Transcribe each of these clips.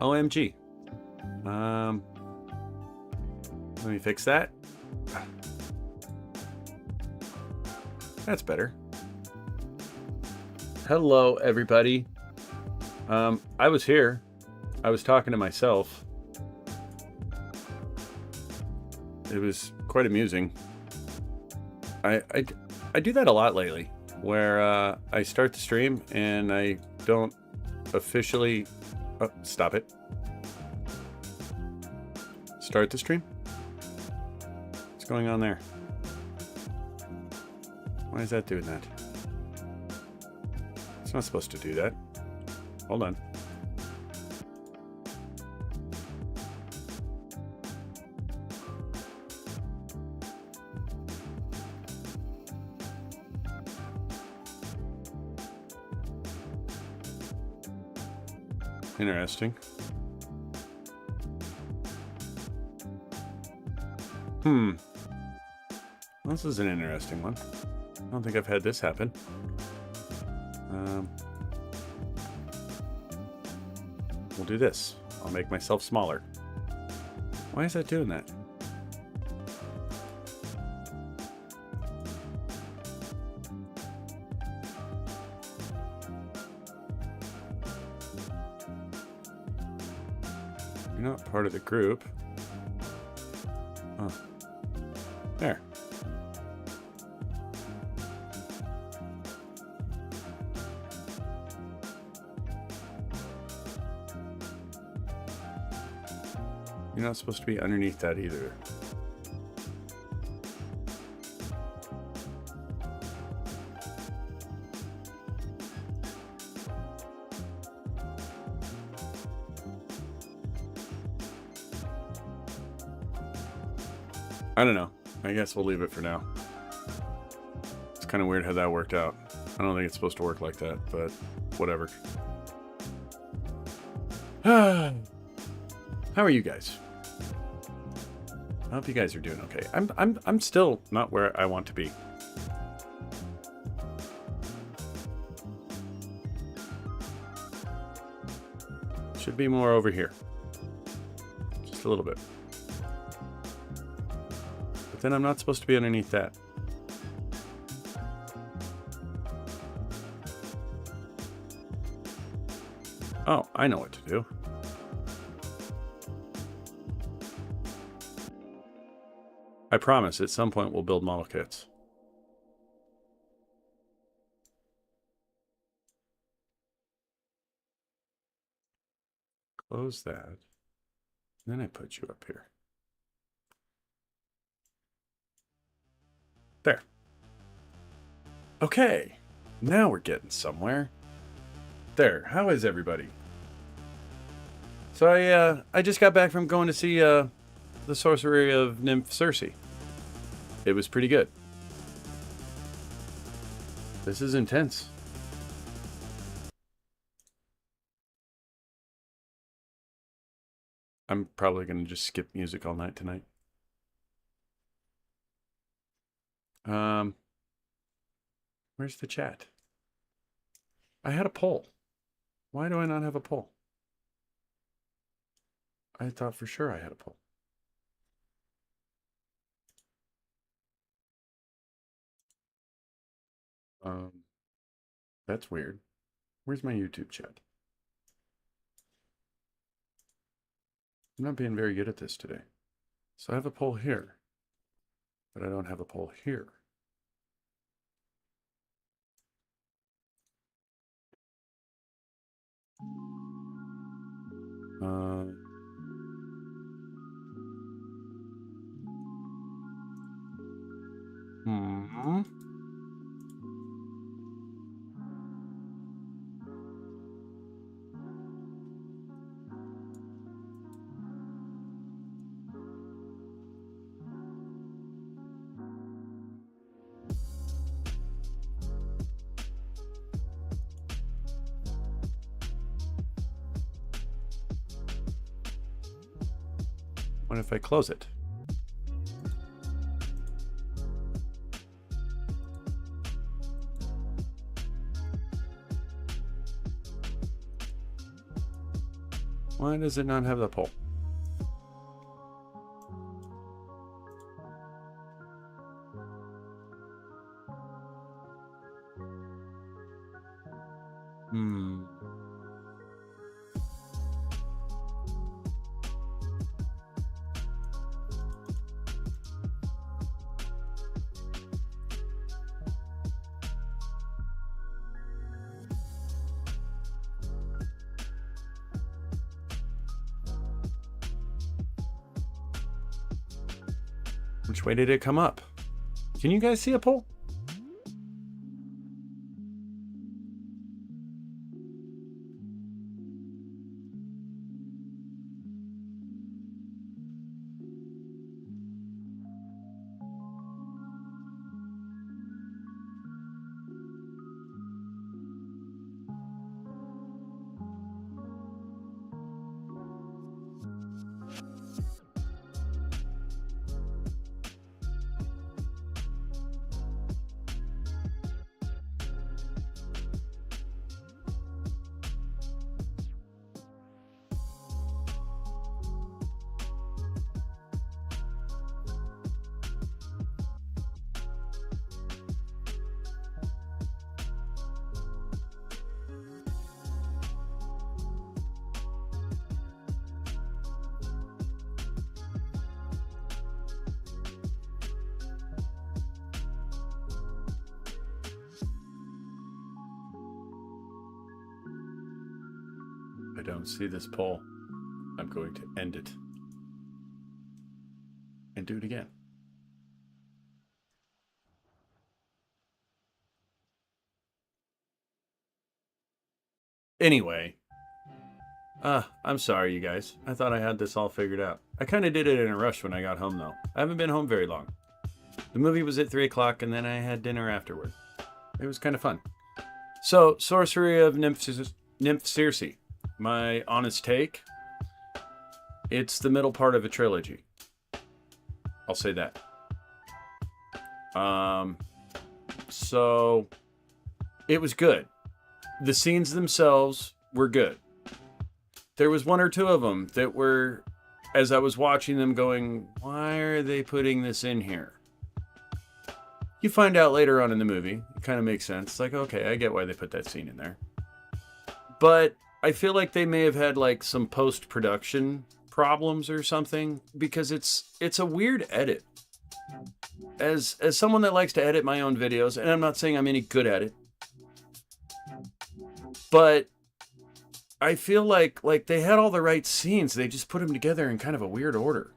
OMG. Let me fix that. That's better. Hello, everybody. I was here. I was talking to myself. It was quite amusing. I do that a lot lately, where I start the stream and I don't officially... Oh, stop it. Start the stream? What's going on there? Why is that doing that? It's not supposed to do that. Hold on. Interesting. This is an interesting one. I don't think I've had this happen. We'll do this. I'll make myself smaller. Why is that doing that? You're not part of the group. Oh. There. You're not supposed to be underneath that either. I don't know. I guess we'll leave it for now. It's kind of weird how that worked out. I don't think it's supposed to work like that, but whatever. How are you guys? I hope you guys are doing okay. I'm still not where I want to be. Should be more over here. Just a little bit. But then I'm not supposed to be underneath that. Oh, I know what to do. I promise, at some point we'll build model kits. Close that. Then I put you up here. There. Okay. Now we're getting somewhere. There. How is everybody? So I just got back from going to see the Sorcery of Nymph Cerce. It was pretty good. This is intense. I'm probably going to just skip music all night tonight. Where's the chat? I had a poll. Why do I not have a poll? I thought for sure I had a poll. That's weird. Where's my YouTube chat? I'm not being very good at this today. So I have a poll here, but I don't have a poll here. What if I close it? Why does it not have the pole? Which way did it come up? Can you guys see a pole? I don't see this pole. I'm going to end it and do it again. Anyway, I'm sorry, you guys. I thought I had this all figured out. I kind of did it in a rush when I got home, though. I haven't been home very long. The movie was at 3 o'clock, and then I had dinner afterward. It was kind of fun. So, Sorcery of Nymph Cerce. My honest take, it's the middle part of a trilogy. I'll say that. So, it was good. The scenes themselves were good. There was one or two of them that were, as I was watching them, going, why are they putting this in here? You find out later on in the movie. It kind of makes sense. It's like, okay, I get why they put that scene in there. But I feel like they may have had like some post-production problems or something, because it's a weird edit. As someone that likes to edit my own videos, and I'm not saying I'm any good at it, but I feel like they had all the right scenes. They just put them together in kind of a weird order.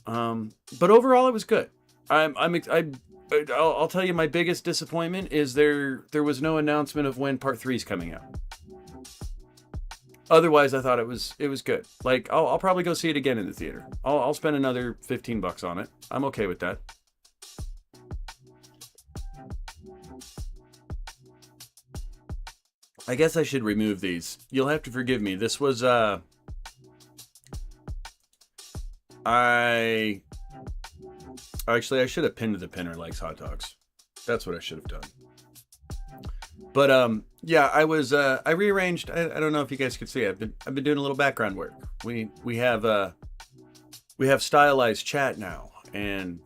But overall, it was good. I'll tell you, my biggest disappointment is there was no announcement of when Part 3 is coming out. Otherwise, I thought it was good. Like, I'll probably go see it again in the theater. I'll spend another $15 on it. I'm okay with that. I guess I should remove these. You'll have to forgive me. This was, Actually, I should have pinned the pinner likes hot dogs. That's what I should have done. But, yeah, I rearranged. I don't know if you guys could see. I've been doing a little background work. We have stylized chat now, and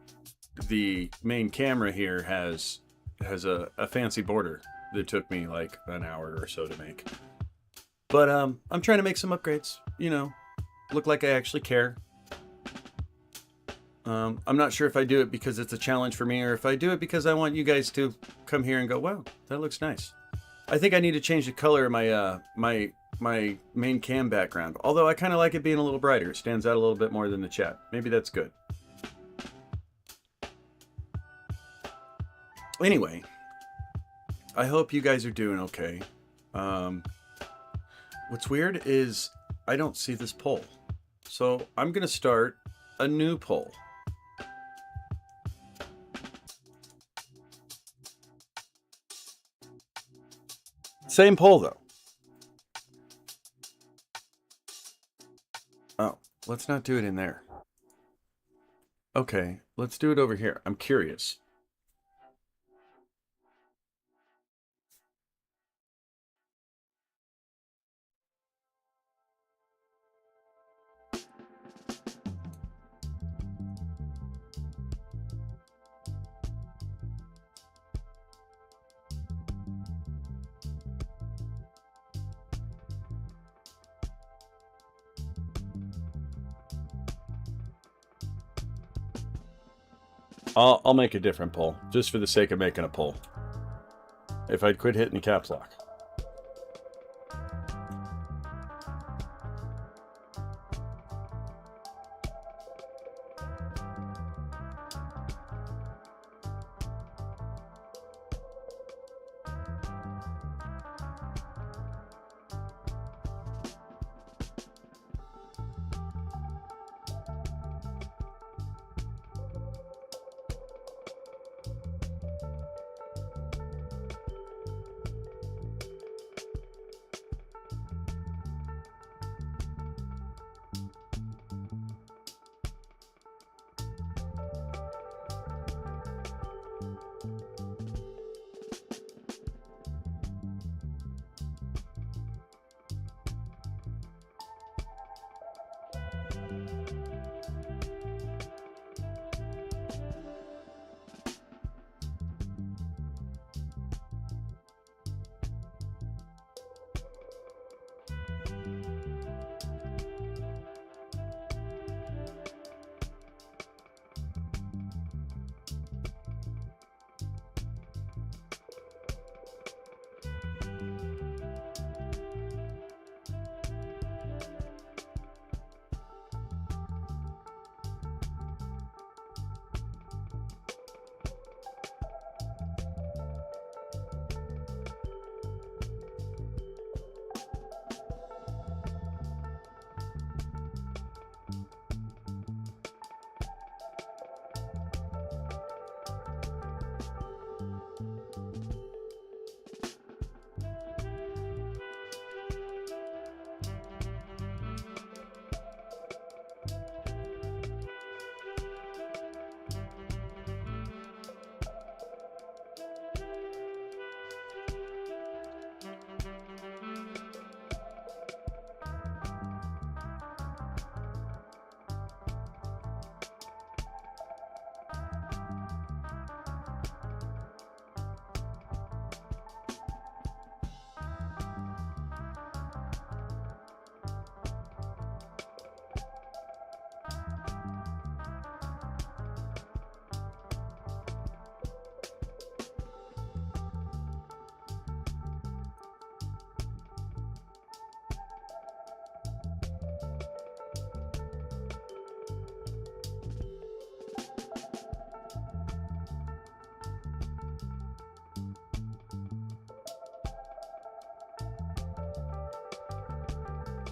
the main camera here has a fancy border that took me like an hour or so to make. But I'm trying to make some upgrades, you know, look like I actually care. I'm not sure if I do it because it's a challenge for me, or if I do it because I want you guys to come here and go, wow, that looks nice. I think I need to change the color of my my main cam background. Although I kind of like it being a little brighter. It stands out a little bit more than the chat. Maybe that's good. Anyway, I hope you guys are doing okay. What's weird is I don't see this poll. So I'm going to start a new poll. Same poll though. Oh, let's not do it in there. Okay, let's do it over here. I'm curious. I'll make a different poll, just for the sake of making a poll. If I'd quit hitting the caps lock.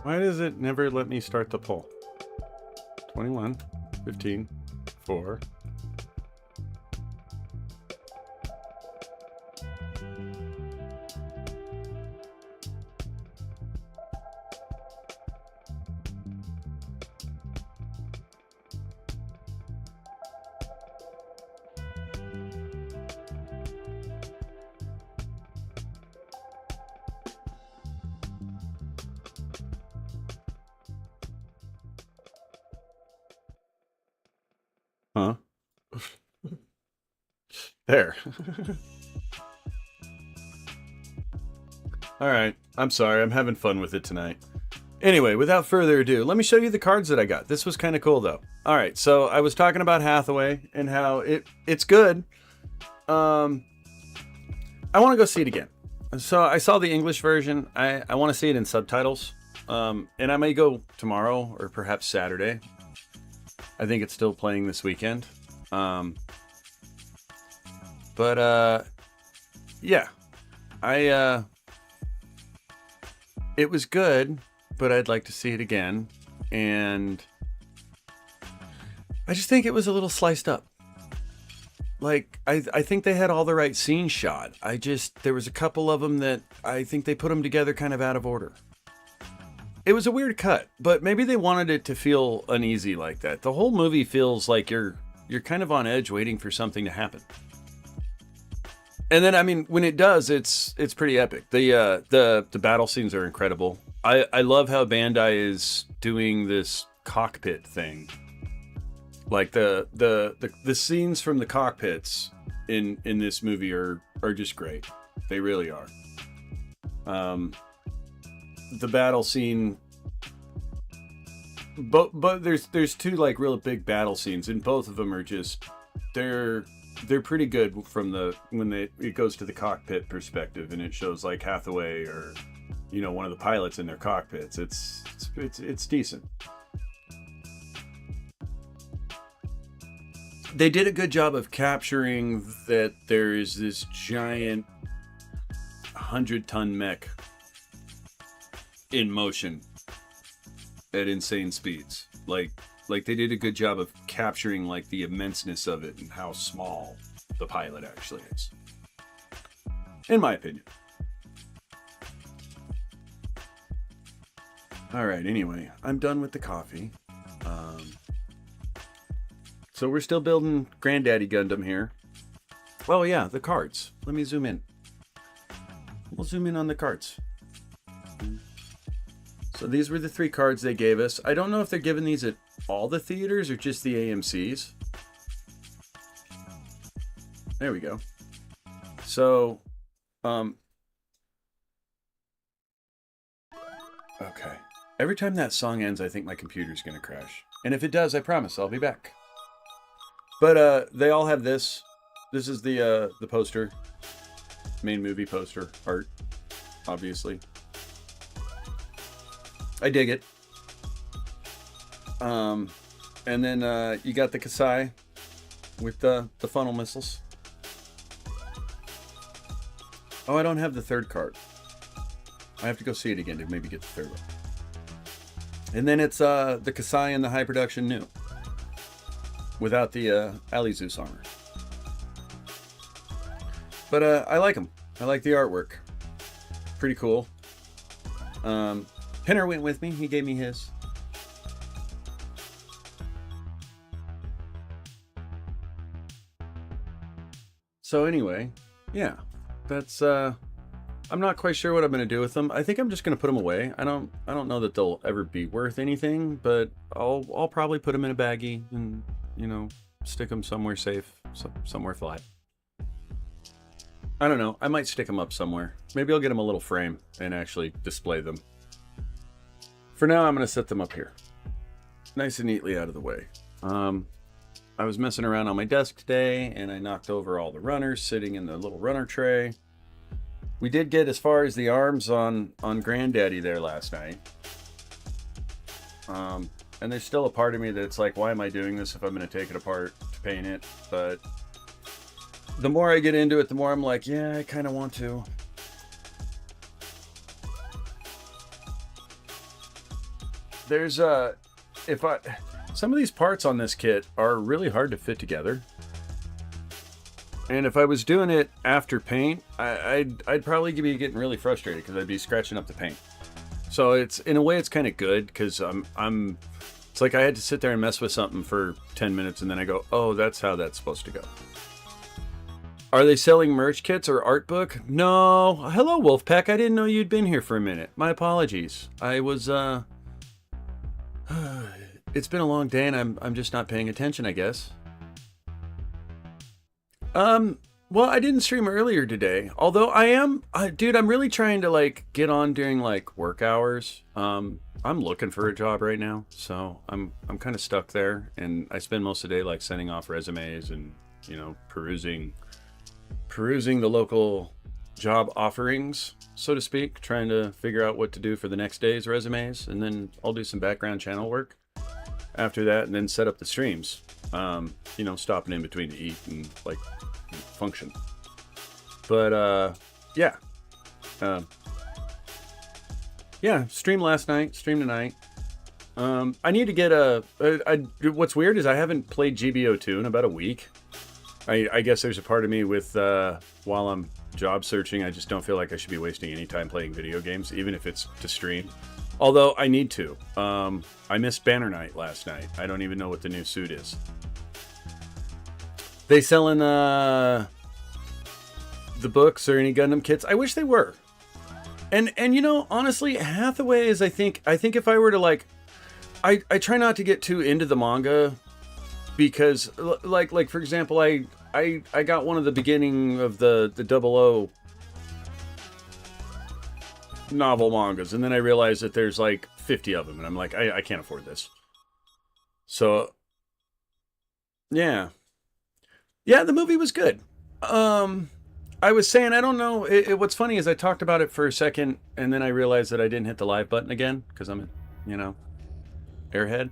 Why does it never let me start the poll? 21, 15, 4. Huh? There. All right. I'm sorry. I'm having fun with it tonight. Anyway, without further ado, let me show you the cards that I got. This was kind of cool, though. All right. So I was talking about Hathaway and how it's good. I want to go see it again. So I saw the English version. I want to see it in subtitles. And I may go tomorrow or perhaps Saturday. I think it's still playing this weekend. Yeah, it was good, but I'd like to see it again. And I just think it was a little sliced up. Like, I think they had all the right scenes shot. There was a couple of them that I think they put them together kind of out of order. It was a weird cut, but maybe they wanted it to feel uneasy like that. The whole movie feels like you're kind of on edge waiting for something to happen. And then, I mean, when it does, it's pretty epic. The battle scenes are incredible. I love how Bandai is doing this cockpit thing. Like the scenes from the cockpits in this movie are just great. They really are. The battle scene, but there's two like real big battle scenes, and both of them are just they're pretty good from when it goes to the cockpit perspective, and it shows like Hathaway or one of the pilots in their cockpits. It's decent. They did a good job of capturing that there is this giant 100-ton mech in motion at insane speeds. Like they did a good job of capturing like the immenseness of it and how small the pilot actually is, in my opinion. All right, anyway, I'm done with the coffee. So we're still building Granddaddy Gundam here. Oh yeah, the cards. Let me zoom in. We'll zoom in on the cards. So these were the 3 cards they gave us. I don't know if they're giving these at all the theaters or just the AMCs. There we go. So, okay. Every time that song ends, I think my computer's gonna crash. And if it does, I promise I'll be back. But they all have this. This is the poster. Main movie poster art, obviously. I dig it. And then you got the Kasai with the funnel missiles. Oh, I don't have the 3rd card. I have to go see it again to maybe get the 3rd one. And then it's the Kasai and the high production new, without the Alizeus armor. But I like them. I like the artwork. Pretty cool. Pinner went with me. He gave me his. So anyway, yeah, that's I'm not quite sure what I'm going to do with them. I think I'm just going to put them away. I don't know that they'll ever be worth anything, but I'll probably put them in a baggie and, stick them somewhere safe, somewhere flat. I don't know. I might stick them up somewhere. Maybe I'll get them a little frame and actually display them. For now, I'm going to set them up here. Nice and neatly out of the way. I was messing around on my desk today, and I knocked over all the runners sitting in the little runner tray. We did get as far as the arms on Granddaddy there last night. And there's still a part of me that's like, why am I doing this if I'm going to take it apart to paint it? But the more I get into it, the more I'm like, yeah, I kind of want to. There's some of these parts on this kit are really hard to fit together. And if I was doing it after paint, I'd probably be getting really frustrated because I'd be scratching up the paint. So it's, in a way, it's kind of good because it's like I had to sit there and mess with something for 10 minutes and then I go, oh, that's how that's supposed to go. Are they selling merch kits or art book? No. Hello, Wolfpack. I didn't know you'd been here for a minute. My apologies. I was, it's been a long day and I'm just not paying attention, I guess. Well, I didn't stream earlier today, although dude, I'm really trying to like get on during like work hours. I'm looking for a job right now, so I'm kind of stuck there, and I spend most of the day like sending off resumes and, perusing the local job offerings, so to speak, trying to figure out what to do for the next day's resumes, and then I'll do some background channel work after that, and then set up the streams. Stopping in between to eat and like function. But yeah. Stream last night, stream tonight. I need to get what's weird is I haven't played GBO2 in about a week. I guess there's a part of me with while I'm job searching, I just don't feel like I should be wasting any time playing video games, even if it's to stream. Although I need to. I missed Banner Night last night. I don't even know what the new suit is. They selling the books or any Gundam kits? I wish they were. And honestly, Hathaway is I think if I were to like, I try not to get too into the manga because like for example, I got one of the beginning of the 00 novel mangas, and then I realized that there's like 50 of them, and I'm like, I can't afford this. So, yeah. Yeah, the movie was good. Um, I was saying, I don't know. What's funny is I talked about it for a second, and then I realized that I didn't hit the live button again because I'm, you know, airhead.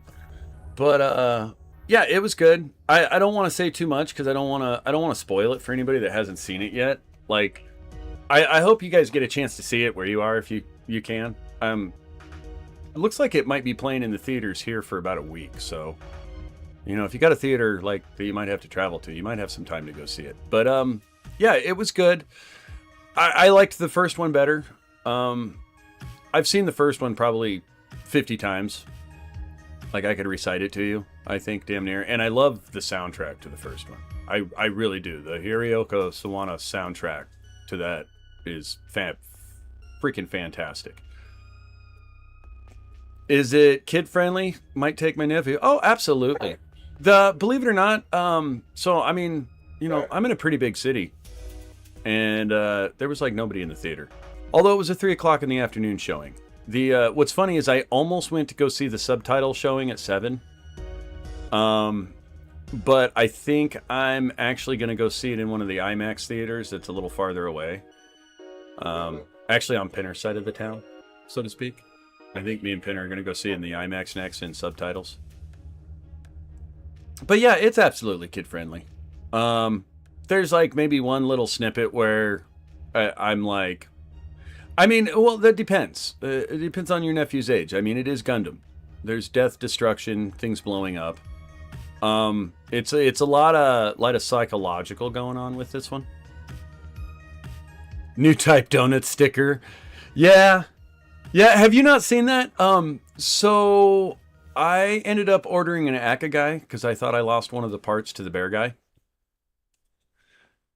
But yeah, it was good. I don't want to say too much because I don't want to spoil it for anybody that hasn't seen it yet. Like, I hope you guys get a chance to see it where you are if you can. It looks like it might be playing in the theaters here for about a week, so you know, if you got a theater like that you might have to travel to, you might have some time to go see it. But yeah, it was good. I liked the first one better. I've seen the first one probably 50 times. Like I could recite it to you, I think, damn near. And I love the soundtrack to the first one. I really do. The Hiroyoko Sawana soundtrack to that is freaking fantastic. Is it kid friendly? Might take my nephew. Oh, absolutely. Believe it or not, so I mean, you know, I'm in a pretty big city, and there was like nobody in the theater. Although it was a 3 o'clock in the afternoon showing. The what's funny is I almost went to go see the subtitle showing at 7. But I think I'm actually going to go see it in one of the IMAX theaters that's a little farther away. Actually on Pinner's side of the town, so to speak. I think me and Pinner are going to go see it in the IMAX next in subtitles. But yeah, it's absolutely kid friendly. There's like maybe one little snippet where I'm like, I mean, well, that depends. It depends on your nephew's age. I mean, it is Gundam. There's death, destruction, things blowing up. It's a lot of psychological going on with this one. New type donut sticker. Yeah. Yeah, have you not seen that? So I ended up ordering an Akagai because I thought I lost one of the parts to the bear guy.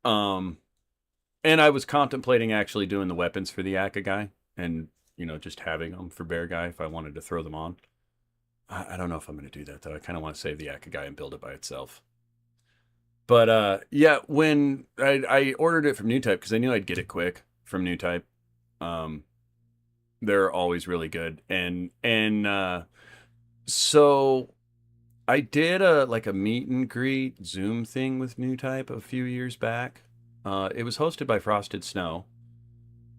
And I was contemplating actually doing the weapons for the Akagai and, you know, just having them for bear guy if I wanted to throw them on. I don't know if I'm going to do that, though. I kind of want to save the Akagai and build it by itself. But, yeah, when I ordered it from New Type because I knew I'd get it quick from New Type. They're always really good. And so I did a meet and greet Zoom thing with New Type a few years back. It was hosted by Frosted Snow.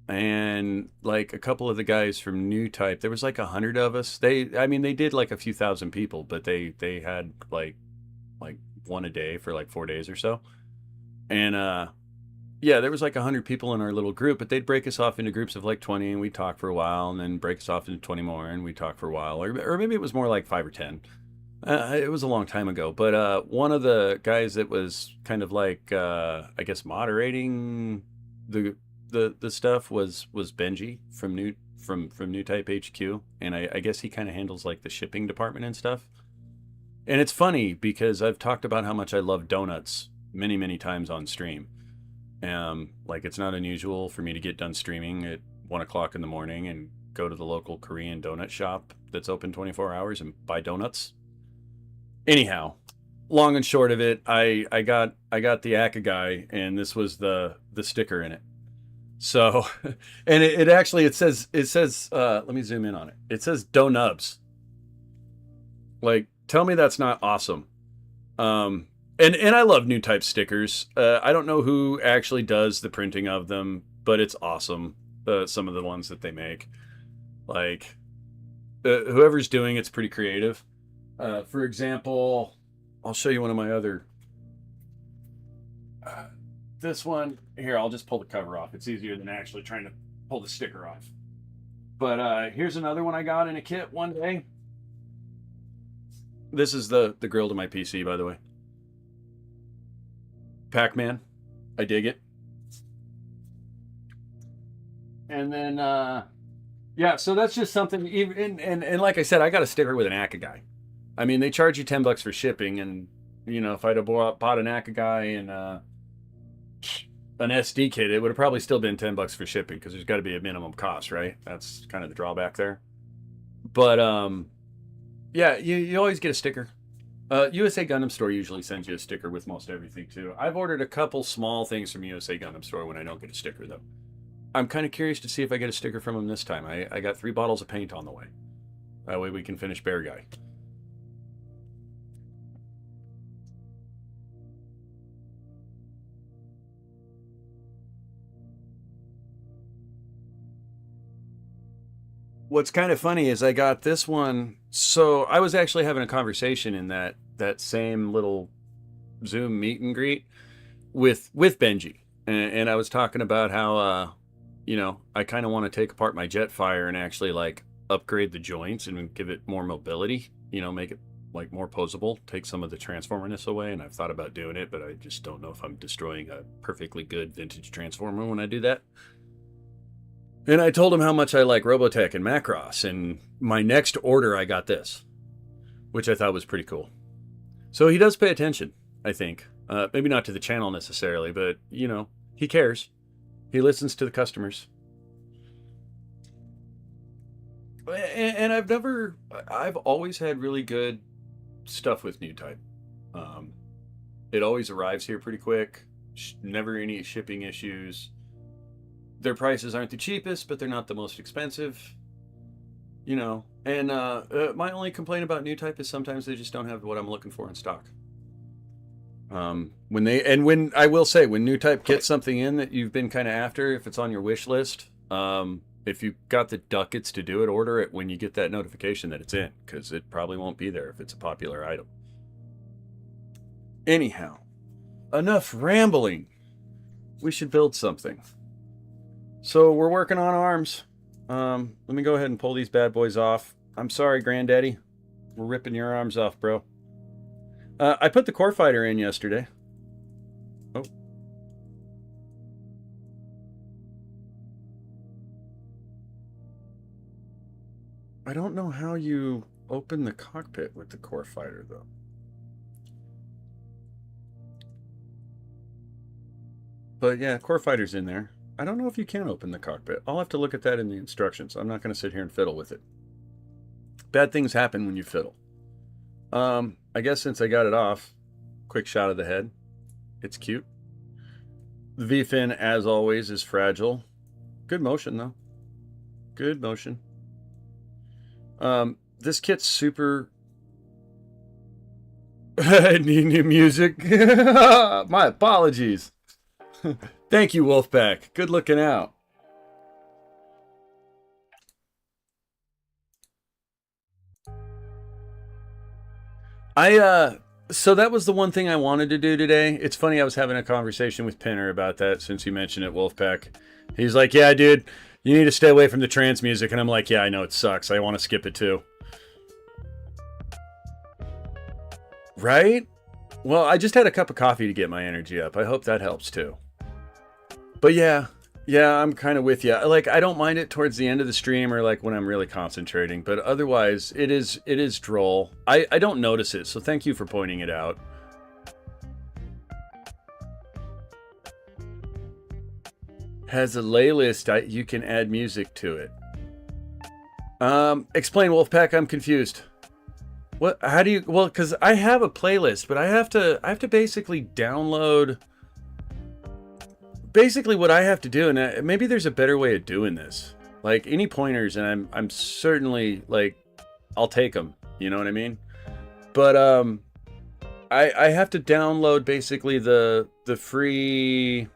And like a couple of the guys from New Type, there was like 100 of us. They did like a few thousand people, but they had like one a day for like 4 days or so. And yeah, there was like 100 people in our little group, but they'd break us off into groups of like 20 and we'd talk for a while, and then break us off into 20 more and we'd talk for a while, or maybe it was more like 5 or 10. It was a long time ago, but one of the guys that was kind of like I guess moderating the stuff was Benji from New Type HQ, and I guess he kind of handles like the shipping department and stuff. And it's funny because I've talked about how much I love donuts many times on stream. Like it's not unusual for me to get done streaming at 1 o'clock in the morning and go to the local Korean donut shop that's open 24 hours and buy donuts. Anyhow, long and short of it, I got the Akagai, and this was the sticker in it. So, and it says let me zoom in on it. It says Donubs. Like, tell me that's not awesome. And I love New Type stickers. I don't know who actually does the printing of them, but it's awesome. Some of the ones that they make, like whoever's doing it's pretty creative. For example, I'll show you one of my other. This one here, I'll just pull the cover off. It's easier than actually trying to pull the sticker off. But here's another one I got in a kit one day. This is the grill to my PC, by the way. Pac-Man. I dig it. And then, yeah, so that's just something. And like I said, I got a sticker with an Akagai. I mean, they charge you $10 for shipping, and you know, if I'd have bought an Akagai and an SD kit, it would have probably still been $10 for shipping because there's got to be a minimum cost, right? That's kind of the drawback there. But yeah, you always get a sticker. USA Gundam Store usually sends you a sticker with most everything too. I've ordered a couple small things from USA Gundam Store when I don't get a sticker though. I'm kind of curious to see if I get a sticker from them this time. I got 3 bottles of paint on the way. That way we can finish Bear Guy. What's kind of funny is I got this one. So I was actually having a conversation in that same little Zoom meet and greet with Benji, and I was talking about how I kind of want to take apart my Jetfire and actually like upgrade the joints and give it more mobility. Make it like more posable, take some of the transformerness away. And I've thought about doing it, but I just don't know if I'm destroying a perfectly good vintage transformer when I do that. And I told him how much I like Robotech and Macross, and my next order I got this, which I thought was pretty cool. So he does pay attention, I think. Maybe not to the channel necessarily, but he cares. He listens to the customers. And I've always had really good stuff with New Type. It always arrives here pretty quick. Never any shipping issues. Their prices aren't the cheapest, but they're not the most expensive. And my only complaint about New Type is sometimes they just don't have what I'm looking for in stock. When I will say, when New Type gets something in that you've been kind of after, if it's on your wish list, if you've got the ducats to do it, order it when you get that notification that it's in, because it probably won't be there if it's a popular item. Anyhow, enough rambling. We should build something. So we're working on arms. Let me go ahead and pull these bad boys off. I'm sorry, Granddaddy. We're ripping your arms off, bro. I put the core fighter in yesterday. Oh. I don't know how you open the cockpit with the core fighter, though. But yeah, core fighter's in there. I don't know if you can open the cockpit. I'll have to look at that in the instructions. I'm not going to sit here and fiddle with it. Bad things happen when you fiddle. I guess since I got it off, quick shot of the head. It's cute. The V-fin, as always, is fragile. Good motion, though. Good motion. This kit's super... Need new music. My apologies. Thank you, Wolfpack. Good looking out. So that was the one thing I wanted to do today. It's funny, I was having a conversation with Pinner about that since you mentioned it, Wolfpack. He's like, yeah, dude, you need to stay away from the trance music. And I'm like, yeah, I know it sucks. I want to skip it too. Right? Well, I just had a cup of coffee to get my energy up. I hope that helps too. But yeah, I'm kind of with you. Like, I don't mind it towards the end of the stream or like when I'm really concentrating, but otherwise it is droll. I don't notice it, so thank you for pointing it out. Has a playlist, you can add music to it. Explain, Wolfpack, I'm confused. What, how do you, well, because I have a playlist, but I have to basically download... Basically what I have to do, and maybe there's a better way of doing this. Like, any pointers, and I'm certainly, like, I'll take them. You know what I mean? But, I have to download basically the free,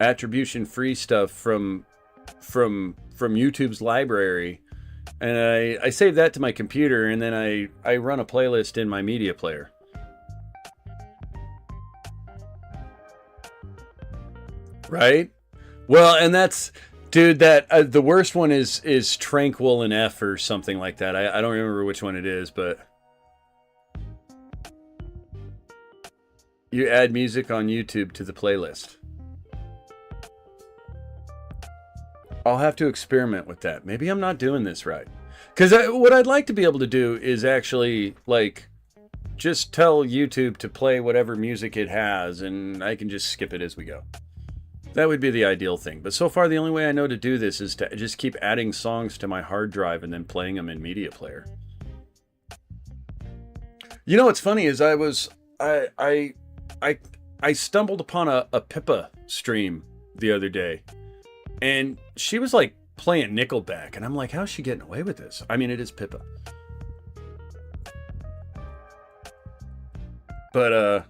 attribution free stuff from YouTube's library. And I save that to my computer, and then I run a playlist in my media player. Right? Well, and that's, dude, that the worst one is Tranquil and F or something like that. I don't remember which one it is, but you add music on YouTube to the playlist. I'll have to experiment with that. Maybe I'm not doing this right. Because what I'd like to be able to do is actually, like, just tell YouTube to play whatever music it has, and I can just skip it as we go. That would be the ideal thing. But so far, the only way I know to do this is to just keep adding songs to my hard drive and then playing them in Media Player. You know what's funny is I stumbled upon a Pippa stream the other day, and she was like playing Nickelback, and I'm like, how's she getting away with this? I mean, it is Pippa. But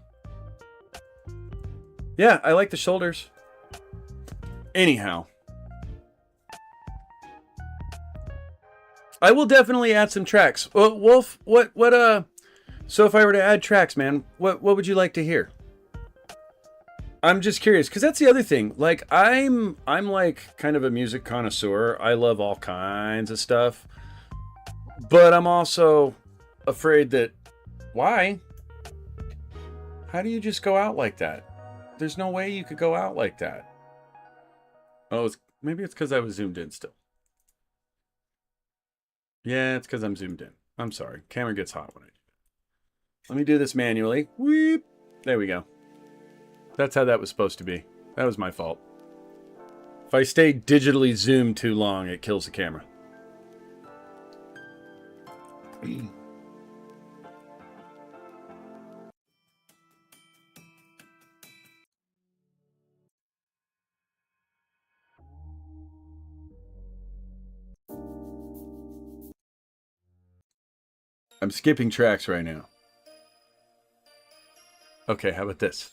yeah, I like the shoulders. Anyhow, I will definitely add some tracks. Well, Wolf, so if I were to add tracks, man, what would you like to hear? I'm just curious, because that's the other thing. Like, I'm like kind of a music connoisseur. I love all kinds of stuff. But I'm also afraid that, why? How do you just go out like that? There's no way you could go out like that. Oh, maybe it's because I was zoomed in still. Yeah, it's because I'm zoomed in. I'm sorry. Camera gets hot when I do that. Let me do this manually. Weep. There we go. That's how that was supposed to be. That was my fault. If I stay digitally zoomed too long, it kills the camera. I'm skipping tracks right now. Okay, how about this?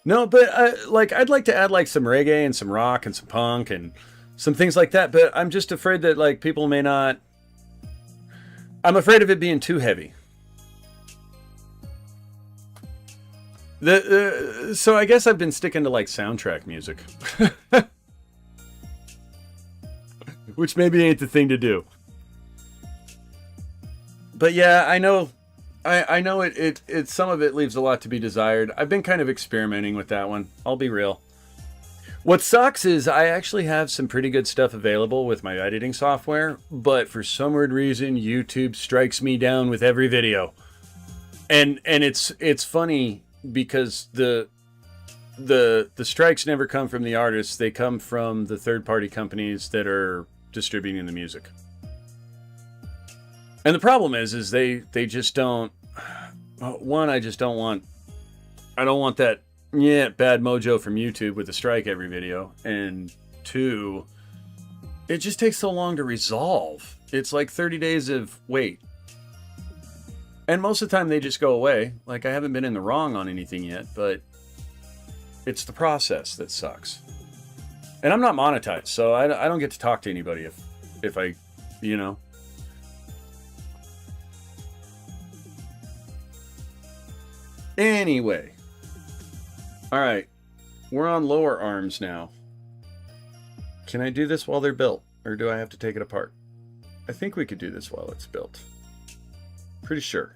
No, but I'd like to add like some reggae and some rock and some punk and some things like that. But I'm just afraid that like people may not. I'm afraid of it being too heavy. So I guess I've been sticking to like soundtrack music, which maybe ain't the thing to do. But yeah, I know it some of it leaves a lot to be desired. I've been kind of experimenting with that one. I'll be real. What sucks is I actually have some pretty good stuff available with my editing software, but for some weird reason YouTube strikes me down with every video. And it's funny because the strikes never come from the artists, they come from the third-party companies that are distributing the music. And the problem is they just don't. One, I don't want that bad mojo from YouTube with a strike every video. And two, it just takes so long to resolve. It's like 30 days of wait. And most of the time they just go away. Like, I haven't been in the wrong on anything yet, but it's the process that sucks. And I'm not monetized, so I don't get to talk to anybody if I, you know. Anyway. Alright. We're on lower arms now. Can I do this while they're built? Or do I have to take it apart? I think we could do this while it's built. Pretty sure.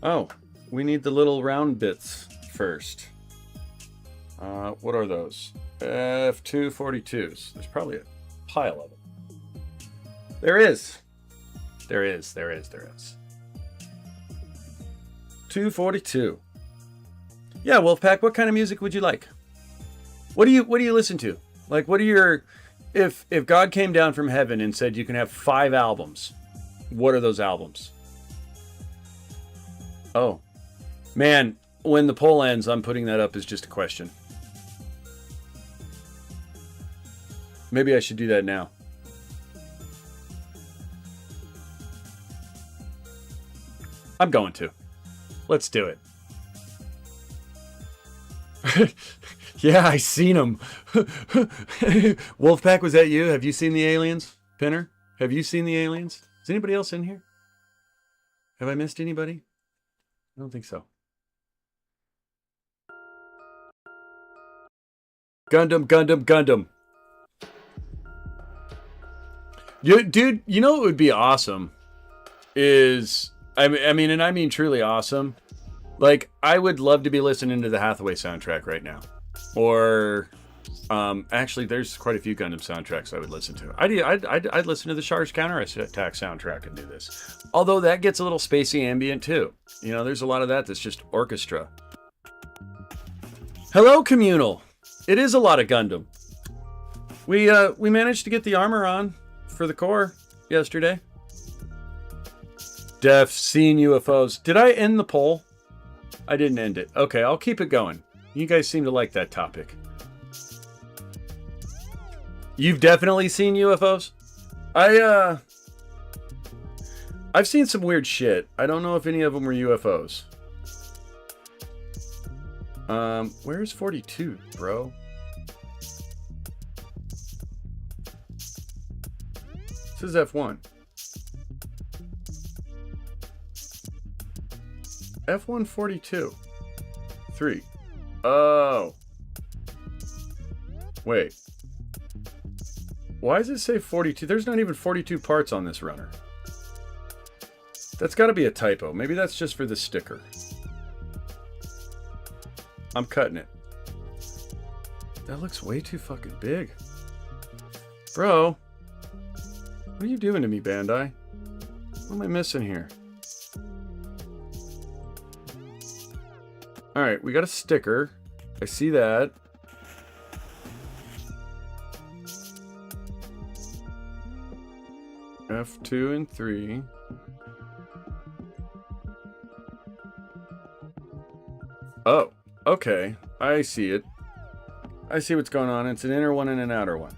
Oh. We need the little round bits first. What are those? F242s. There's probably a pile of them. There is. There is. 242. Yeah, Wolfpack, what kind of music would you like? What do you listen to? Like, what are your... If God came down from heaven and said you can have 5 albums, what are those albums? Oh. Man, when the poll ends, I'm putting that up as just a question. Maybe I should do that now. I'm going to. Let's do it. Yeah, I seen them. Wolfpack, was that you? Have you seen the aliens? Pinner, have you seen the aliens? Is anybody else in here? Have I missed anybody? I don't think so. Gundam. Dude, you know what would be awesome is... I mean, and I mean truly awesome. Like, I would love to be listening to the Hathaway soundtrack right now. Or, actually, there's quite a few Gundam soundtracks I would listen to. I'd listen to the Charge Counterattack soundtrack and do this. Although that gets a little spacey ambient too. You know, there's a lot of that's just orchestra. Hello, Communal. It is a lot of Gundam. We managed to get the armor on for the core yesterday. Def, seen UFOs. Did I end the poll? I didn't end it. Okay, I'll keep it going. You guys seem to like that topic. You've definitely seen UFOs? I've seen some weird shit. I don't know if any of them were UFOs. Where's 42, bro? This is F1. F1 42. 3. Oh. Wait. Why does it say 42? There's not even 42 parts on this runner. That's got to be a typo. Maybe that's just for the sticker. I'm cutting it. That looks way too fucking big. Bro. What are you doing to me, Bandai? What am I missing here? Alright, we got a sticker. I see that. F2 and 3. Oh, okay. I see it. I see what's going on. It's an inner one and an outer one.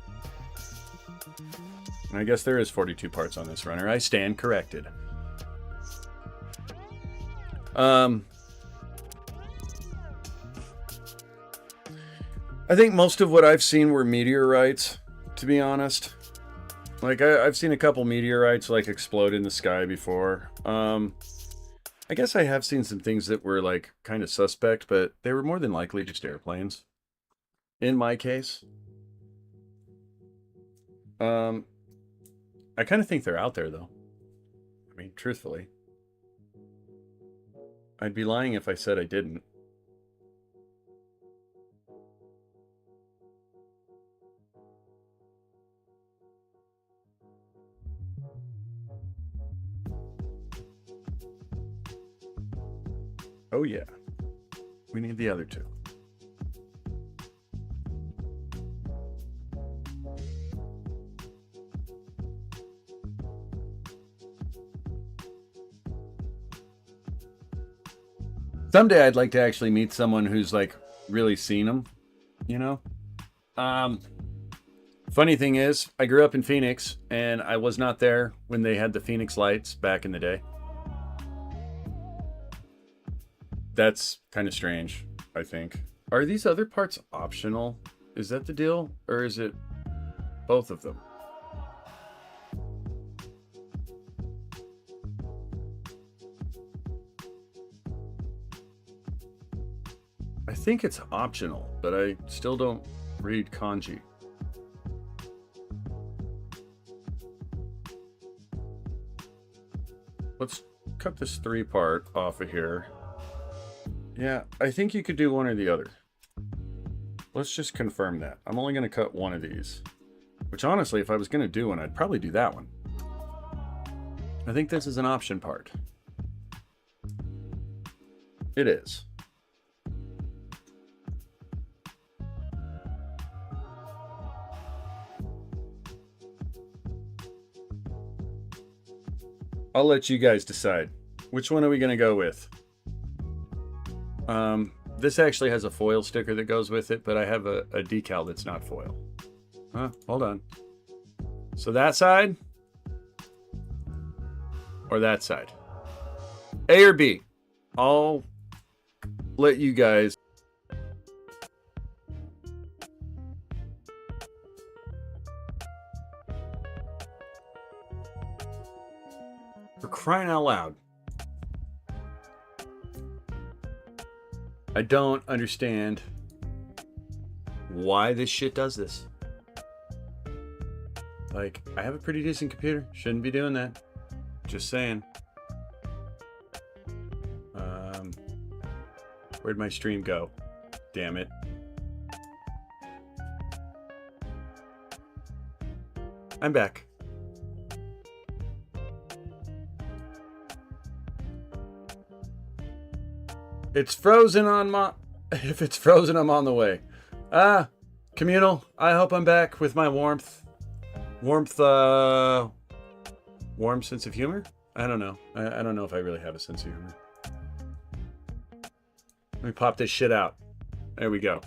And I guess there is 42 parts on this runner. I stand corrected. I think most of what I've seen were meteorites, to be honest. Like, I've seen a couple meteorites, like, explode in the sky before. I guess I have seen some things that were, like, kind of suspect, but they were more than likely just airplanes. In my case. I kind of think they're out there, though. I mean, truthfully. I'd be lying if I said I didn't. Oh yeah, we need the other two. Someday I'd like to actually meet someone who's like really seen them, you know? Funny thing is, I grew up in Phoenix and I was not there when they had the Phoenix lights back in the day. That's kind of strange, I think. Are these other parts optional? Is that the deal? Or is it both of them? I think it's optional, but I still don't read kanji. Let's cut this 3 part off of here. Yeah, I think you could do one or the other. Let's just confirm that. I'm only going to cut one of these. Which honestly, if I was going to do one, I'd probably do that one. I think this is an option part. It is. I'll let you guys decide. Which one are we going to go with? This actually has a foil sticker that goes with it, but I have a decal that's not foil. Huh? Hold on. So that side? Or that side? A or B? I'll let you guys. For crying out loud. I don't understand why this shit does this. Like, I have a pretty decent computer. Shouldn't be doing that. Just saying. Where'd my stream go? Damn it. I'm back. It's frozen on my... If it's frozen, I'm on the way. Communal, I hope I'm back with my warm sense of humor? I don't know. I don't know if I really have a sense of humor. Let me pop this shit out. There we go.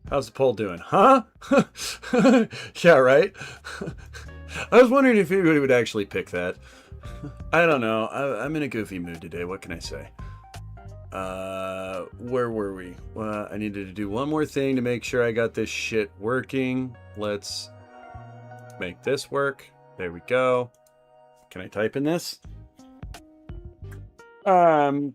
How's the poll doing? Huh? Yeah, right? I was wondering if anybody would actually pick that. I don't know. I'm in a goofy mood today. What can I say? Where were we? Well, I needed to do one more thing to make sure I got this shit working. Let's make this work. There we go. Can I type in this? Back.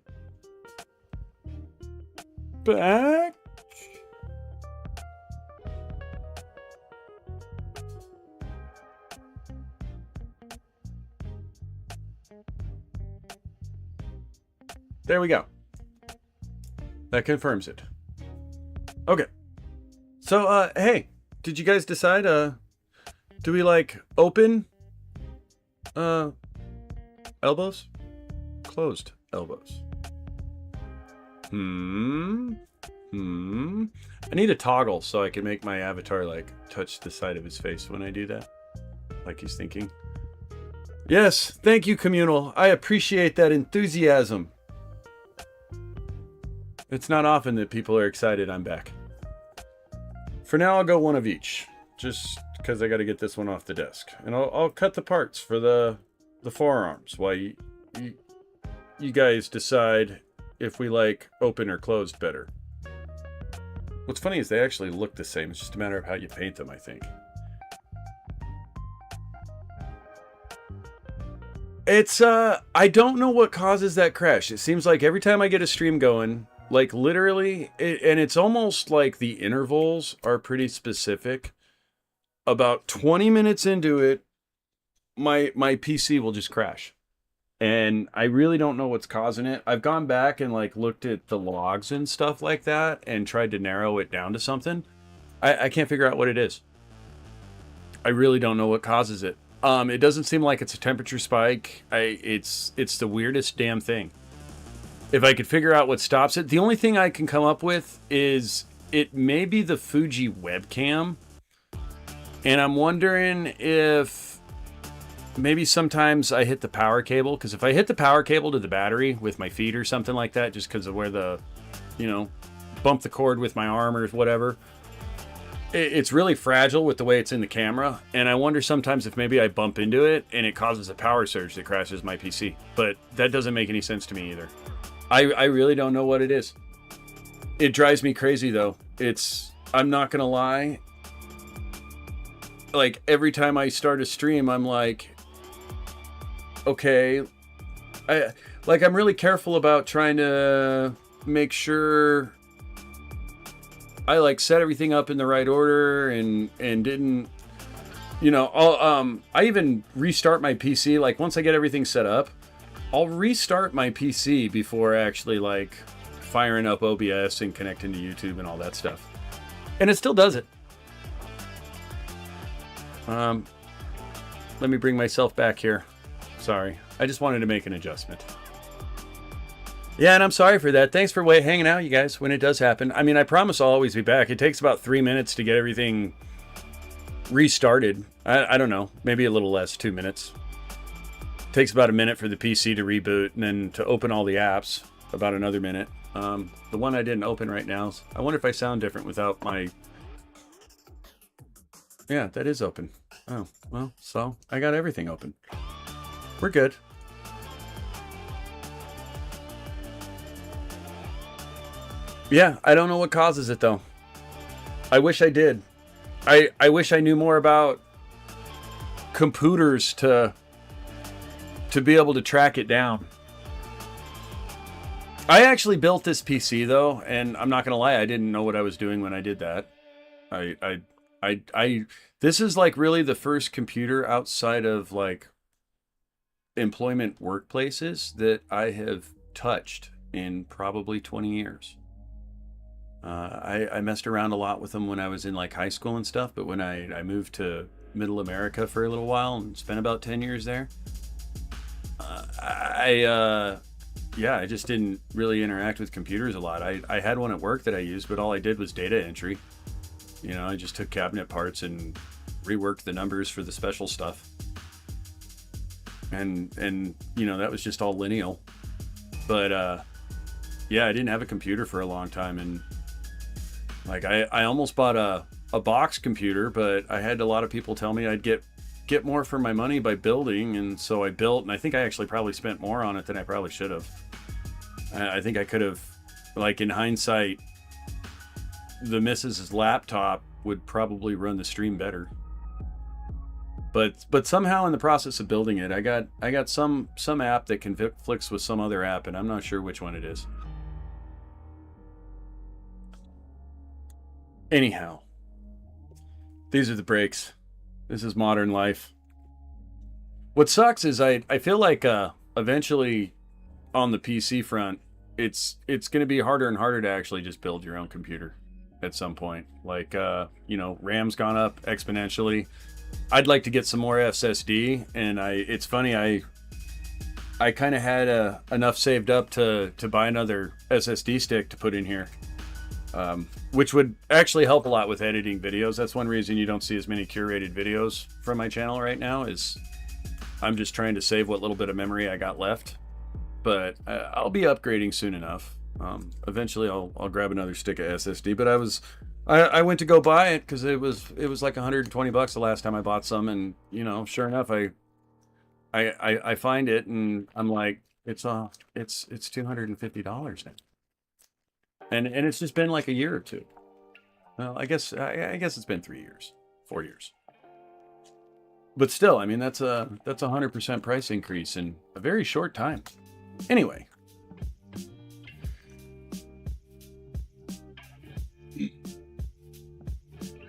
There we go. That confirms it. Okay. So, hey, did you guys decide, do we like open, elbows? Closed elbows. I need a toggle so I can make my avatar like touch the side of his face when I do that. Like he's thinking. Yes, thank you, Communal. I appreciate that enthusiasm. It's not often that people are excited I'm back. For now, I'll go one of each, just because I got to get this one off the desk. And I'll cut the parts for the forearms while you guys decide if we like open or closed better. What's funny is they actually look the same. It's just a matter of how you paint them, I think. It's, I don't know what causes that crash. It seems like every time I get a stream going, like literally, and it's almost like the intervals are pretty specific. About 20 minutes into it, my PC will just crash. And I really don't know what's causing it. I've gone back and like looked at the logs and stuff like that and tried to narrow it down to something. I can't figure out what it is. I really don't know what causes it. It doesn't seem like it's a temperature spike. It's the weirdest damn thing. If I could figure out what stops it, the only thing I can come up with is it may be the Fuji webcam. And I'm wondering if maybe sometimes I hit the power cable, because if I hit the power cable to the battery with my feet or something like that, just because of where the, you know, bump the cord with my arm or whatever, it's really fragile with the way it's in the camera. And I wonder sometimes if maybe I bump into it and it causes a power surge that crashes my PC. But that doesn't make any sense to me either. I really don't know what it is. It drives me crazy though. I'm not gonna lie. Like every time I start a stream, I'm like, okay, I'm really careful about trying to make sure I like set everything up in the right order and didn't, you know, I even restart my PC. Like once I get everything set up, I'll restart my PC before actually like firing up OBS and connecting to YouTube and all that stuff. And it still does it. Let me bring myself back here. Sorry. I just wanted to make an adjustment. Yeah, and I'm sorry for that. Thanks for hanging out, you guys, when it does happen. I mean, I promise I'll always be back. It takes about 3 minutes to get everything restarted. I don't know. Maybe a little less, 2 minutes. It takes about a minute for the PC to reboot and then to open all the apps, about another minute. The one I didn't open right now, I wonder if I sound different without my... Yeah, that is open. Oh, well, so I got everything open. We're good. Yeah, I don't know what causes it though. I wish I did. I wish I knew more about computers to be able to track it down. I actually built this PC though, and I'm not gonna lie, I didn't know what I was doing when I did that. This is like really the first computer outside of like employment workplaces that I have touched in probably 20 years. I messed around a lot with them when I was in like high school and stuff, but when I moved to Middle America for a little while and spent about 10 years there, yeah, I just didn't really interact with computers a lot. I had one at work that I used, but all I did was data entry. You know, I just took cabinet parts and reworked the numbers for the special stuff. And you know, that was just all lineal. But yeah, I didn't have a computer for a long time, and like I almost bought a box computer, but I had a lot of people tell me I'd get more for my money by building, and so I built, and I think I actually probably spent more on it than I probably should have. I think I could have, like in hindsight, the missus's laptop would probably run the stream better. But somehow in the process of building it, I got some app that conflicts with some other app, and I'm not sure which one it is. Anyhow, these are the breaks. This is modern life. What sucks is I feel like eventually on the PC front, it's going to be harder and harder to actually just build your own computer at some point. Like you know, RAM's gone up exponentially. I'd like to get some more SSD, and it's funny, I kind of had enough saved up to buy another SSD stick to put in here. Which would actually help a lot with editing videos. That's one reason you don't see as many curated videos from my channel right now, is I'm just trying to save what little bit of memory I got left. But I'll be upgrading soon enough. Eventually I'll grab another stick of SSD, but I went to go buy it because it was like 120 bucks the last time I bought some, and you know, sure enough, I find it and I'm like, it's $250 now. And it's just been like a year or two. Well, I guess it's been 3 years, 4 years. But still, I mean, that's a 100% price increase in a very short time. Anyway.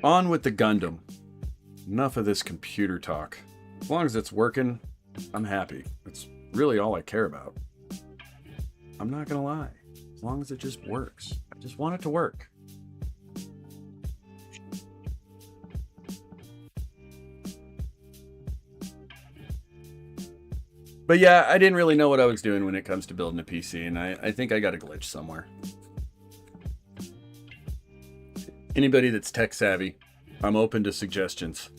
On with the Gundam. Enough of this computer talk. As long as it's working, I'm happy. That's really all I care about. I'm not gonna lie. As long as it just works. I just want it to work. But yeah, I didn't really know what I was doing when it comes to building a PC, and I think I got a glitch somewhere. Anybody that's tech savvy, I'm open to suggestions.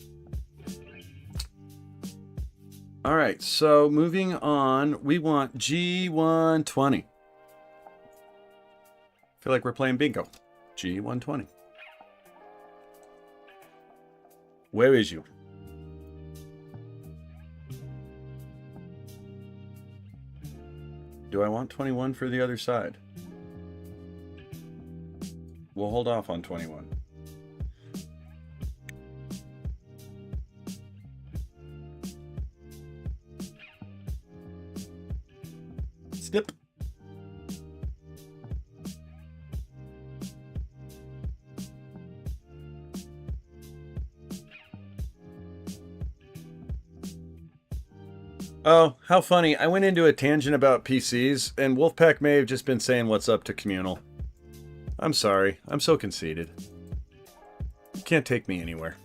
All right, so moving on, we want G120. Feel like we're playing bingo. G120. Where is you? Do I want 21 for the other side? We'll hold off on 21. Snip. Oh, how funny. I went into a tangent about PCs, and Wolfpack may have just been saying what's up to Communal. I'm sorry. I'm so conceited. You can't take me anywhere.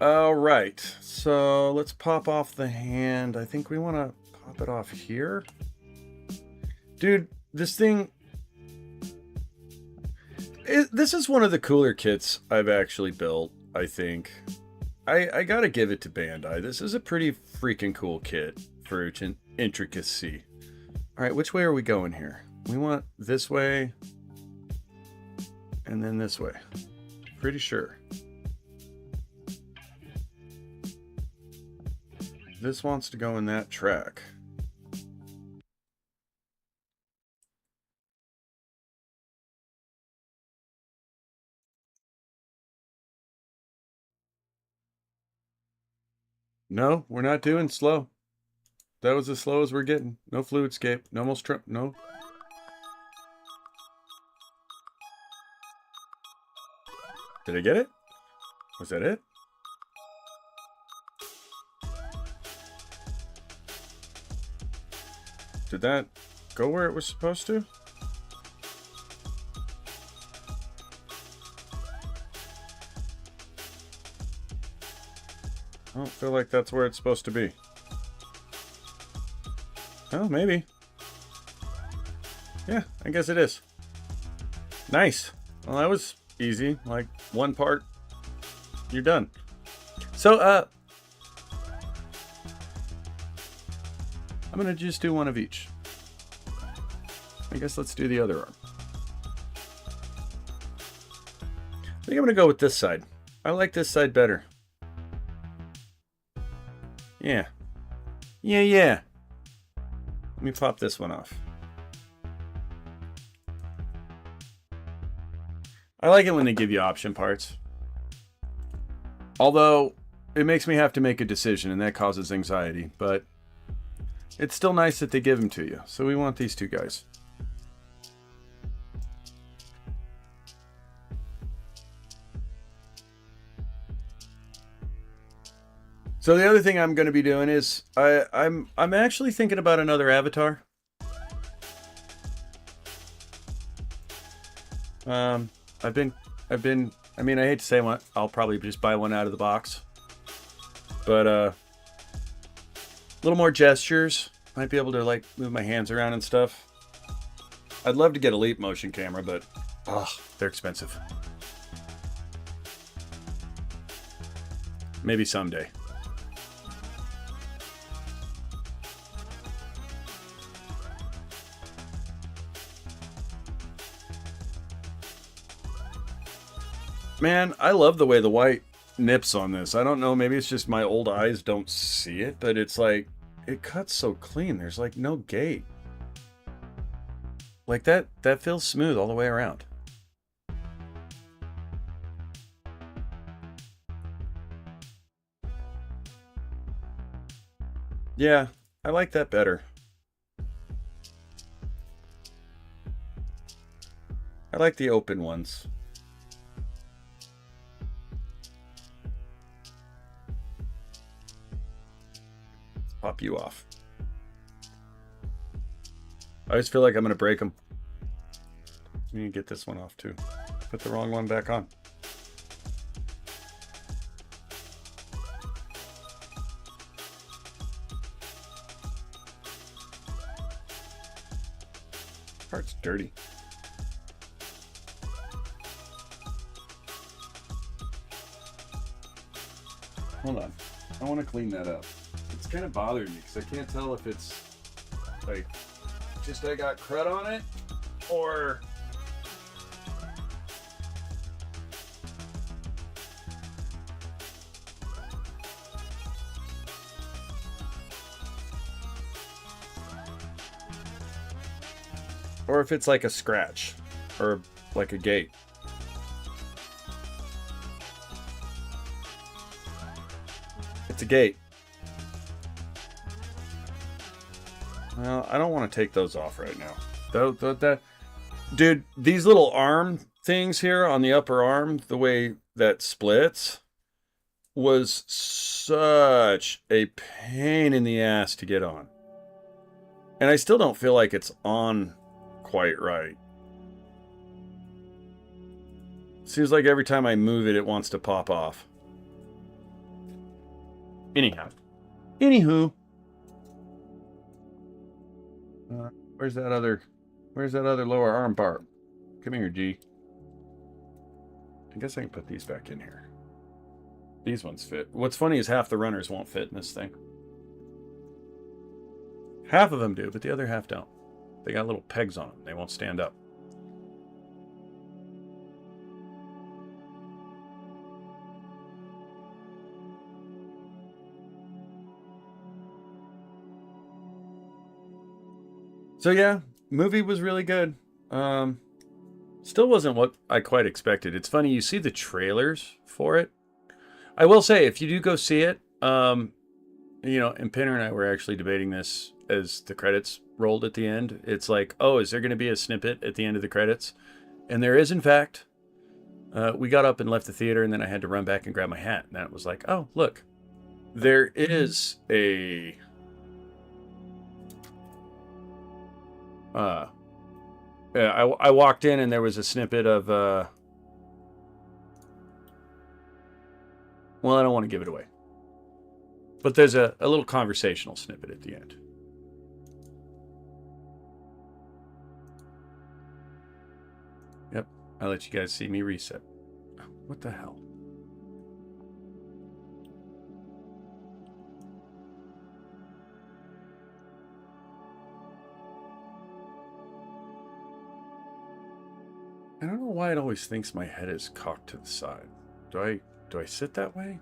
All right. So let's pop off the hand. I think we want to pop it off here. Dude, this thing... This is one of the cooler kits I've actually built, I think. I gotta give it to Bandai. This is a pretty freaking cool kit for intricacy. Alright, which way are we going here? We want this way, and then this way. Pretty sure. This wants to go in that track. No, we're not doing slow. That was as slow as we're getting. No fluid escape. No most no. Did I get it? Was that it? Did that go where it was supposed to? I don't feel like that's where it's supposed to be. Oh, maybe. Yeah, I guess it is. Nice. Well, that was easy. Like, one part, you're done. So, I'm gonna just do one of each. I guess let's do the other arm. I think I'm gonna go with this side. I like this side better. Yeah. Yeah. Let me pop this one off. I like it when they give you option parts. Although, it makes me have to make a decision, and that causes anxiety. But it's still nice that they give them to you. So we want these two guys. So the other thing I'm going to be doing is I'm actually thinking about another avatar. I've been I mean, I hate to say one, I'll probably just buy one out of the box. But a little more gestures. Might be able to like move my hands around and stuff. I'd love to get a leap motion camera, but they're expensive. Maybe someday. Man, I love the way the white nips on this. I don't know, maybe it's just my old eyes don't see it, but it's like, it cuts so clean. There's like no gate. Like that feels smooth all the way around. Yeah, I like that better. I like the open ones. Pop you off. I always feel like I'm going to break them. You need to get this one off too. Put the wrong one back on. Part's dirty. Hold on. I want to clean that up. It's kind of bothering me because I can't tell if it's like just I got crud on it or if it's like a scratch or like a gate. It's a gate. Well, I don't want to take those off right now. Dude, these little arm things here on the upper arm, the way that splits, was such a pain in the ass to get on. And I still don't feel like it's on quite right. Seems like every time I move it, it wants to pop off. Anywho. Where's that other lower arm part? Come here, G. I guess I can put these back in here. These ones fit. What's funny is half the runners won't fit in this thing. Half of them do, but the other half don't. They got little pegs on them. They won't stand up. So yeah, movie was really good. Still wasn't what I quite expected. It's funny, you see the trailers for it. I will say, if you do go see it, you know, and Pinner and I were actually debating this as the credits rolled at the end. It's like, oh, is there going to be a snippet at the end of the credits? And there is, in fact. We got up and left the theater, and then I had to run back and grab my hat. And that was like, oh, look. There is a... yeah, I walked in and there was a snippet of, well, I don't want to give it away. But there's a little conversational snippet at the end. Yep, I'll let you guys see me reset. What the hell? I don't know why it always thinks my head is cocked to the side. Do I sit that way?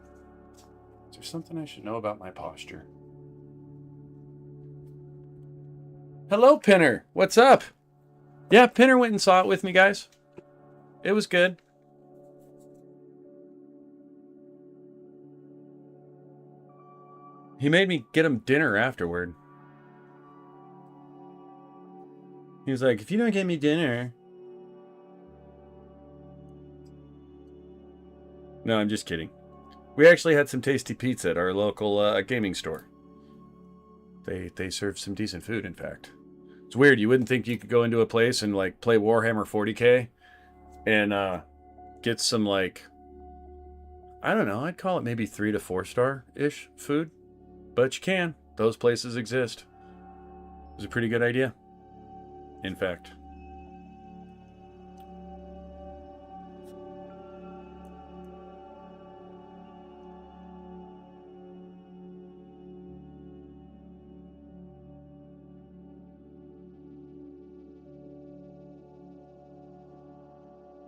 Is there something I should know about my posture? Hello, Pinner. What's up? Yeah, Pinner went and saw it with me, guys. It was good. He made me get him dinner afterward. He was like, if you don't get me dinner... No, I'm just kidding. We actually had some tasty pizza at our local gaming store. They served some decent food, in fact. It's weird. You wouldn't think you could go into a place and like play Warhammer 40k and get some like, I don't know, I'd call it maybe 3 to 4 star-ish food. But you can. Those places exist. It was a pretty good idea, in fact.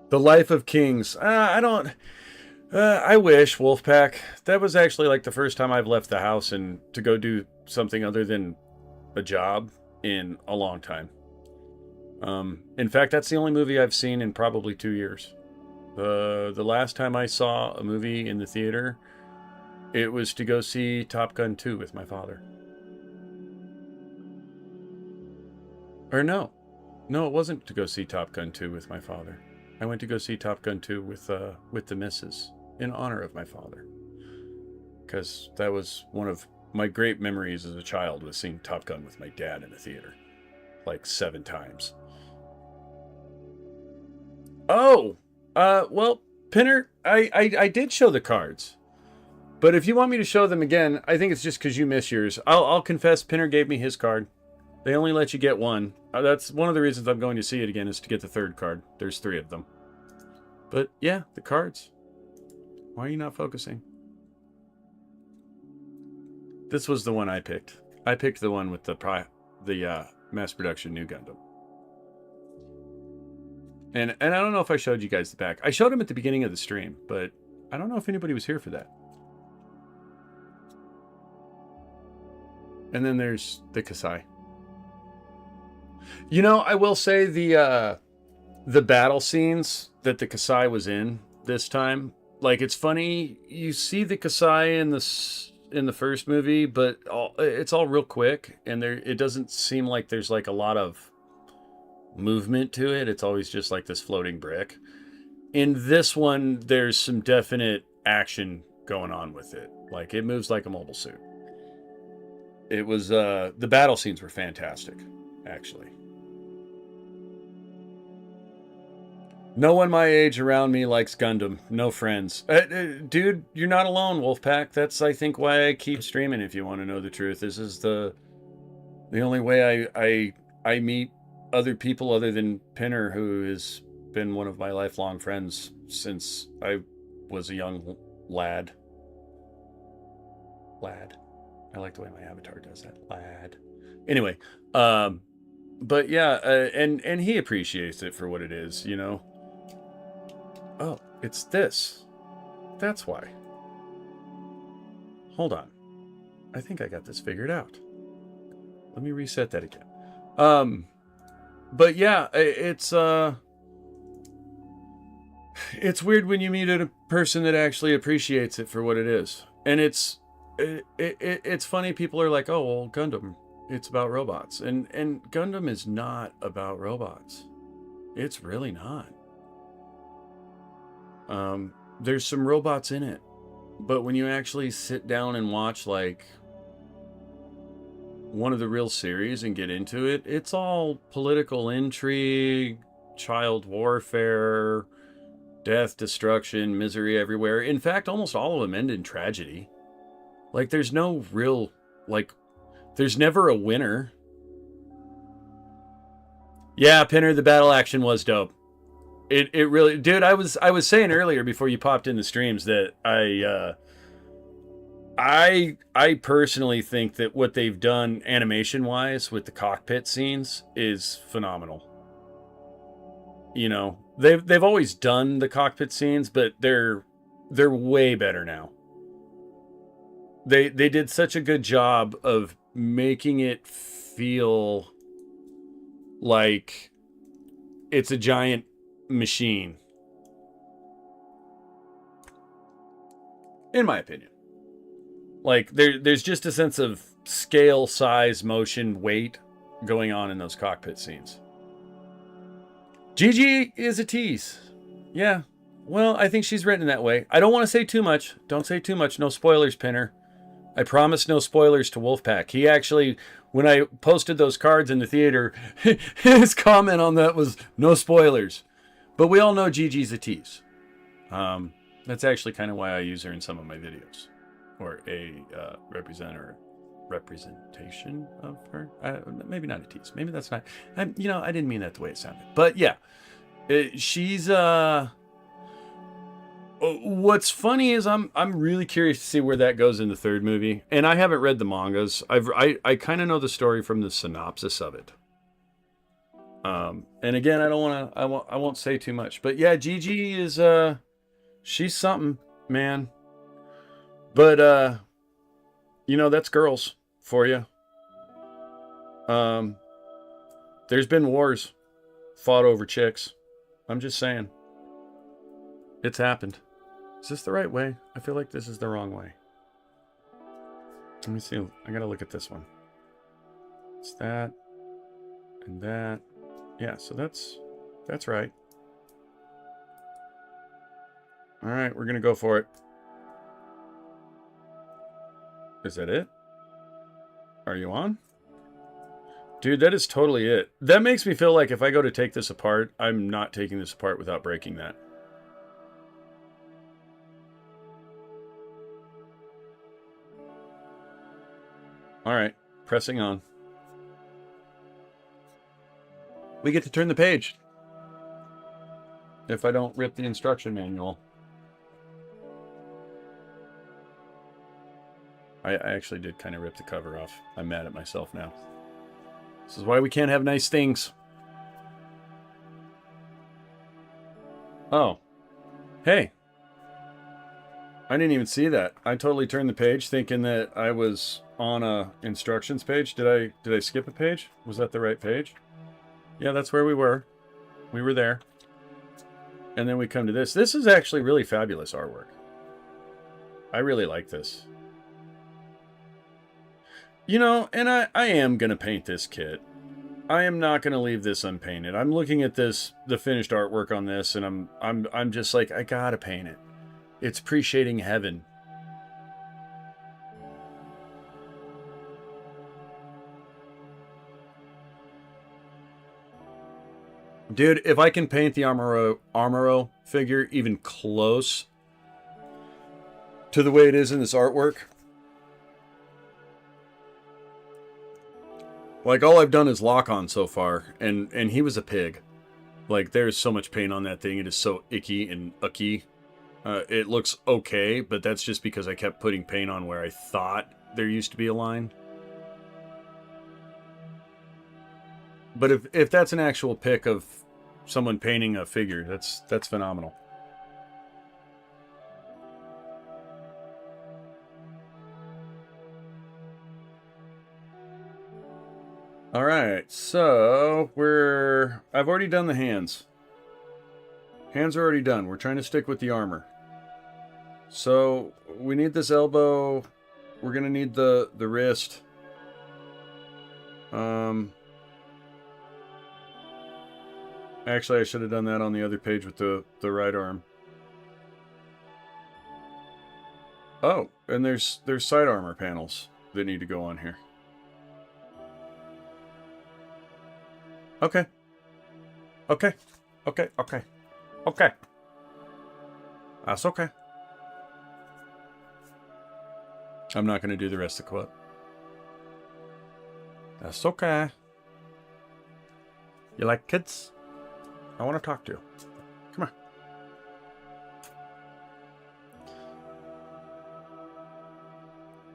The Life of Kings. I don't... I wish, Wolfpack. That was actually like the first time I've left the house and to go do something other than a job in a long time. In fact, that's the only movie I've seen in probably 2 years. The last time I saw a movie in the theater, it was to go see Top Gun 2 with my father. Or no. No, it wasn't to go see Top Gun 2 with my father. I went to go see Top Gun 2 with the missus in honor of my father. Because that was one of my great memories as a child, was seeing Top Gun with my dad in the theater. Like 7 times. Oh! Well, Pinner, I did show the cards. But if you want me to show them again, I think it's just because you miss yours. I'll confess, Pinner gave me his card. They only let you get one. That's one of the reasons I'm going to see it again, is to get the 3rd card. There's 3 of them. But yeah, the cards. Why are you not focusing? This was the one I picked. I picked the one with the mass production new Gundam. And I don't know if I showed you guys the back. I showed him at the beginning of the stream, but I don't know if anybody was here for that. And then there's the Kasai. You know, I will say the battle scenes that the Kasai was in this time, like, it's funny, you see the Kasai in the first movie, but it's all real quick, and it doesn't seem like there's like a lot of movement to it. It's always just like this floating brick. In this one, there's some definite action going on with it. Like, it moves like a mobile suit. It was the battle scenes were fantastic, actually. No one my age around me likes Gundam. No friends. Dude, you're not alone, Wolfpack. That's, I think, why I keep streaming, if you want to know the truth. This is the only way I meet other people other than Pinner, who has been one of my lifelong friends since I was a young lad. Lad. I like the way my avatar does that. Lad. Anyway, but yeah, and he appreciates it for what it is, you know? Oh, it's this. That's why. Hold on. I think I got this figured out. Let me reset that again. But yeah, it's weird when you meet a person that actually appreciates it for what it is. And it's funny, people are like, oh, well, Gundam, it's about robots. And Gundam is not about robots. It's really not. There's some robots in it, but when you actually sit down and watch like one of the real series and get into it, it's all political intrigue, child warfare, death, destruction, misery everywhere. In fact, almost all of them end in tragedy. Like, there's no real, like, there's never a winner. Yeah, Pinner, the battle action was dope. It really, dude, I was saying earlier before you popped in the streams that I personally think that what they've done animation wise with the cockpit scenes is phenomenal. You know, they've always done the cockpit scenes, but they're way better now. They did such a good job of making it feel like it's a giant machine, in my opinion. Like there's just a sense of scale, size, motion, weight going on in those cockpit scenes. Gigi is a tease. Yeah. Well, I think she's written that way. I don't want to say too much. Don't say too much. No spoilers, Pinner. I promise no spoilers to Wolfpack. He actually, when I posted those cards in the theater, his comment on that was no spoilers. But we all know Gigi's a tease. That's actually kind of why I use her in some of my videos. Or a representation of her. Maybe not a tease. Maybe that's not. I didn't mean that the way it sounded. But yeah, she's. What's funny is I'm really curious to see where that goes in the third movie. And I haven't read the mangas. I kind of know the story from the synopsis of it. And again, I won't say too much. But yeah, Gigi is she's something, man. But that's girls for you. There's been wars fought over chicks. I'm just saying. It's happened. Is this the right way? I feel like this is the wrong way. Let me see. I gotta look at this one. It's that and that. Yeah, so that's right. All right, we're gonna go for it. Is that it? Are you on? Dude, that is totally it. That makes me feel like if I go to take this apart, I'm not taking this apart without breaking that. All right, pressing on. We get to turn the page. If I don't rip the instruction manual. I actually did kind of rip the cover off. I'm mad at myself now. This is why we can't have nice things. Oh. Hey. I didn't even see that. I totally turned the page thinking that I was on a instructions page. Did I skip a page? Was that the right page? Yeah, that's where we were. We were there. And then we come to this. This is actually really fabulous artwork. I really like this. And I am going to paint this kit. I am not going to leave this unpainted. I'm looking at the finished artwork on this, and I'm just like, I gotta paint it. It's appreciating heaven. Dude, if I can paint the Amuro figure even close to the way it is in this artwork, like, all I've done is lock on so far, and he was a pig. Like, there's so much paint on that thing. It is so icky and ucky. It looks okay, but that's just because I kept putting paint on where I thought there used to be a line. But if that's an actual pic of someone painting a figure, that's phenomenal. All right, so I've already done the hands. Hands are already done. We're trying to stick with the armor. So we need this elbow. We're gonna need the wrist. Actually, I should have done that on the other page with the right arm. Oh, and there's side armor panels that need to go on here. Okay. Okay. Okay. Okay. Okay. That's okay. I'm not going to do the rest of the quote. That's okay. You like kids? I want to talk to you. Come on.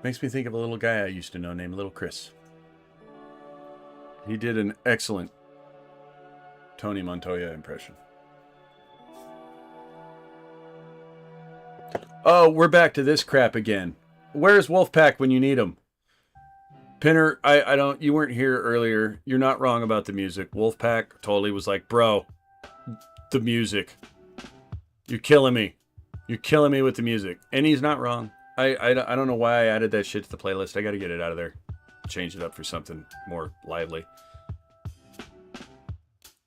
Makes me think of a little guy I used to know named Little Chris. He did an excellent Tony Montoya impression. Oh, we're back to this crap again. Where's Wolfpack when you need him? Pinner, you weren't here earlier. You're not wrong about the music. Wolfpack totally was like, bro, the music. You're killing me. You're killing me with the music. And he's not wrong. I don't know why I added that shit to the playlist. I got to get it out of there. Change it up for something more lively.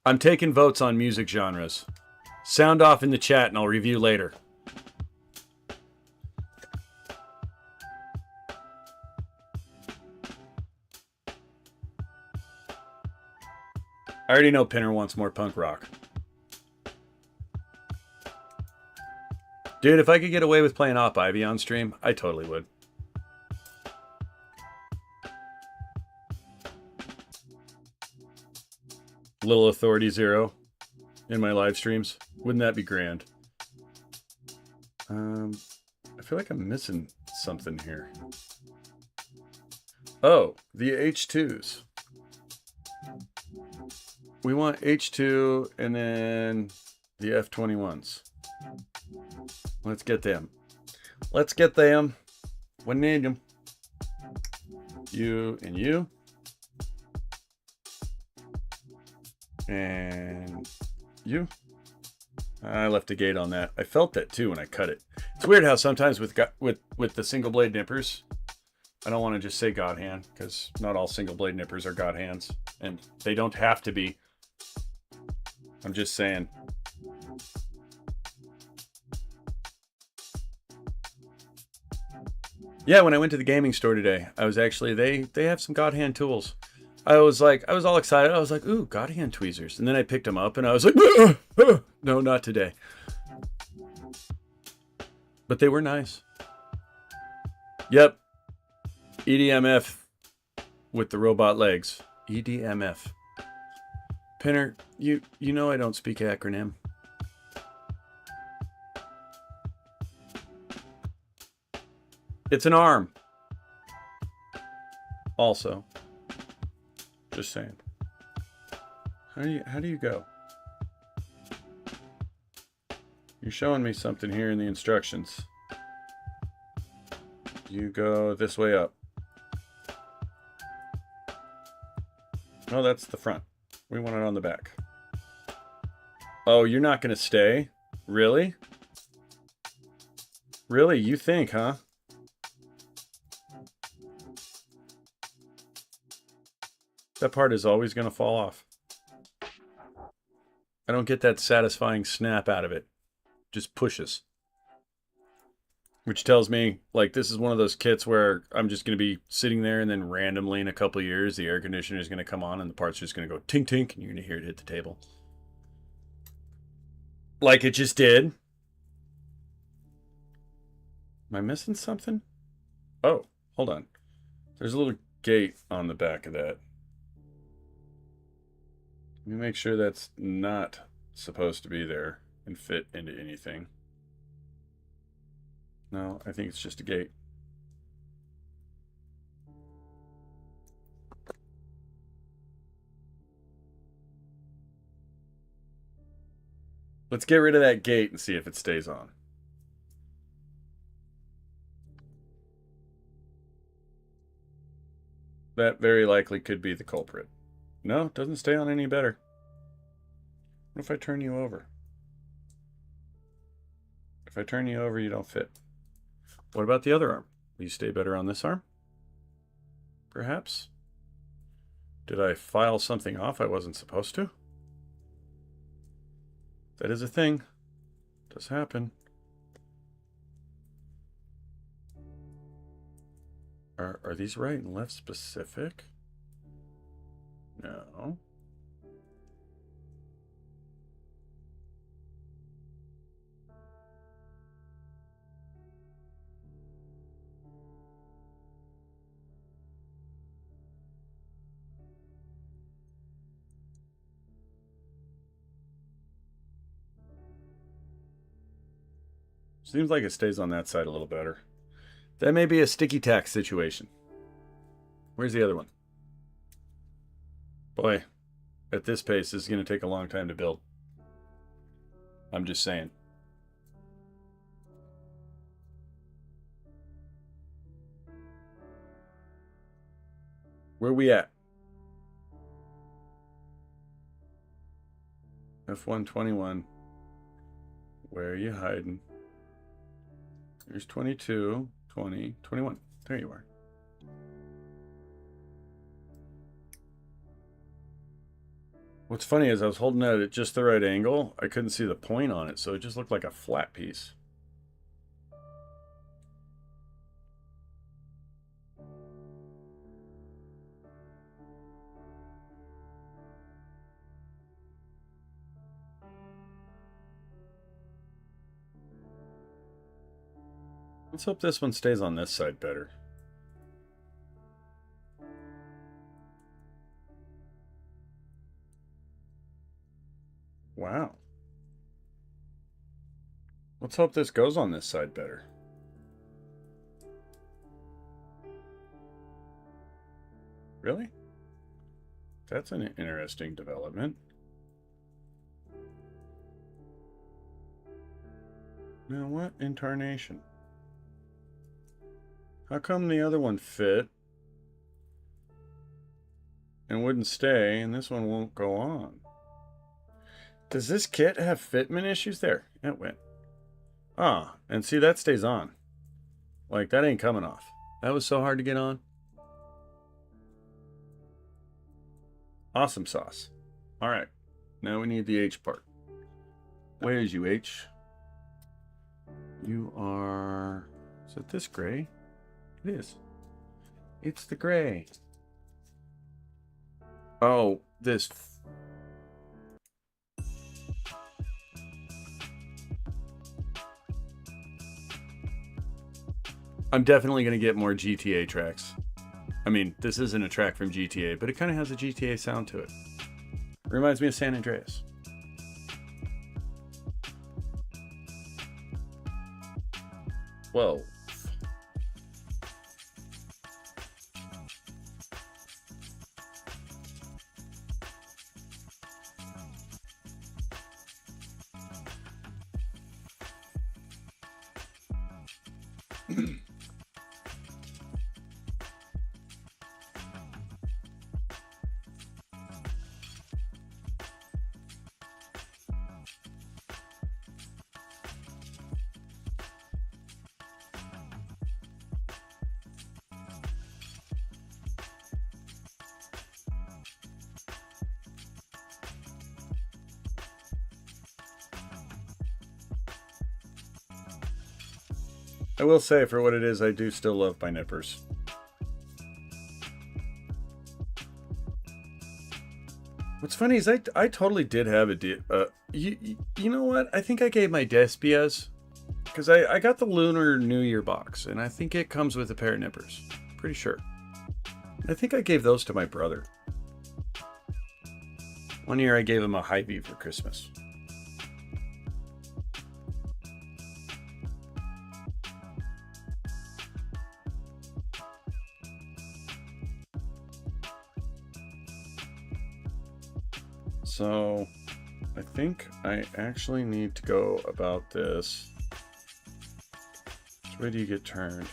I'm taking votes on music genres. Sound off in the chat and I'll review later. I already know Pinner wants more punk rock. Dude, if I could get away with playing Op Ivy on stream, I totally would. Little Authority Zero in my live streams. Wouldn't that be grand? I feel like I'm missing something here. Oh, the H2s. We want H2 and then the F21s. Let's get them. Let's get them. We need them. You and you. And you. I left a gate on that. I felt that too when I cut it. It's weird how sometimes with the single blade nippers, I don't want to just say God hand because not all single blade nippers are God hands, and they don't have to be. I'm just saying. Yeah, when I went to the gaming store today, I was actually they have some God hand tools. I was all excited. I was like, ooh, God hand tweezers. And then I picked them up and I was like, no, not today. But they were nice. Yep. EDMF with the robot legs. EDMF. Pinner, you know I don't speak acronym. It's an arm. Also. Just saying. How do you go? You're showing me something here in the instructions. You go this way up. Oh, that's the front. We want it on the back. Oh, you're not going to stay? Really? Really? You think, huh? That part is always going to fall off. I don't get that satisfying snap out of it. Just pushes. Which tells me, like, this is one of those kits where I'm just going to be sitting there and then randomly in a couple of years, the air conditioner is going to come on and the part's just going to go tink tink and you're going to hear it hit the table. Like it just did. Am I missing something? Oh, hold on. There's a little gate on the back of that. Let me make sure that's not supposed to be there and fit into anything. No, I think it's just a gate. Let's get rid of that gate and see if it stays on. That very likely could be the culprit. No, it doesn't stay on any better. What if I turn you over? If I turn you over, you don't fit. What about the other arm? Will you stay better on this arm? Perhaps? Did I file something off I wasn't supposed to? That is a thing. It does happen. Are these right and left specific? No. Seems like it stays on that side a little better. That may be a sticky tack situation. Where's the other one? Boy, at this pace, this is going to take a long time to build. I'm just saying. Where we at? F121. Where are you hiding? There's 22. 20, 21. There you are. What's funny is I was holding it at just the right angle. I couldn't see the point on it, so it just looked like a flat piece. Let's hope this one stays on this side better. Wow. Let's hope this goes on this side better. Really? That's an interesting development. Now what in tarnation? How come the other one fit and wouldn't stay, and this one won't go on? Does this kit have fitment issues? There, it went. Ah, and see, that stays on. Like, that ain't coming off. That was so hard to get on. Awesome sauce. All right, now we need the H part. Where is you, H? You are... Is it this gray? It is. It's the gray. Oh, this... I'm definitely going to get more GTA tracks. I mean, this isn't a track from GTA, but it kind of has a GTA sound to it. Reminds me of San Andreas. Whoa. I will say, for what it is, I do still love my nippers. What's funny is I totally did have a... you know what? I think I gave my Despias, because I got the Lunar New Year box, and I think it comes with a pair of nippers. Pretty sure. I think I gave those to my brother. One year I gave him a Hy-Vee for Christmas. So, I think I actually need to go about this. Which way do you get turned?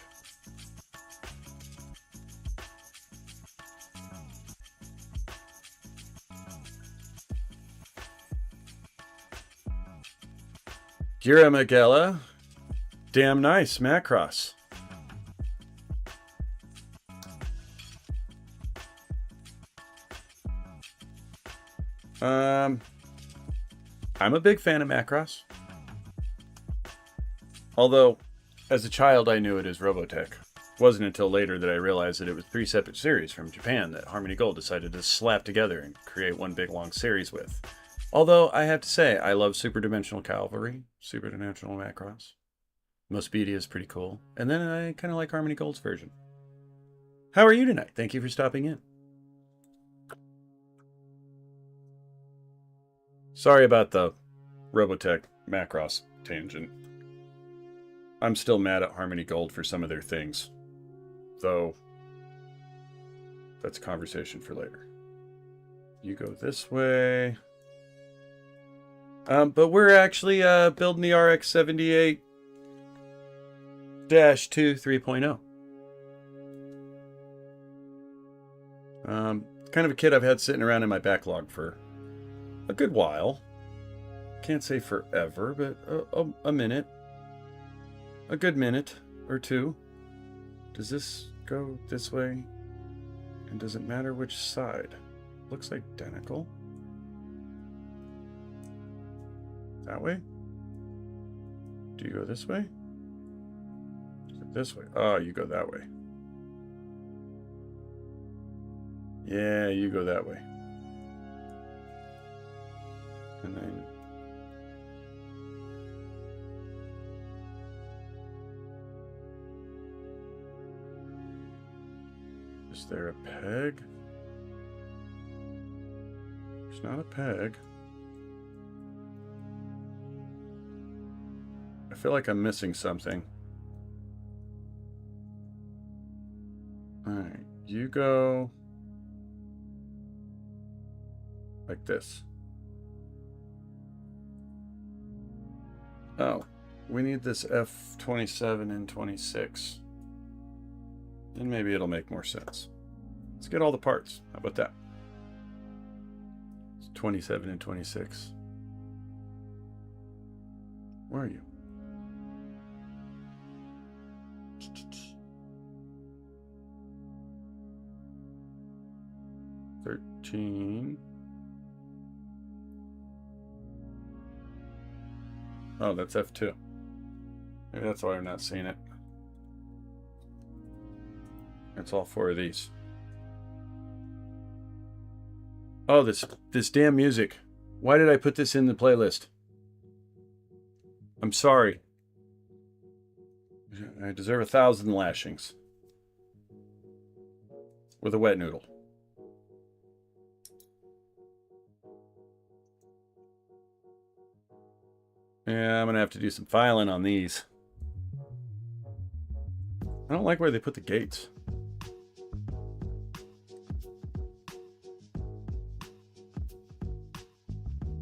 Gira Magella. Damn nice, Macross. I'm a big fan of Macross. Although, as a child, I knew it as Robotech. It wasn't until later that I realized that it was 3 separate series from Japan that Harmony Gold decided to slap together and create one big long series with. Although, I have to say, I love Super Dimensional Cavalry, Super Dimensional Macross. Mospedia is pretty cool. And then I kind of like Harmony Gold's version. How are you tonight? Thank you for stopping in. Sorry about the Robotech Macross tangent. I'm still mad at Harmony Gold for some of their things. Though, that's a conversation for later. You go this way. But we're actually building the RX-78-2 3.0. Kind of a kit I've had sitting around in my backlog for a good while. Can't say forever, but a minute. A good minute or two. Does this go this way? And does it matter which side? Looks identical. That way? Do you go this way? This way. Oh, you go that way. Yeah, you go that way. And then... is there a peg? There's not a peg. I feel like I'm missing something. Alright, you go like this. Oh, we need this F27 and 26. Then maybe it'll make more sense. Let's get all the parts. How about that? It's 27 and 26. Where are you? Oh, that's F2. Maybe that's why I'm not seeing it. It's all 4 of these. Oh, this damn music. Why did I put this in the playlist? I'm sorry. I deserve 1,000 lashings. With a wet noodle. Yeah, I'm gonna have to do some filing on these. I don't like where they put the gates.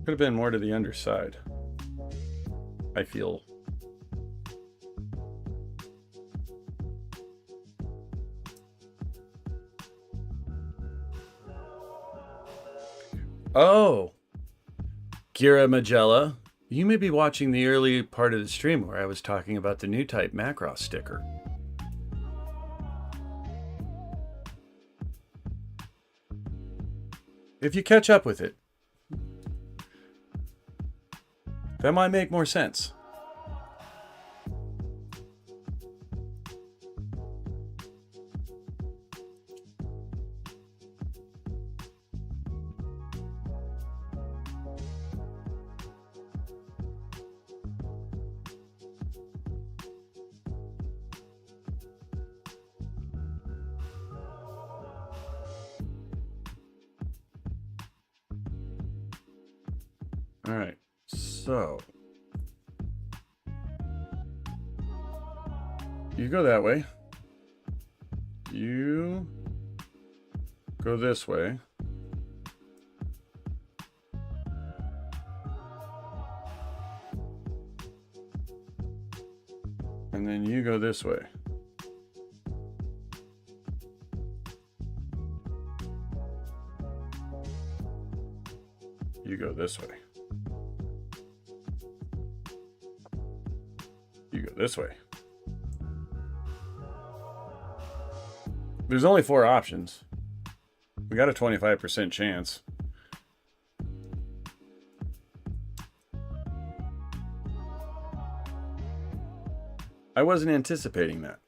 Could have been more to the underside. I feel. Oh! Gira Magella. You may be watching the early part of the stream where I was talking about the new type Macross sticker. If you catch up with it, that might make more sense. All right, so you go that way. You go this way. And then you go this way. You go this way. You go this way. There's only 4 options. We got a 25% chance. I wasn't anticipating that.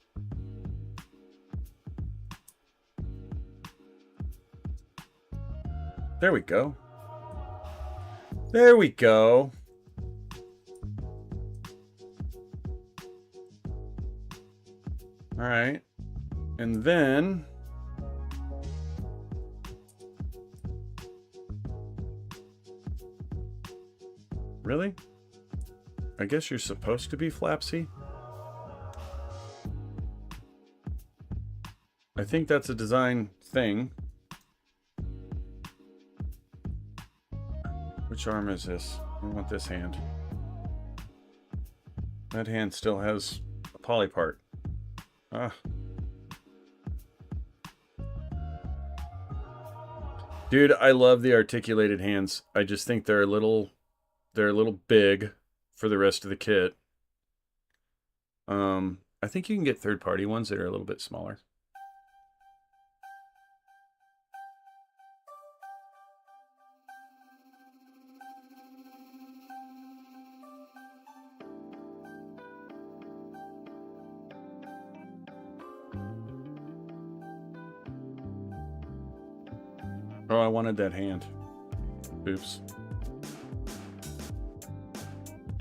There we go. There we go. All right. And then really? I guess you're supposed to be flapsy. I think that's a design thing. Which arm is this? I want this hand. That hand still has a poly part. Ah. Dude, I love the articulated hands. I just think they're a little big for the rest of the kit. I think you can get third-party ones that are a little bit smaller. Oh, I wanted that hand. Oops.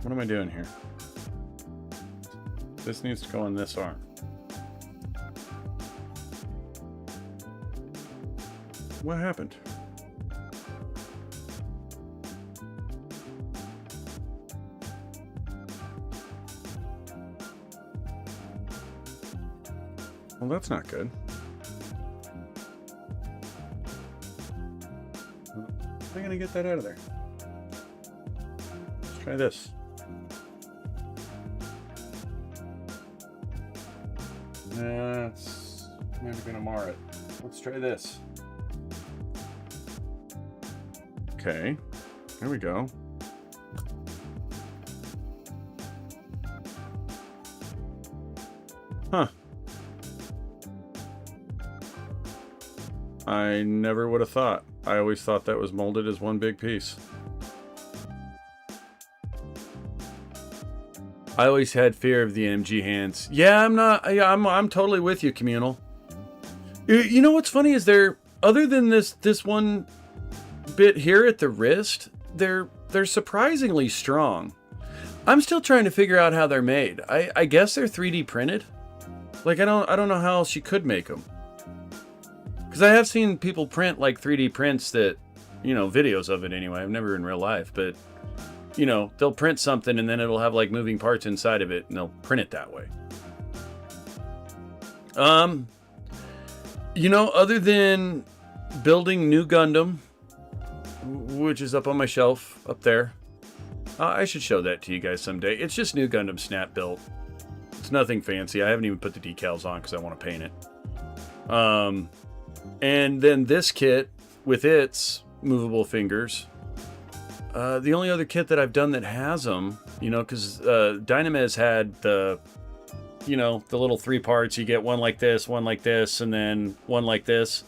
What am I doing here? This needs to go on this arm. What happened? Well, that's not good. How am I gonna get that out of there? Let's try this. That's maybe gonna mar it. Let's try this. Okay, there we go. Huh. I never would have thought. I always thought that was molded as one big piece. I always had fear of the MG hands. Yeah, I'm totally with you, Communal. You know what's funny is other than this one bit here at the wrist, they're surprisingly strong. I'm still trying to figure out how they're made. I guess they're 3D printed. Like I don't know how else you could make them. Because I have seen people print like 3D prints that, you know, videos of it anyway. I've never in real life, but you know, they'll print something and then it'll have like moving parts inside of it and they'll print it that way. You know, other than building new Gundam, which is up on my shelf up there, I should show that to you guys someday. It's just new Gundam snap built. It's nothing fancy. I haven't even put the decals on because I want to paint it. And then this kit with its movable fingers. The only other kit that I've done that has them, you know, because Dynamez had the, you know, the little 3 parts. You get one like this, and then one like this.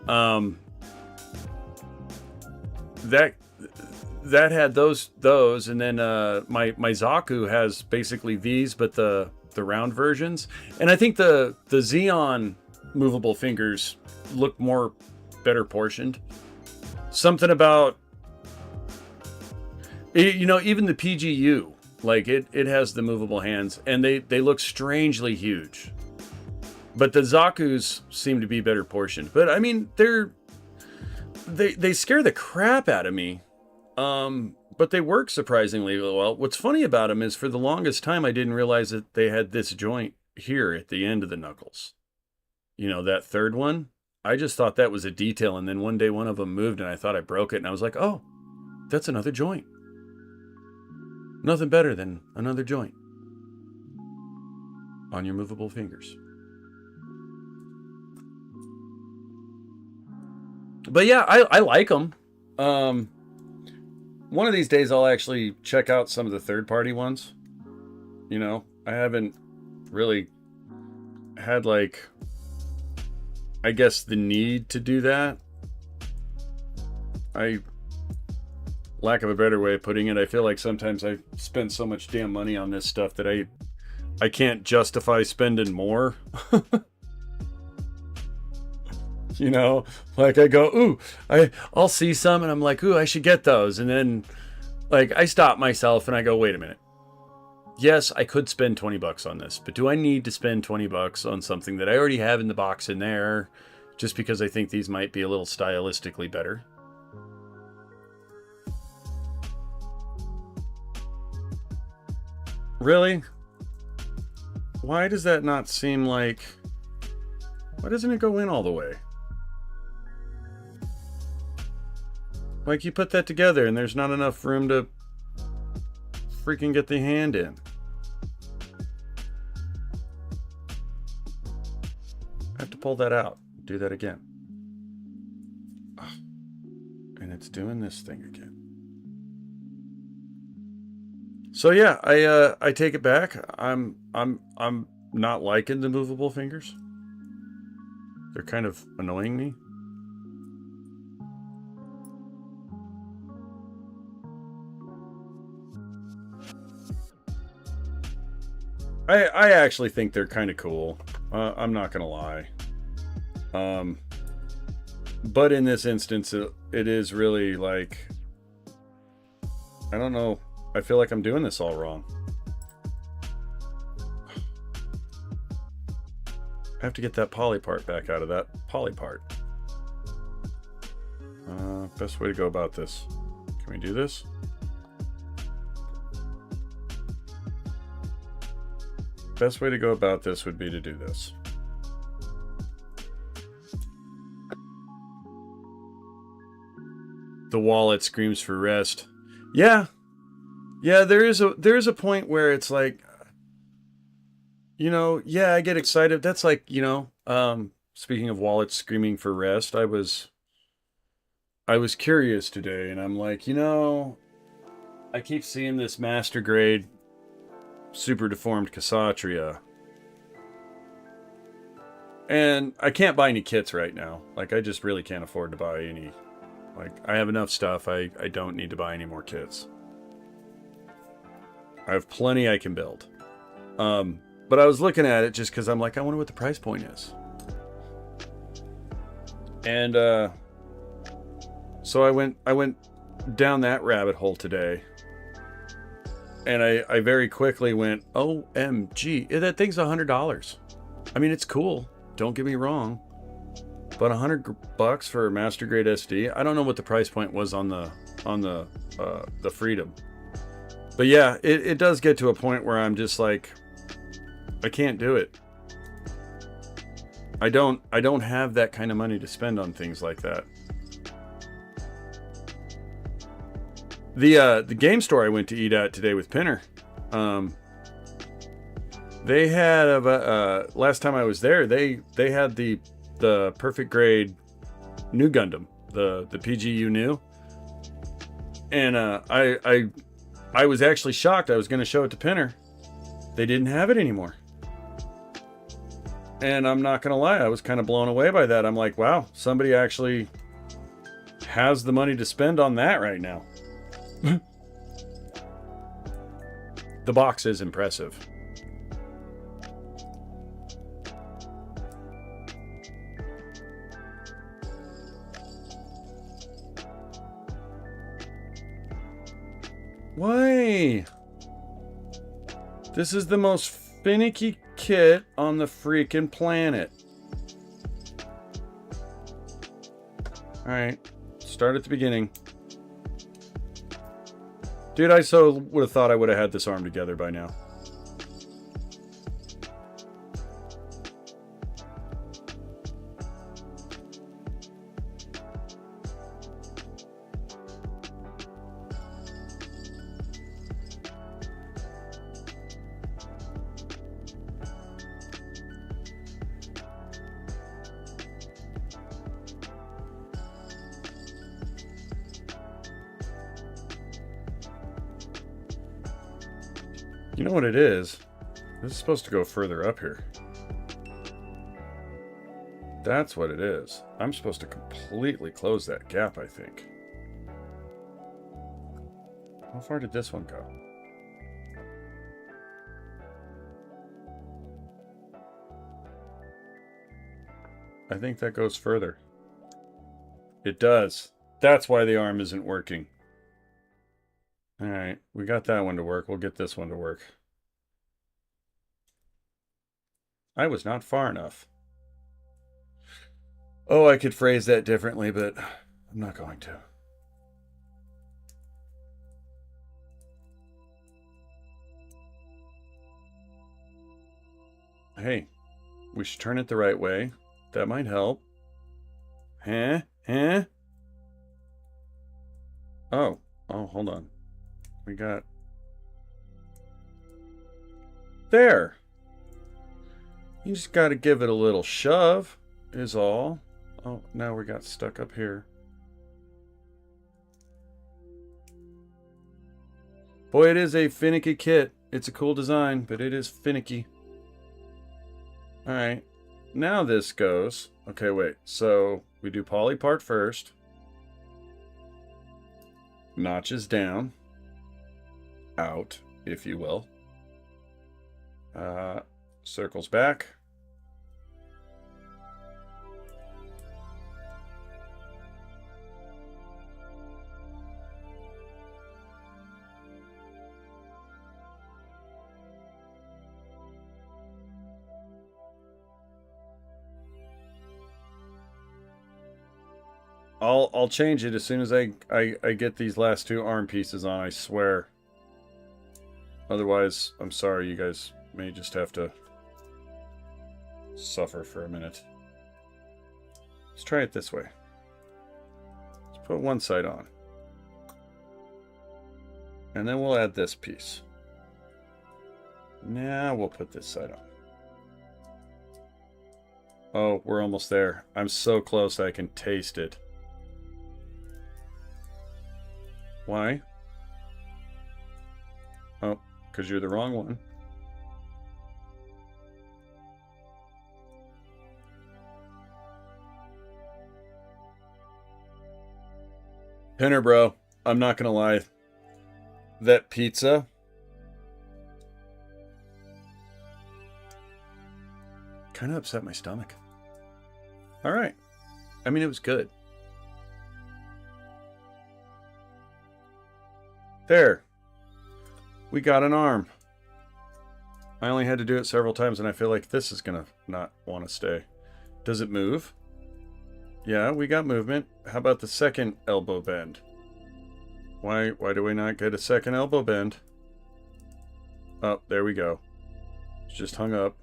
That had those, and then my Zaku has basically these, but the round versions. And I think the Xeon movable fingers look better portioned. Something about, you know, even the PGU, like it has the movable hands, and they look strangely huge. But the Zaku's seem to be better portioned. But I mean, they scare the crap out of me. But they work surprisingly well. What's funny about them is for the longest time I didn't realize that they had this joint here at the end of the knuckles. You know, that third one, I just thought that was a detail, and then one day one of them moved and I thought I broke it, and I was like, oh, that's another joint. Nothing better than another joint on your movable fingers. But yeah, I like them. One of these days I'll actually check out some of the third-party ones. You know, I haven't really had, like, I guess the need to do that. Lack of a better way of putting it, I feel like sometimes I spend so much damn money on this stuff that I can't justify spending more. You know, like I go, ooh, I'll see some and I'm like, ooh, I should get those. And then like I stop myself and I go, wait a minute. Yes, I could spend 20 bucks on this, but do I need to spend 20 bucks on something that I already have in the box in there just because I think these might be a little stylistically better? Really? Why does that not seem like... Why doesn't it go in all the way? Like, you put that together and there's not enough room to freaking get the hand in. I have to pull that out. Do that again. And it's doing this thing again. So yeah, I take it back. I'm not liking the movable fingers. They're kind of annoying me. I actually think they're kind of cool. I'm not gonna lie. But in this instance, it is really like, I don't know. I feel like I'm doing this all wrong. I have to get that poly part back out of that poly part. Best way to go about this. Can we do this? Best way to go about this would be to do this. The wallet screams for rest. Yeah. Yeah, there is a point where it's like, you know, yeah, I get excited. That's like, you know, speaking of wallets screaming for rest, I was curious today, and I'm like, you know, I keep seeing this master grade super deformed Kshatriya, and I can't buy any kits right now. Like, I just really can't afford to buy any. Like, I have enough stuff. I don't need to buy any more kits. I have plenty I can build. But I was looking at it just because I'm like, I wonder what the price point is. And so I went down that rabbit hole today. And I very quickly went, OMG, that thing's $100. I mean, it's cool. Don't get me wrong. But $100 for a master grade SD. I don't know what the price point was on the Freedom. But yeah, it does get to a point where I'm just like, I can't do it. I don't have that kind of money to spend on things like that. The game store I went to eat at today with Pinner, they had last time I was there, they had the perfect grade new Gundam, the PGU new, and I was actually shocked. I was going to show it to Pinner. They didn't have it anymore. And I'm not going to lie, I was kind of blown away by that. I'm like, wow, somebody actually has the money to spend on that right now. The box is impressive. Why? This is the most finicky kit on the freaking planet. Alright, start at the beginning. Dude, I so would have thought I would have had this arm together by now. You know what it is? This is supposed to go further up here. That's what it is. I'm supposed to completely close that gap, I think. How far did this one go? I think that goes further. It does. That's why the arm isn't working. Alright, we got that one to work. We'll get this one to work. I was not far enough. Oh, I could phrase that differently, but I'm not going to. Hey, we should turn it the right way. That might help. Huh? Oh, hold on. We got... There! You just gotta give it a little shove, is all. Oh, now we got stuck up here. Boy, it is a finicky kit. It's a cool design, but it is finicky. Alright. Now this goes... Okay, wait. So, we do poly part first. Notches down. Out, if you will. Circles back. I'll change it as soon as I get these last two arm pieces on, I swear. Otherwise, I'm sorry, you guys may just have to suffer for a minute. Let's try it this way. Let's put one side on. And then we'll add this piece. Now we'll put this side on. Oh, we're almost there. I'm so close I can taste it. Why? Oh, because you're the wrong one. Pinner, bro. I'm not gonna lie. That pizza... kind of upset my stomach. Alright. I mean, it was good. There. We got an arm. I only had to do it several times, and I feel like this is gonna not want to stay. Does it move? Yeah, we got movement. How about the second elbow bend? Why do we not get a second elbow bend? Oh, there we go. It's just hung up.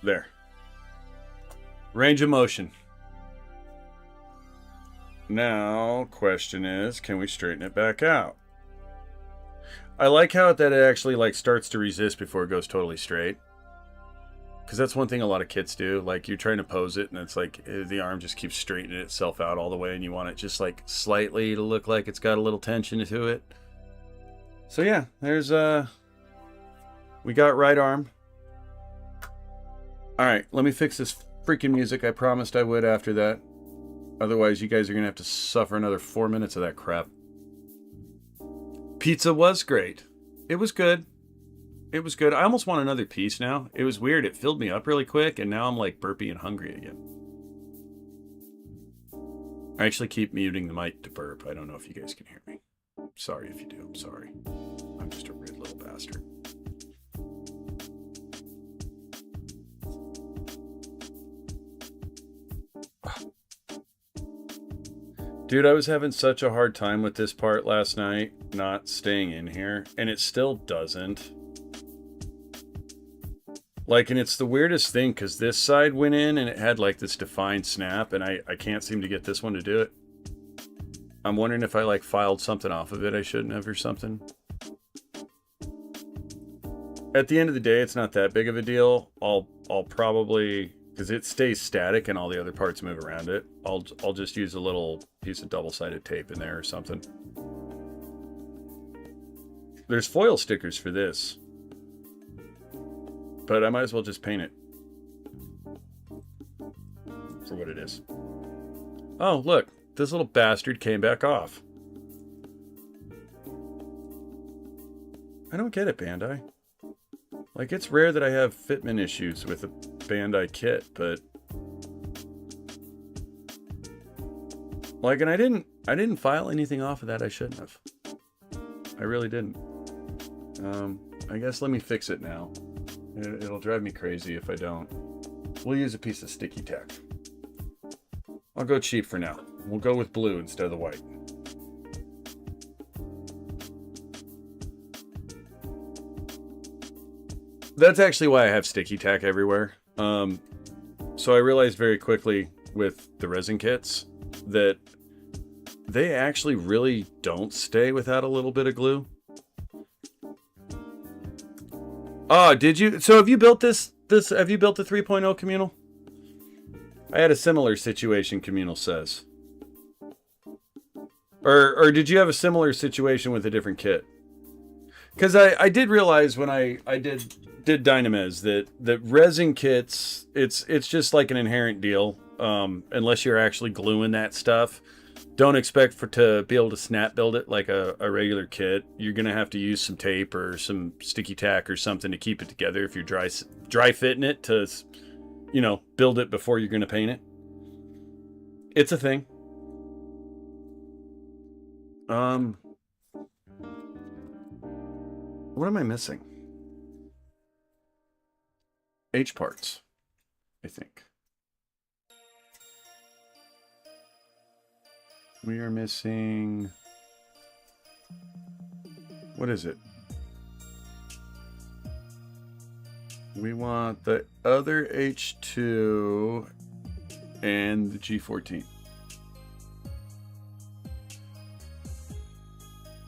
There. Range of motion. Now, question is, can we straighten it back out? I like how that it actually like starts to resist before it goes totally straight. Because that's one thing a lot of kits do. Like, you're trying to pose it, and it's like the arm just keeps straightening itself out all the way, and you want it just like slightly to look like it's got a little tension to it. So yeah, there's we got right arm. Alright, let me fix this freaking music. I promised I would after that. Otherwise, you guys are going to have to suffer another 4 minutes of that crap. Pizza was great. It was good. It was good. I almost want another piece now. It was weird. It filled me up really quick, and now I'm like burpy and hungry again. I actually keep muting the mic to burp. I don't know if you guys can hear me. Sorry if you do. I'm sorry. I'm just a rude little bastard. Dude, I was having such a hard time with this part last night, not staying in here, and it still doesn't. Like, and it's the weirdest thing, because this side went in, and it had, like, this defined snap, and I can't seem to get this one to do it. I'm wondering if I, like, filed something off of it I shouldn't have or something. At the end of the day, it's not that big of a deal. I'll probably... because it stays static and all the other parts move around it. I'll just use a little piece of double-sided tape in there or something. There's foil stickers for this. But I might as well just paint it. For what it is. Oh, look. This little bastard came back off. I don't get it, Bandai. Like, it's rare that I have fitment issues with a Bandai kit, but... like, and I didn't file anything off of that I shouldn't have. I really didn't. I guess let me fix it now. It'll drive me crazy if I don't. We'll use a piece of sticky tack. I'll go cheap for now. We'll go with blue instead of the white. That's actually why I have sticky tack everywhere. So I realized very quickly with the resin kits that they actually really don't stay without a little bit of glue. Oh, did you? So have you built this have you built the 3.0 communal? I had a similar situation, communal says. Or did you have a similar situation with a different kit? Because I did realize when I did Dynamez that resin kits, it's just like an inherent deal. Unless you're actually gluing that stuff. Don't expect to be able to snap build it like a regular kit. You're going to have to use some tape or some sticky tack or something to keep it together if you're dry fitting it to, build it before you're going to paint it. It's a thing. What am I missing? H parts, I think. We are missing... What is it? We want the other H2 and the G14.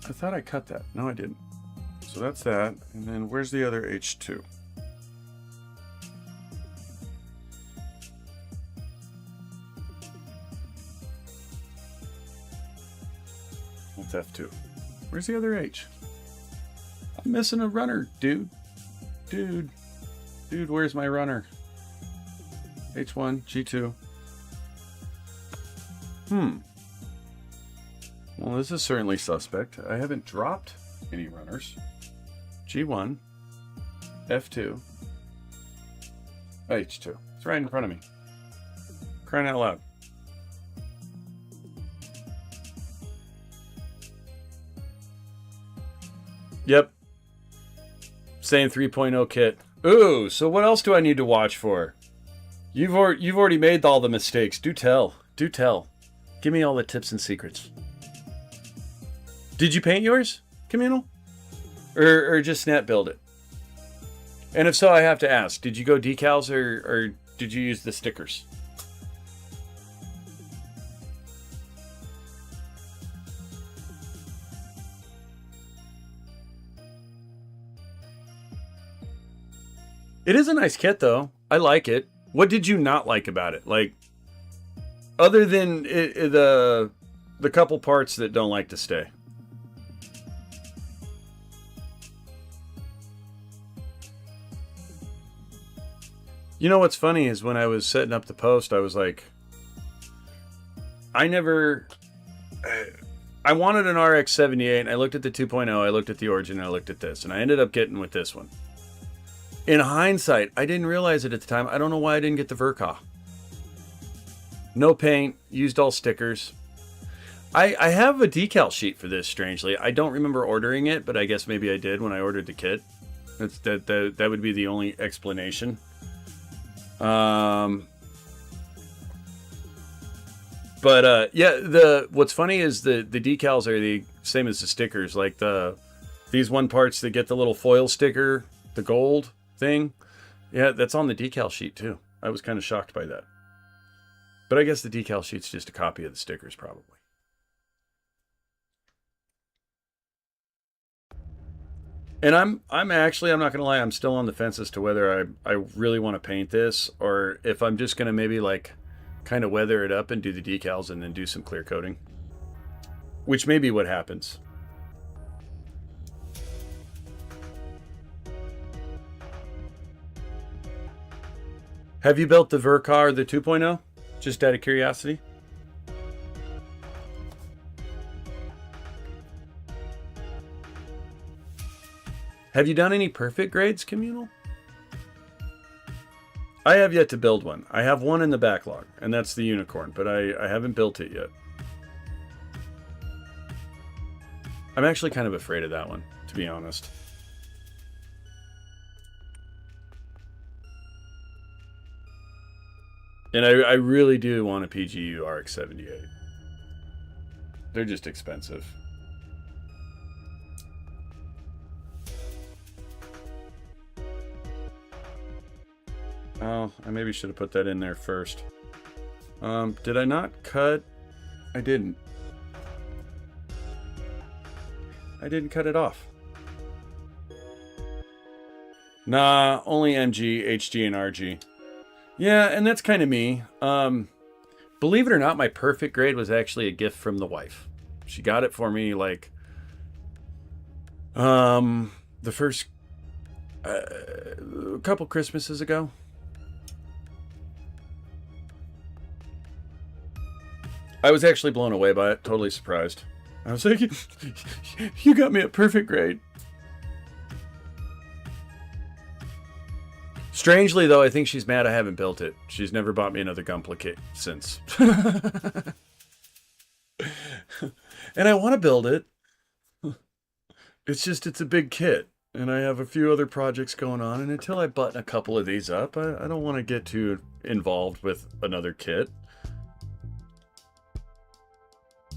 I thought I cut that. No, I didn't. So that's that. And then where's the other H2? That's F2. Where's the other H? I'm missing a runner, dude. Dude, where's my runner? H1, G2. Well, this is certainly suspect. I haven't dropped any runners. G1, F2, H2. It's right in front of me. Crying out loud. Yep. Same 3.0 kit. Ooh, so what else do I need to watch for? You've already made all the mistakes. Do tell. Do tell. Give me all the tips and secrets. Did you paint yours, Communal? Or just snap build it? And if so, I have to ask, did you go decals or did you use the stickers? It is a nice kit, though. I like it. What did you not like about it? Like, other than the couple parts that don't like to stay. You know what's funny is when I was setting up the post, I was like, I wanted an RX-78, and I looked at the 2.0, I looked at the Origin, and I looked at this, and I ended up getting with this one. In hindsight, I didn't realize it at the time. I don't know why I didn't get the Verka. No paint, used all stickers. I have a decal sheet for this, strangely. I don't remember ordering it, but I guess maybe I did when I ordered the kit. That would be the only explanation. Yeah, what's funny is the decals are the same as the stickers. Like these one parts that get the little foil sticker, the gold thing. Yeah, that's on the decal sheet too. I was kind of shocked by that. But I guess the decal sheet's just a copy of the stickers, probably. And I'm not gonna lie, I'm still on the fence as to whether I really want to paint this or if I'm just gonna maybe like kind of weather it up and do the decals and then do some clear coating. Which may be what happens. Have you built the Verka or the 2.0? Just out of curiosity? Have you done any perfect grades, Communal? I have yet to build one. I have one in the backlog, and that's the Unicorn, but I haven't built it yet. I'm actually kind of afraid of that one, to be honest. And I really do want a PGU RX-78. They're just expensive. Oh, I maybe should have put that in there first. Did I not cut? I didn't. I didn't cut it off. Nah, only MG, HG, and RG. Yeah, and that's kind of me. Believe it or not, my perfect grade was actually a gift from the wife. She got it for me like the first couple Christmases ago. I was actually blown away by it, totally surprised. I was like, you got me a perfect grade. Strangely, though, I think she's mad I haven't built it. She's never bought me another Gunpla kit since. And I want to build it. It's just, it's a big kit. And I have a few other projects going on. And until I button a couple of these up, I don't want to get too involved with another kit.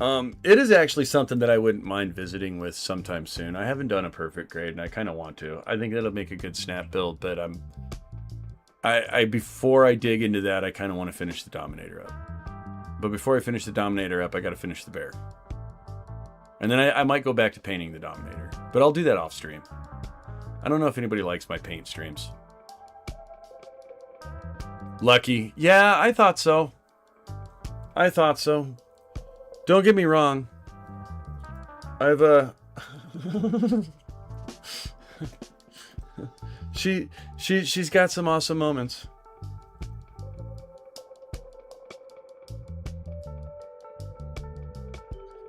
It is actually something that I wouldn't mind visiting with sometime soon. I haven't done a perfect grade, and I kind of want to. I think that'll make a good snap build, but before I dig into that, I kind of want to finish the Dominator up. But before I finish the Dominator up, I got to finish the Bear. And then I might go back to painting the Dominator, but I'll do that off stream. I don't know if anybody likes my paint streams. Lucky. Yeah, I thought so. I thought so. Don't get me wrong. I've she's got some awesome moments.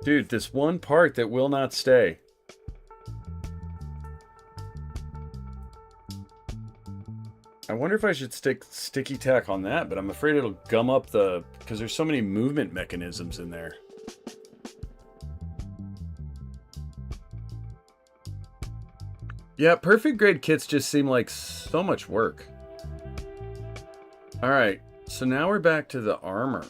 Dude, this one part that will not stay. I wonder if I should stick sticky tack on that, but I'm afraid it'll gum up the, because there's so many movement mechanisms in there. Yeah, perfect grade kits just seem like so much work. All right, so now we're back to the armor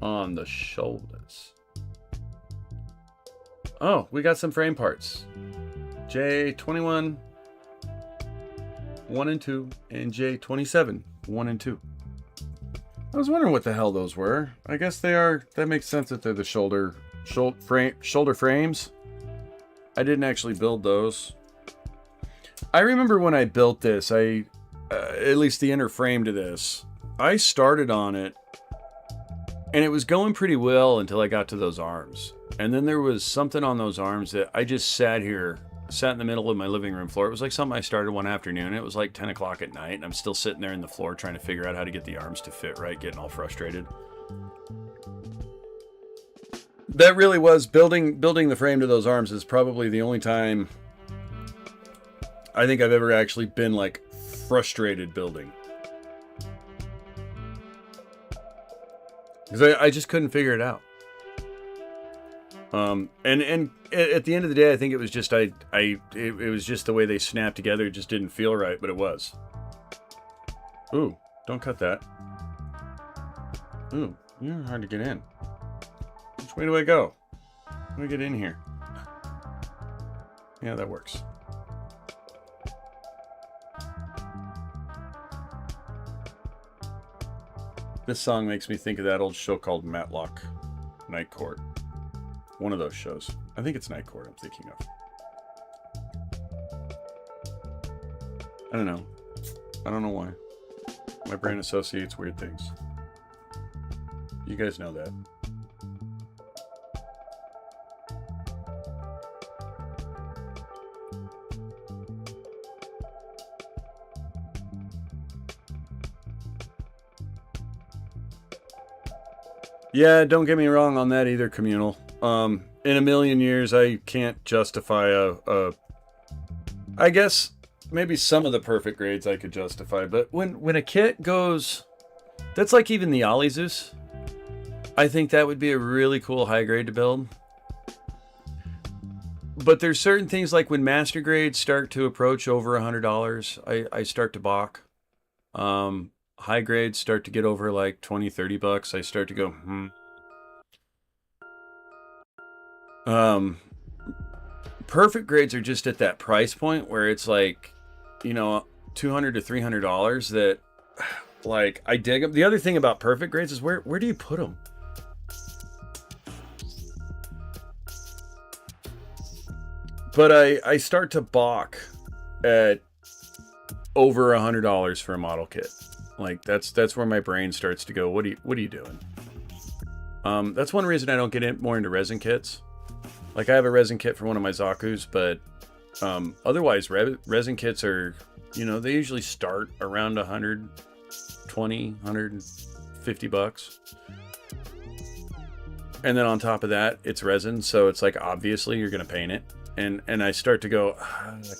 on the shoulders. Oh, we got some frame parts. J21, 1 and 2, and J27, 1 and 2. I was wondering what the hell those were. I guess they are, that makes sense that they're the shoulder frames. I didn't actually build those. I remember when I built this, at least the inner frame to this, I started on it and it was going pretty well until I got to those arms. And then there was something on those arms that I just sat in the middle of my living room floor. It was like something I started one afternoon. It was like 10 o'clock at night and I'm still sitting there in the floor trying to figure out how to get the arms to fit right, getting all frustrated. That really was building the frame to those arms is probably the only time I think I've ever actually been like frustrated building. Because I just couldn't figure it out. And at the end of the day, I think it was just it was just the way they snapped together. It just didn't feel right, but it was. Ooh, don't cut that. Ooh, you're hard to get in. Which way do I go? How do I get in here? Yeah, that works. This song makes me think of that old show called Matlock Night Court. One of those shows. I think it's Night Court I'm thinking of. I don't know. I don't know why. My brain associates weird things. You guys know that. Yeah, don't get me wrong on that either, Communal. In a million years, I can't justify I guess maybe some of the perfect grades I could justify, but when a kit goes, that's like even the Alizus. I think that would be a really cool high grade to build. But there's certain things like when master grades start to approach over $100, I start to balk. High grades start to get over like 20, 30 bucks. I start to go, perfect grades are just at that price point where it's like, you know, $200 to $300 that, like, I dig them. The other thing about perfect grades is where do you put them? But I start to balk at over $100 for a model kit. Like that's where my brain starts to go, what are you doing? That's one reason I don't get more into resin kits. Like, I have a resin kit for one of my Zaku's, but otherwise, resin kits are, you know, they usually start around 120, 150 bucks. And then on top of that, it's resin, so it's like, obviously you're going to paint it. And I start to go,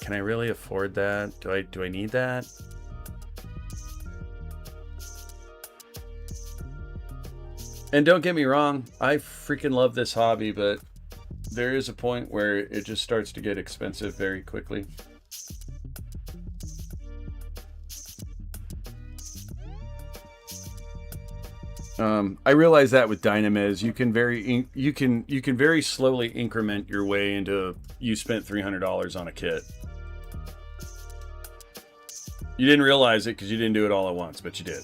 can I really afford that? Do I need that? And don't get me wrong, I freaking love this hobby, but there is a point where it just starts to get expensive very quickly. I realize that with Dynamiz, you can very slowly increment your way into, you spent $300 on a kit. You didn't realize it because you didn't do it all at once, but you did.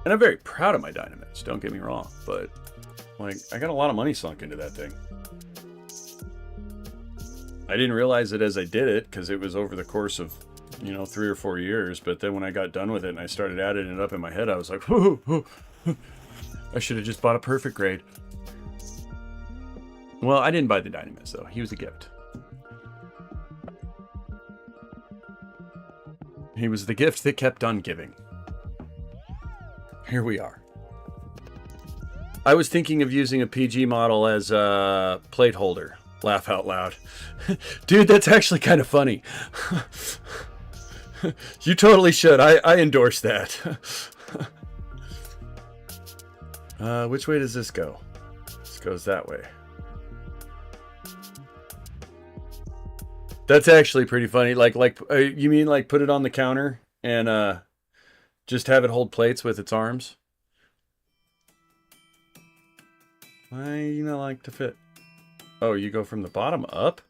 And I'm very proud of my Dynamiz, don't get me wrong, but like, I got a lot of money sunk into that thing. I didn't realize it as I did it because it was over the course of, you know, 3 or 4 years. But then when I got done with it and I started adding it up in my head, I was like, I should have just bought a perfect grade. Well, I didn't buy the Dynamiz though. He was a gift. He was the gift that kept on giving. Here we are. I was thinking of using a PG model as a plate holder. Laugh out loud. Dude, that's actually kind of funny. You totally should. I endorse that. Which way does this go? This goes that way. That's actually pretty funny. Like you mean like put it on the counter and just have it hold plates with its arms? Why you not like to fit? Oh, you go from the bottom up?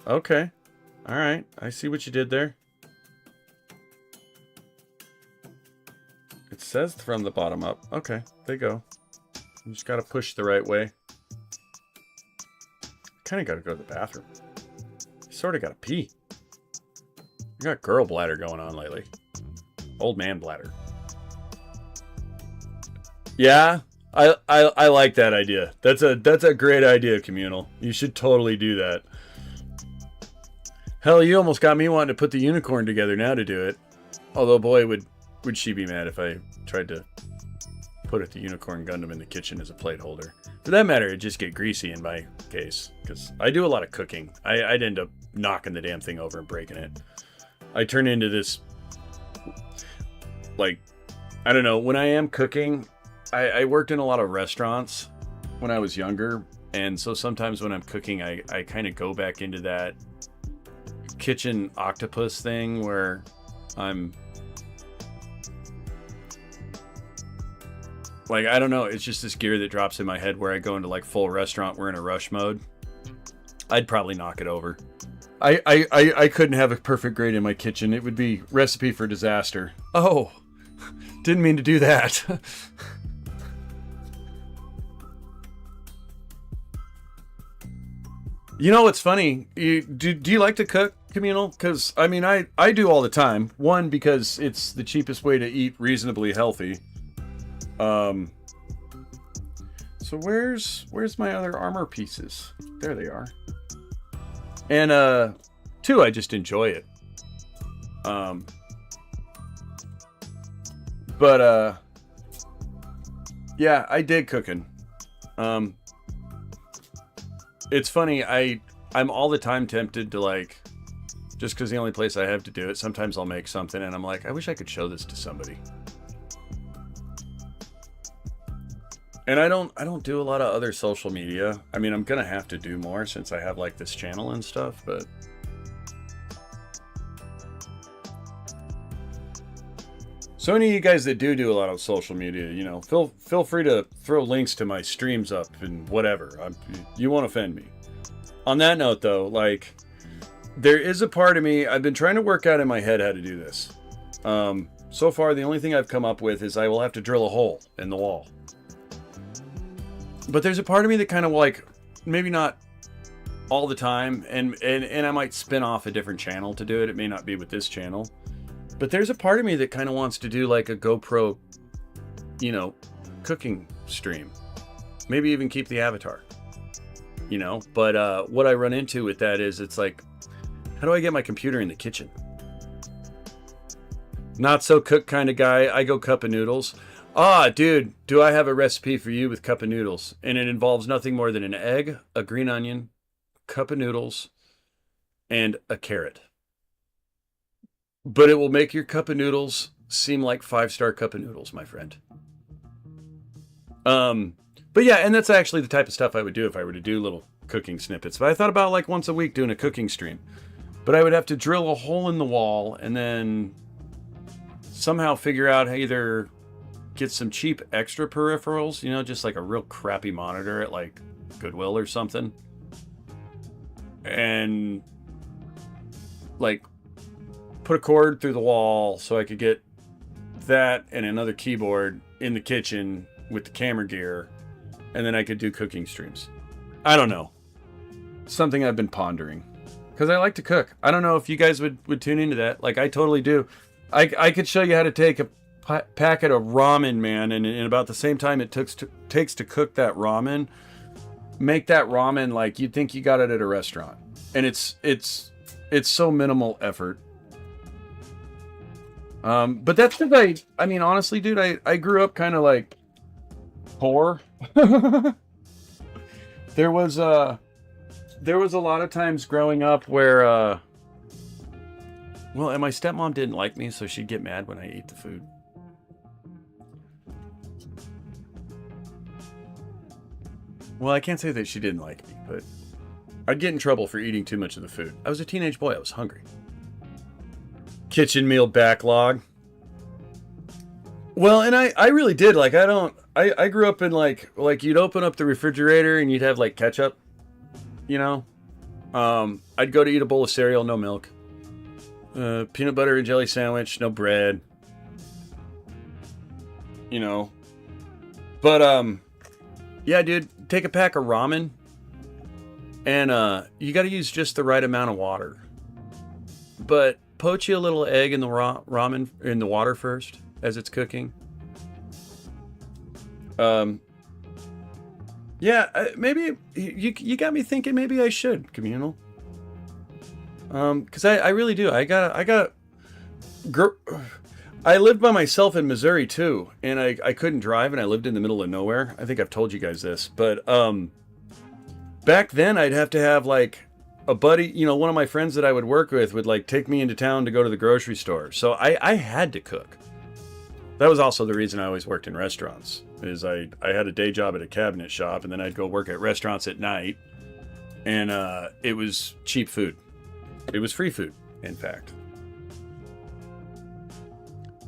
Okay. All right. I see what you did there. It says from the bottom up. Okay, there you go. You just got to push the right way. Kind of got to go to the bathroom. You sort of got to pee. You got girl bladder going on lately. Old man bladder. Yeah, I like that idea. That's a great idea, Communal. You should totally do that. Hell, you almost got me wanting to put the unicorn together now to do it. Although, boy, would she be mad if I tried to put the unicorn Gundam in the kitchen as a plate holder. For that matter, it'd just get greasy in my case, because I do a lot of cooking. I'd end up knocking the damn thing over and breaking it. I turn into this, like, I don't know, when I am cooking, I worked in a lot of restaurants when I was younger, and so sometimes when I'm cooking, I kind of go back into that kitchen octopus thing where I'm like, I don't know, it's just this gear that drops in my head where I go into like full restaurant, we're in a rush mode. I'd probably knock it over. I couldn't have a perfect grade in my kitchen. It would be recipe for disaster. Oh, didn't mean to do that. You know what's funny? Do you like to cook, Communal? Because, I mean, I do all the time. One, because it's the cheapest way to eat reasonably healthy. So where's my other armor pieces? There they are. And, 2, I just enjoy it. Yeah, I dig cooking. It's funny, I'm all the time tempted to, like, just because the only place I have to do it, sometimes I'll make something and I'm like, I wish I could show this to somebody. And I don't do a lot of other social media. I mean, I'm gonna have to do more since I have like this channel and stuff, but so any of you guys that do a lot of social media, you know, feel free to throw links to my streams up and whatever. You won't offend me. On that note, though, like, there is a part of me, I've been trying to work out in my head how to do this. So far, the only thing I've come up with is I will have to drill a hole in the wall. But there's a part of me that kind of like, maybe not all the time, and I might spin off a different channel to do it. It may not be with this channel. But there's a part of me that kind of wants to do like a GoPro, you know, cooking stream. Maybe even keep the avatar, you know. But what I run into with that is it's like, how do I get my computer in the kitchen? Not so cook kind of guy. I go cup of noodles. Ah, dude, do I have a recipe for you with cup of noodles? And it involves nothing more than an egg, a green onion, cup of noodles, and a carrot. But it will make your cup of noodles seem like 5-star cup of noodles, my friend. But yeah, and that's actually the type of stuff I would do if I were to do little cooking snippets. But I thought about like once a week doing a cooking stream. But I would have to drill a hole in the wall and then somehow figure out how either get some cheap extra peripherals, you know, just like a real crappy monitor at like Goodwill or something. And like put a cord through the wall so I could get that and another keyboard in the kitchen with the camera gear. And then I could do cooking streams. I don't know. Something I've been pondering. Because I like to cook. I don't know if you guys would tune into that. Like, I totally do. I could show you how to take a packet of ramen, man, and in about the same time it takes to cook that ramen, make that ramen like you'd think you got it at a restaurant. And it's so minimal effort. But that's because I mean, honestly, dude, I grew up kind of like poor. There was a lot of times growing up where, well, and my stepmom didn't like me, so she'd get mad when I ate the food. Well, I can't say that she didn't like me, but I'd get in trouble for eating too much of the food. I was a teenage boy. I was hungry. Kitchen meal backlog. Well, and I really did. Like, I grew up in like you'd open up the refrigerator and you'd have like ketchup, you know? I'd go to eat a bowl of cereal, no milk. Peanut butter and jelly sandwich, no bread. You know? But, yeah, dude, take a pack of ramen. And, you gotta use just the right amount of water. But poach you a little egg in the ramen, in the water first, as it's cooking. Yeah, maybe you got me thinking maybe I should, Communal. Because I really do. I lived by myself in Missouri too, and I couldn't drive, and I lived in the middle of nowhere. I think I've told you guys this, but back then I'd have to have like a buddy, you know, one of my friends that I would work with would like take me into town to go to the grocery store. So I had to cook. That was also the reason I always worked in restaurants. Is I had a day job at a cabinet shop, and then I'd go work at restaurants at night, and it was cheap food. It was free food, in fact.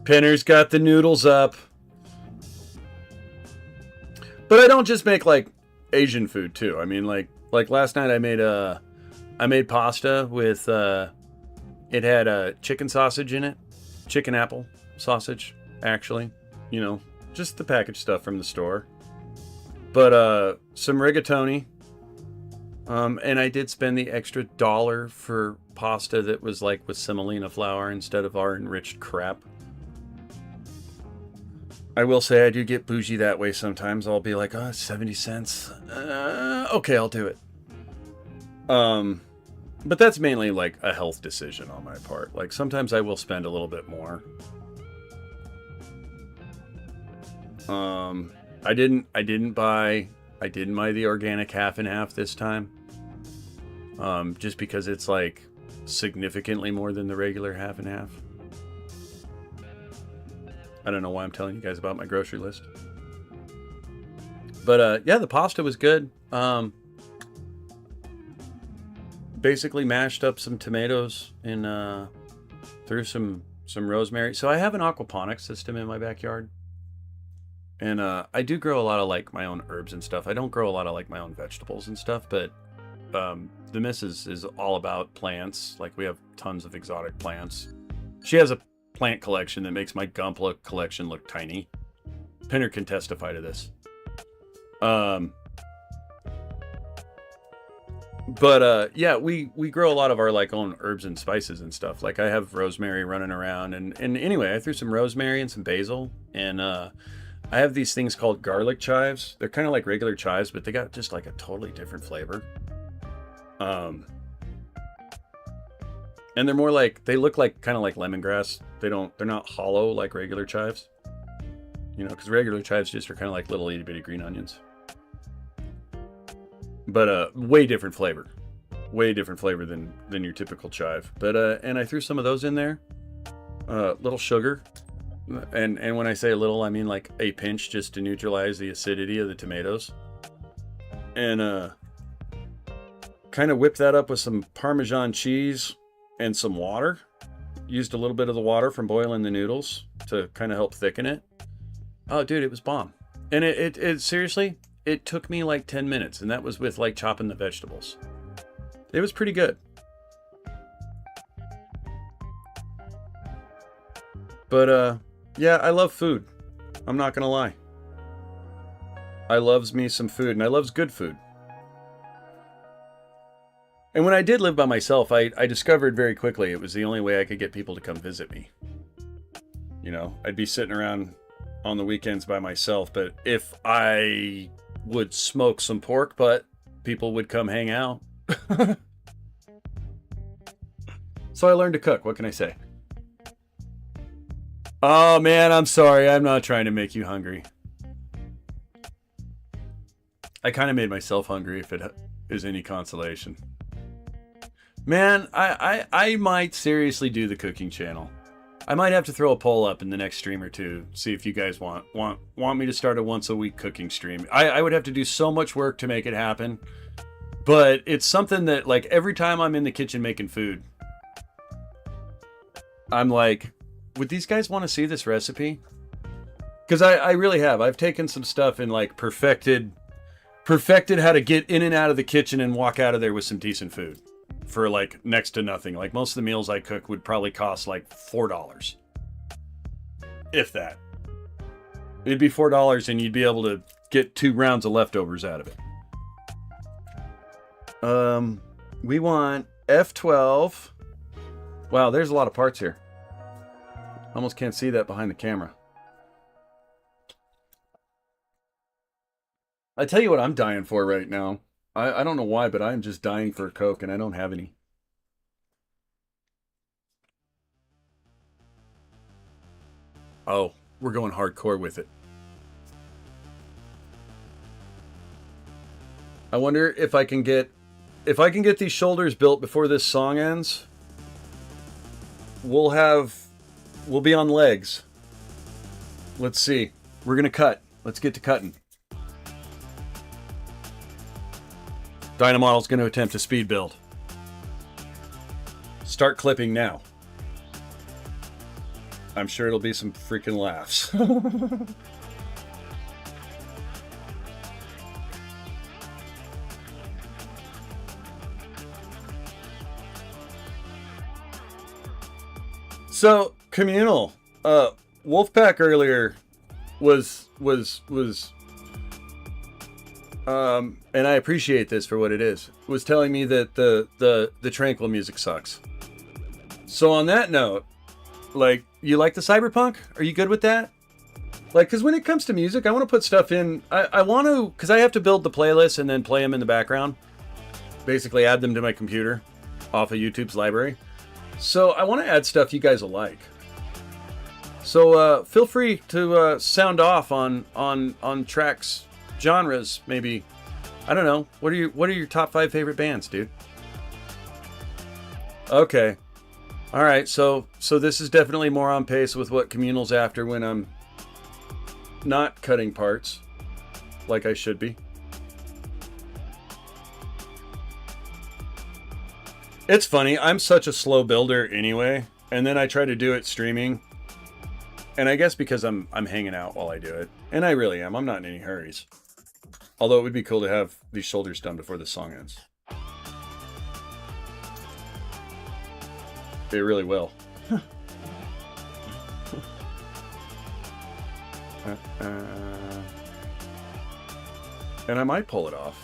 Pinner's got the noodles up. But I don't just make like Asian food too. I mean, like last night I made pasta with it had chicken sausage in it, chicken apple sausage actually, you know, just the packaged stuff from the store. But some rigatoni. And I did spend the extra $1 for pasta that was like with semolina flour instead of our enriched crap. I will say I do get bougie that way sometimes. I'll be like, oh, 70 cents. Okay, I'll do it. But that's mainly like a health decision on my part. Like sometimes I will spend a little bit more. I didn't buy the organic half and half this time. Just because it's like significantly more than the regular half and half. I don't know why I'm telling you guys about my grocery list. But yeah, the pasta was good. Basically mashed up some tomatoes and threw some rosemary. So I have an aquaponics system in my backyard. And I do grow a lot of like my own herbs and stuff. I don't grow a lot of like my own vegetables and stuff, but the missus is all about plants. Like we have tons of exotic plants. She has a plant collection that makes my Gunpla collection look tiny. Pinner can testify to this. But yeah, we grow a lot of our like own herbs and spices and stuff. Like I have rosemary running around, and anyway, I threw some rosemary and some basil, and I have these things called garlic chives. They're kind of like regular chives, but they got just like a totally different flavor. And they're more like, they look like kind of like lemongrass. They're not hollow like regular chives. You know, because regular chives just are kind of like little itty bitty green onions. But way different flavor. Way different flavor than your typical chive. But and I threw some of those in there. Little sugar. And when I say a little, I mean like a pinch, just to neutralize the acidity of the tomatoes. And kind of whip that up with some Parmesan cheese and some water. Used a little bit of the water from boiling the noodles to kind of help thicken it. Oh, dude, it was bomb. And it seriously, it took me like 10 minutes, and that was with like chopping the vegetables. It was pretty good. But yeah, I love food. I'm not gonna lie. I loves me some food, and I loves good food. And when I did live by myself, I discovered very quickly it was the only way I could get people to come visit me. You know, I'd be sitting around on the weekends by myself, but if I would smoke some pork butt, people would come hang out. So I learned to cook. What can I say? Oh man, I'm sorry. I'm not trying to make you hungry. I kind of made myself hungry, if it is any consolation. Man, I might seriously do the cooking channel. I might have to throw a poll up in the next stream or two, see if you guys want me to start a once a week cooking stream. I would have to do so much work to make it happen, but it's something that like every time I'm in the kitchen making food, I'm like, would these guys want to see this recipe? Because I really have. I've taken some stuff and like perfected how to get in and out of the kitchen and walk out of there with some decent food. For like next to nothing. Like most of the meals I cook would probably cost like $4. If that. It'd be $4 and you'd be able to get 2 rounds of leftovers out of it. We want F12. Wow, there's a lot of parts here. Almost can't see that behind the camera. I tell you what I'm dying for right now. I don't know why, but I'm just dying for a Coke, and I don't have any. Oh, we're going hardcore with it. I wonder if I can get these shoulders built before this song ends. We'll be on legs. Let's see. We're gonna cut. Let's get to cutting. Dynamodel's going to attempt a speed build. Start clipping now. I'm sure it'll be some freaking laughs. So, communal. Wolfpack earlier was and I appreciate this for what it is, was telling me that the tranquil music sucks. So on that note, like, you like the cyberpunk? Are you good with that? Like, because when it comes to music, I want to put stuff in. I want to, because I have to build the playlist and then play them in the background. Basically add them to my computer off of YouTube's library. So I want to add stuff you guys will like. So feel free to sound off on tracks, genres, maybe. I don't know. What are your top 5 favorite bands, dude? Okay. All right. So this is definitely more on pace with what Communal's after when I'm not cutting parts like I should be. It's funny. I'm such a slow builder anyway, and then I try to do it streaming. And I guess because I'm hanging out while I do it, and I really am. I'm not in any hurries. Although it would be cool to have these shoulders done before the song ends. It really will. And I might pull it off.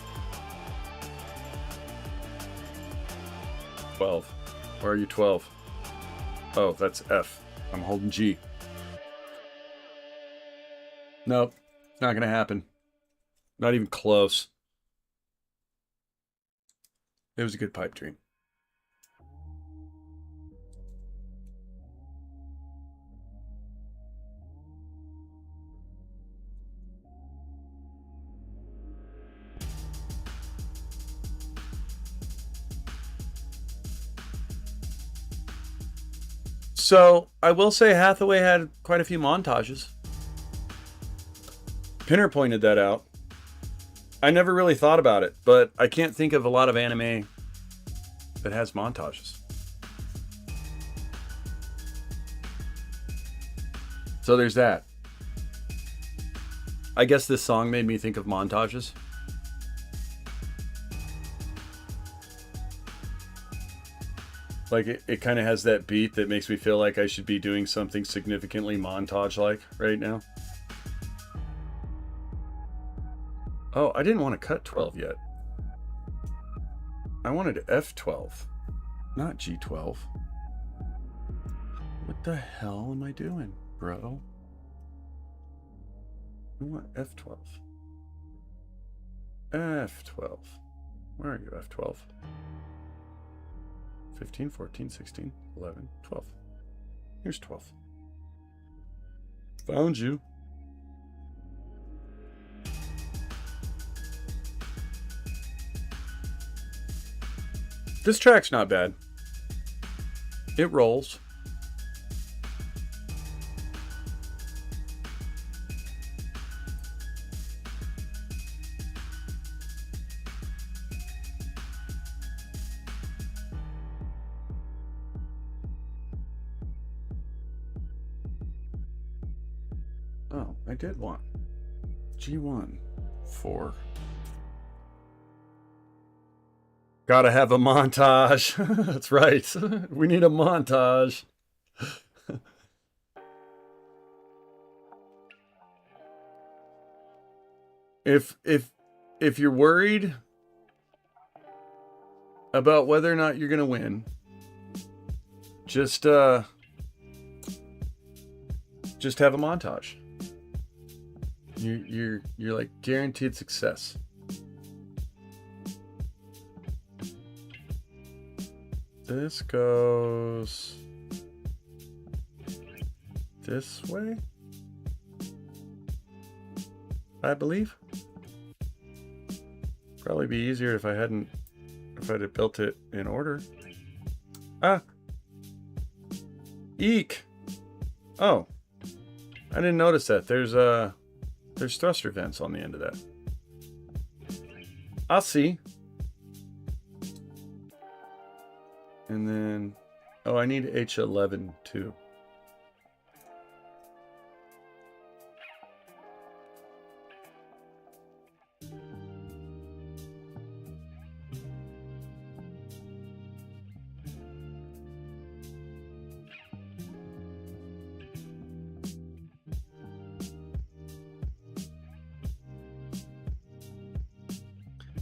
12. Where are you, 12? Oh, that's F. I'm holding G. Nope. It's not going to happen. Not even close. It was a good pipe dream. So, I will say Hathaway had quite a few montages. Pinner pointed that out. I never really thought about it, but I can't think of a lot of anime that has montages. So there's that. I guess this song made me think of montages. Like, it kind of has that beat that makes me feel like I should be doing something significantly montage-like right now. Oh, I didn't want to cut 12 yet. I wanted F12, not G12. What the hell am I doing, bro? I want F12. F12. Where are you, F12? 15, 14, 16, 11, 12. Here's 12. Found you. This track's not bad. It rolls. Oh, I did want G1, 4. Gotta have a montage. That's right. We need a montage. If you're worried about whether or not you're gonna win, just have a montage. You're like guaranteed success. This goes this way, I believe. Probably be easier if I'd have built it in order. Ah, eek. Oh, I didn't notice that. There's thruster vents on the end of that. I'll see. And then, oh, I need H11 too.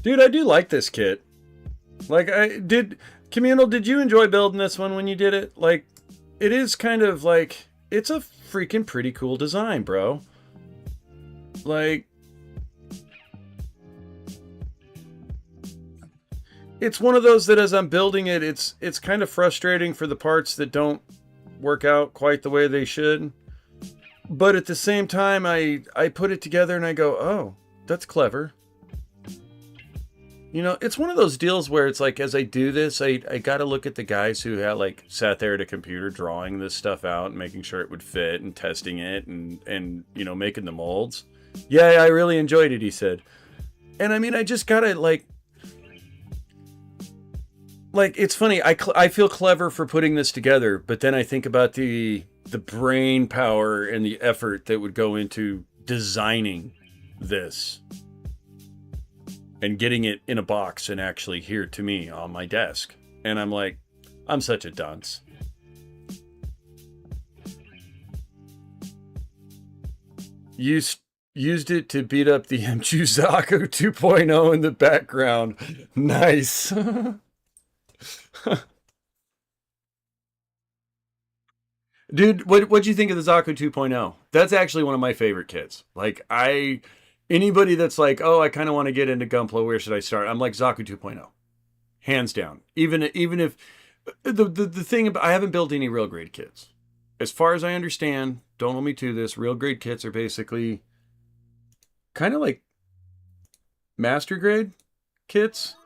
Dude, I do like this kit. Like, Communal, did you enjoy building this one when you did it? Like, it is kind of like, it's a freaking pretty cool design, bro. Like, it's one of those that as I'm building it, it's kind of frustrating for the parts that don't work out quite the way they should. But at the same time, I put it together and I go, oh, that's clever. You know, it's one of those deals where it's like, as I do this, I got to look at the guys who had like sat there at a computer drawing this stuff out and making sure it would fit and testing it and you know, making the molds. Yeah, I really enjoyed it, he said. And I mean, I just got to like, it's funny. I feel clever for putting this together, but then I think about the brain power and the effort that would go into designing this. And getting it in a box and actually here to me on my desk. And I'm like, I'm such a dunce. Used it to beat up the MG Zaku 2.0 in the background. Nice. Dude, what'd you think of the Zaku 2.0? That's actually one of my favorite kits. Like, anybody that's like, oh, I kind of want to get into Gunpla, where should I start? I'm like, Zaku 2.0. Hands down. Even if the thing about, I haven't built any real grade kits. As far as I understand, don't hold me to this, real grade kits are basically kind of like master grade kits,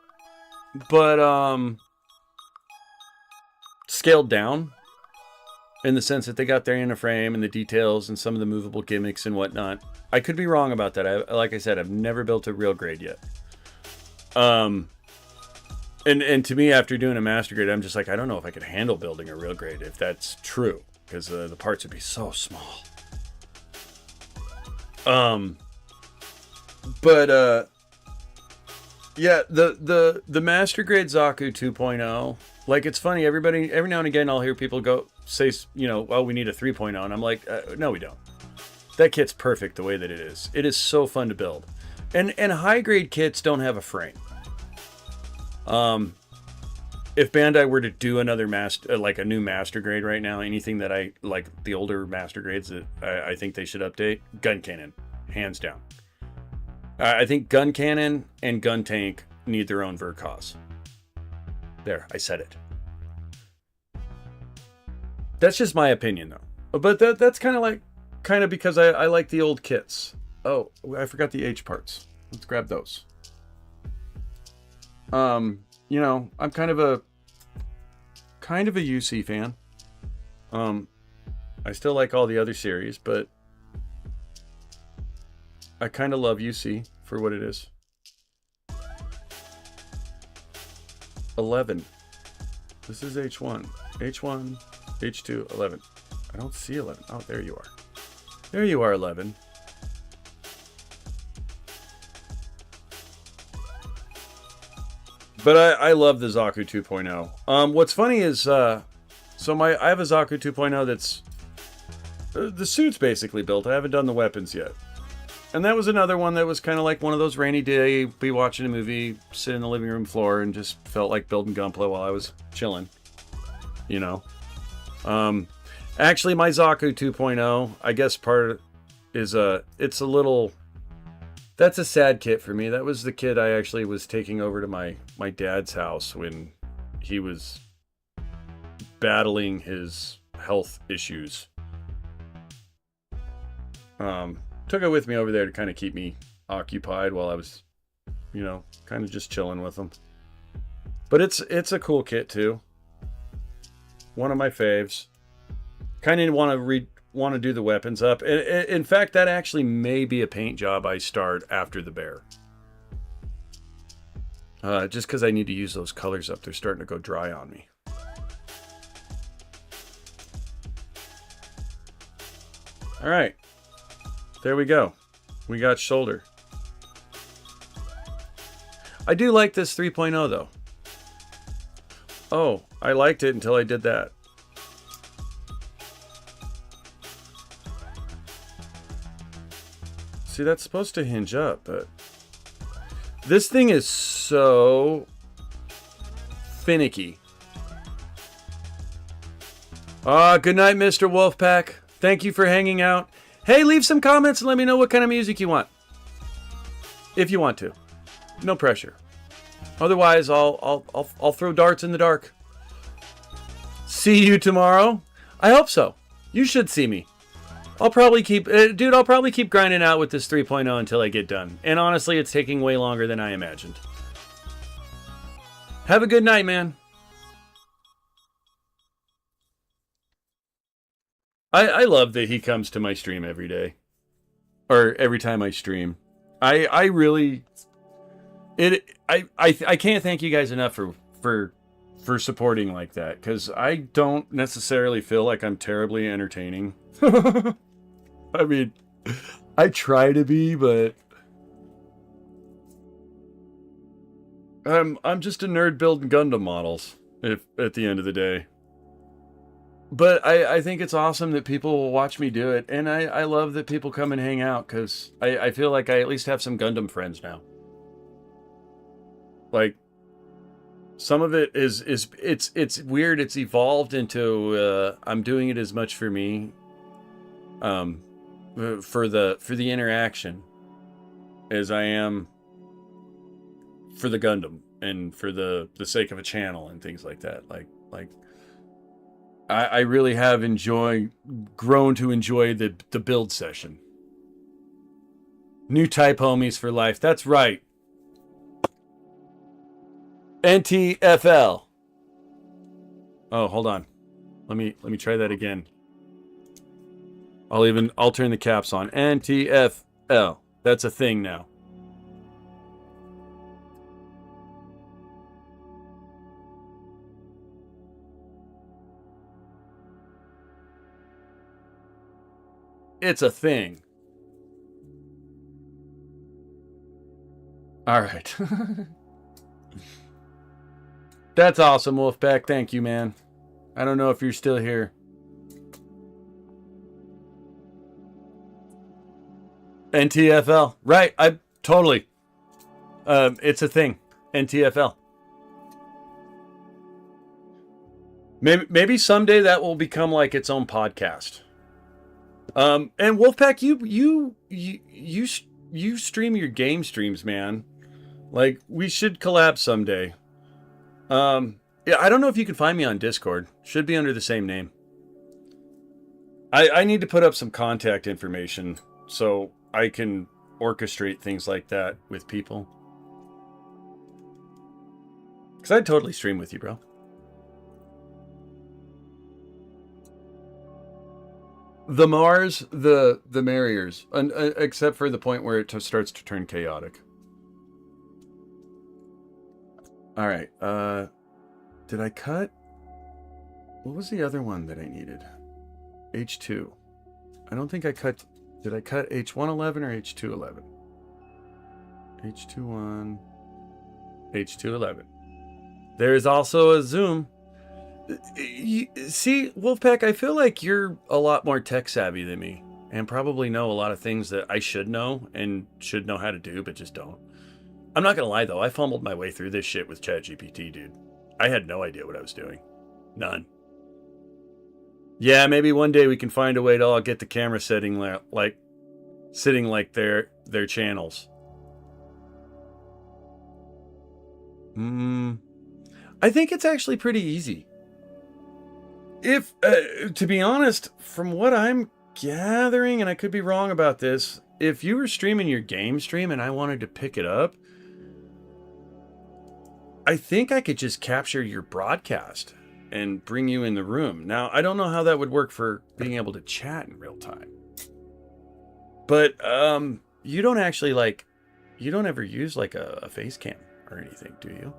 but scaled down in the sense that they got their inner frame and the details and some of the movable gimmicks and whatnot. I could be wrong about that. Like I said, I've never built a real grade yet. And to me, after doing a master grade, I'm just like, I don't know if I could handle building a real grade if that's true, because the parts would be so small. Yeah, the master grade Zaku 2.0, like, it's funny, everybody, every now and again I'll hear people say, you know, well, we need a 3.0, and I'm like, no, we don't. That kit's perfect the way that it is. It is so fun to build. And high grade kits don't have a frame. If Bandai were to do another like a new master grade right now, anything that I like, the older master grades that I think they should update, gun cannon, hands down. I think gun cannon and gun tank need their own Vercos. There, I said it. That's just my opinion, though. But that's kind of because I like the old kits. Oh, I forgot the H parts. Let's grab those. You know, I'm kind of a UC fan. I still like all the other series, but I kind of love UC for what it is. 11. This is H1. H1, H2, 11. I don't see 11. Oh, there you are. There you are, 11. But I love the Zaku 2.0. What's funny is, I have a Zaku 2.0 that's, the suit's basically built. I haven't done the weapons yet. And that was another one that was kind of like one of those rainy day, be watching a movie, sit in the living room floor, and just felt like building Gunpla while I was chilling. You know? Actually, my Zaku 2.0, I guess part is, it's a little, that's a sad kit for me. That was the kit I actually was taking over to my dad's house when he was battling his health issues. Took it with me over there to kind of keep me occupied while I was, you know, kind of just chilling with him. But it's a cool kit too. One of my faves. Kind of want to do the weapons up. In fact, that actually may be a paint job I start after the bear. Just because I need to use those colors up. They're starting to go dry on me. All right. There we go. We got shoulder. I do like this 3.0 though. Oh, I liked it until I did that. See, that's supposed to hinge up, but this thing is so finicky. Good night, Mr. Wolfpack. Thank you for hanging out. Hey, leave some comments and let me know what kind of music you want. If you want to. No pressure. Otherwise, I'll throw darts in the dark. See you tomorrow? I hope so. You should see me. I'll probably keep grinding out with this 3.0 until I get done. And honestly, it's taking way longer than I imagined. Have a good night, man. I love that he comes to my stream every day. Or every time I stream. I can't thank you guys enough for supporting like that, because I don't necessarily feel like I'm terribly entertaining. I mean, I try to be, but I'm just a nerd building Gundam models at the end of the day. But I think it's awesome that people will watch me do it, and I love that people come and hang out, because I feel like I at least have some Gundam friends now. Like, Some of it is it's weird. It's evolved into I'm doing it as much for me, for the interaction, as I am for the Gundam and for the sake of a channel and things like that. Like I really have grown to enjoy the build session. New type homies for life. That's right. NTFL. Oh, hold on. Let me try that again. I'll turn the caps on. NTFL. That's a thing now. It's a thing. All right. That's awesome, Wolfpack. Thank you, man. I don't know if you're still here. NTFL. Right. I totally. It's a thing. NTFL. Maybe someday that will become like its own podcast. And Wolfpack, you stream your game streams, man. Like, we should collab someday. Yeah, I don't know if you can find me on Discord. Should be under the same name. I need to put up some contact information so I can orchestrate things like that with people. Because I'd totally stream with you, bro. The Mars, the Merriers, except for the point where it starts to turn chaotic. All right. Did I cut? What was the other one that I needed? H2. I don't think I cut. Did I cut H111 or H211? H21. H211. There is also a zoom. See, Wolfpack, I feel like you're a lot more tech savvy than me and probably know a lot of things that I should know and should know how to do, but just don't. I'm not going to lie, though. I fumbled my way through this shit with ChatGPT, dude. I had no idea what I was doing. None. Yeah, maybe one day we can find a way to all get the camera setting like sitting like their channels. I think it's actually pretty easy. If, to be honest, from what I'm gathering, and I could be wrong about this, if you were streaming your game stream and I wanted to pick it up, I think I could just capture your broadcast and bring you in the room. Now, I don't know how that would work for being able to chat in real time. But you don't actually you don't ever use like a face cam or anything, do you?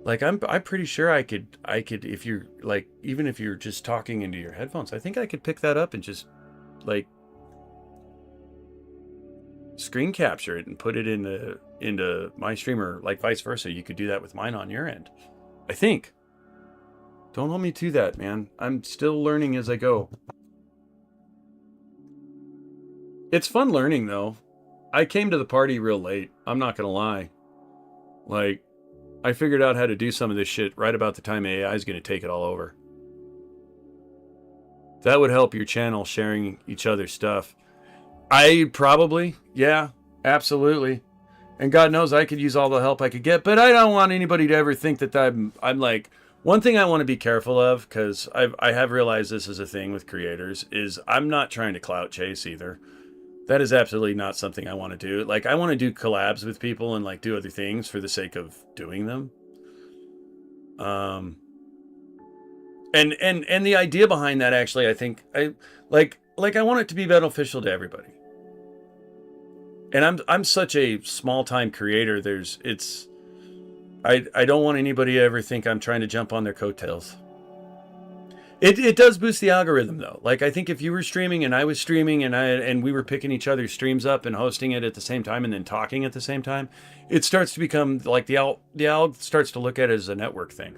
Like I'm pretty sure I could if you're like, even if you're just talking into your headphones, I think I could pick that up and just like screen capture it and put it into my streamer, like vice versa. You could do that with mine on your end. I think. Don't hold me to that, man. I'm still learning as I go. It's fun learning though. I came to the party real late. I'm not gonna lie. Like, I figured out how to do some of this shit right about the time AI is going to take it all over. That would help your channel sharing each other's stuff. Yeah, absolutely. And God knows I could use all the help I could get, but I don't want anybody to ever think that I'm like, one thing I want to be careful of, because I have realized this is a thing with creators, is I'm not trying to clout chase either. That is absolutely not something I want to do. Like, I want to do collabs with people and like do other things for the sake of doing them. And the idea behind that, actually, I think I want it to be beneficial to everybody. And I'm such a small time creator. I don't want anybody to ever think I'm trying to jump on their coattails. It does boost the algorithm though. Like, I think if you were streaming and I was streaming and we were picking each other's streams up and hosting it at the same time and then talking at the same time, it starts to become like the alg starts to look at it as a network thing.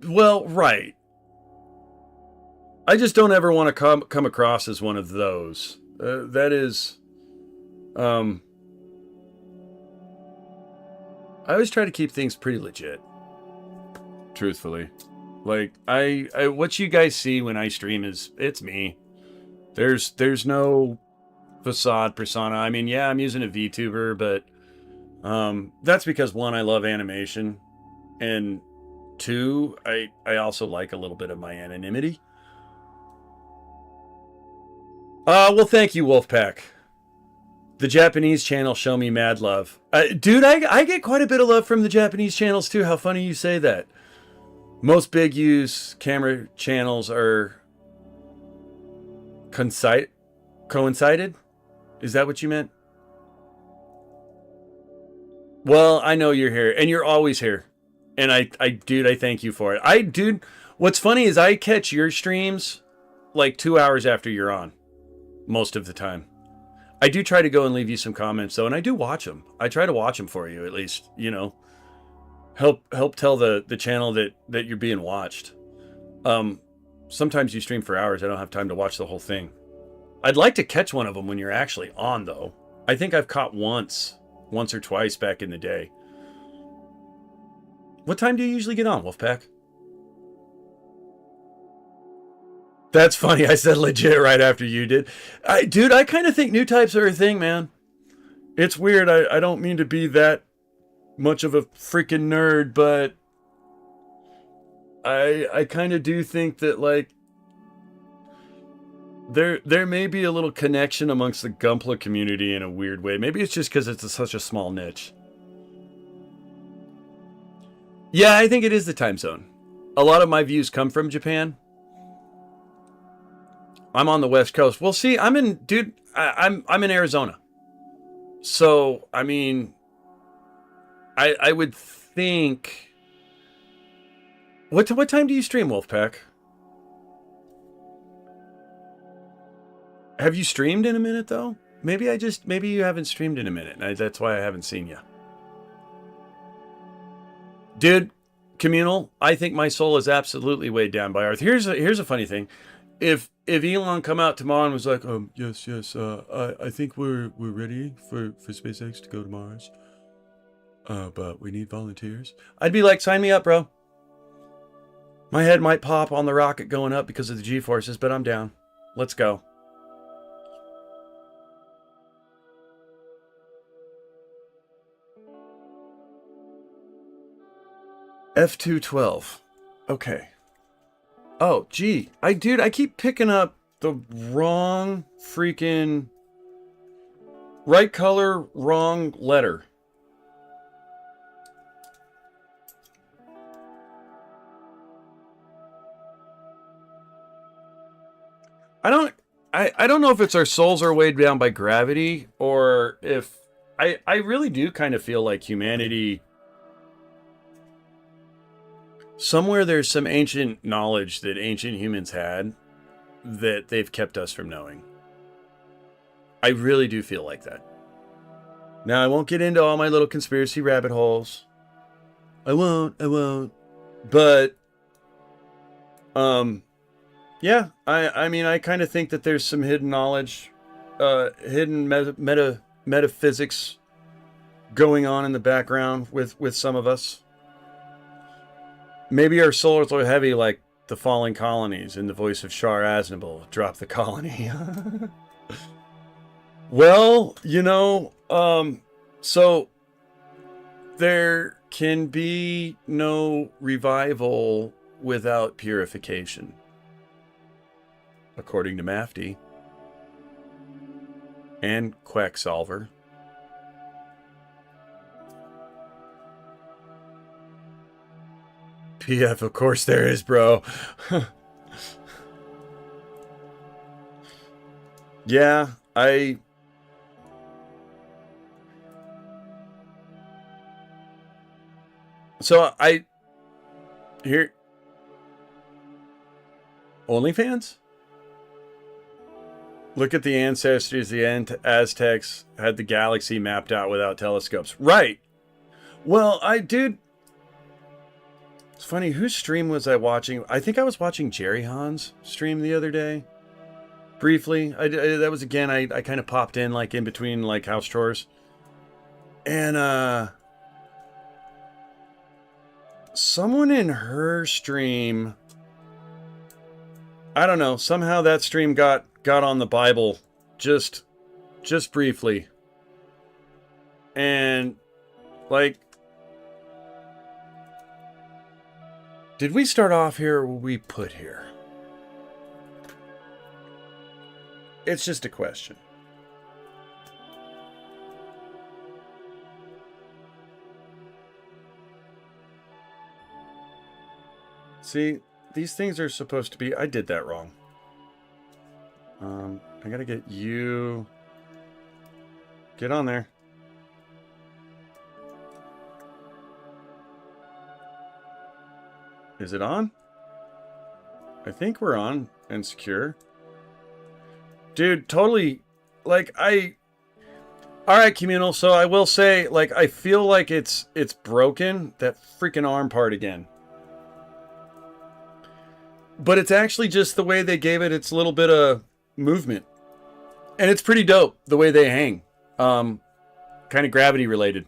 Well, right. I just don't ever want to come across as one of those. That is, I always try to keep things pretty legit. Truthfully. Like, I what you guys see when I stream it's me. There's no facade persona. I mean, yeah, I'm using a VTuber, but that's because, one, I love animation, and two, I also like a little bit of my anonymity. Well, thank you, Wolfpack. The Japanese channels show me mad love. Dude, I get quite a bit of love from the Japanese channels, too. How funny you say that. Most big use camera channels are coincided? Is that what you meant? Well, I know you're here, and you're always here. And dude, I thank you for it. Dude, what's funny is I catch your streams like 2 hours after you're on, most of the time. I do try to go and leave you some comments, though, and I do watch them. I try to watch them for you, at least, you know. Help tell the channel that you're being watched. Sometimes you stream for hours. I don't have time to watch the whole thing. I'd like to catch one of them when you're actually on, though. I think I've caught once or twice back in the day. What time do you usually get on, Wolfpack? That's funny. I said legit right after you did. Dude, I kind of think new types are a thing, man. It's weird. I don't mean to be that much of a freaking nerd, but I kind of do think that, like, there may be a little connection amongst the Gunpla community in a weird way. Maybe it's just because it's such a small niche. Yeah, I think it is the time zone. A lot of my views come from Japan. I'm on the West Coast. Well, see, I'm in Arizona. So, I mean, I would think. What time do you stream, Wolfpack? Have you streamed in a minute, though? Maybe you haven't streamed in a minute. And that's why I haven't seen you. Dude, Communal, I think my soul is absolutely weighed down by Earth. Here's a funny thing. If Elon come out tomorrow and was like, yes, I think we're ready for SpaceX to go to Mars. But we need volunteers. I'd be like, sign me up, bro. My head might pop on the rocket going up because of the G-forces, but I'm down. Let's go. F212. Okay. Oh, gee. I keep picking up the wrong freaking... right color, wrong letter. I don't know if it's our souls are weighed down by gravity, or if... I really do kind of feel like humanity... somewhere there's some ancient knowledge that ancient humans had that they've kept us from knowing. I really do feel like that. Now, I won't get into all my little conspiracy rabbit holes. I won't. But, yeah, I mean, I kind of think that there's some hidden knowledge, hidden metaphysics going on in the background with some of us. Maybe our souls are heavy like the fallen colonies in the voice of Shar Aznable. Drop the colony. Well, you know, so there can be no revival without purification, according to Mafty and Quacksolver. PF, of course there is, bro. Yeah, here, OnlyFans? Look at the ancestors. The Aztecs had the galaxy mapped out without telescopes. Right. Well, dude, it's funny, whose stream was I watching? I think I was watching Jerry Hahn's stream the other day. Briefly. That was, again, I kind of popped in, like, in between, like, house chores. And, someone in her stream, I don't know, somehow that stream got on the Bible just briefly. And like, did we start off here or were we put here? It's just a question. See, these things are supposed to be... I did that wrong. I gotta get you... Get on there. Is it on? I think we're on and secure. Dude, totally... Like, Alright, Communal, so I will say, like, I feel like it's broken. That freaking arm part again. But it's actually just the way they gave it its little bit of movement. And it's pretty dope, the way they hang. Kind of gravity related.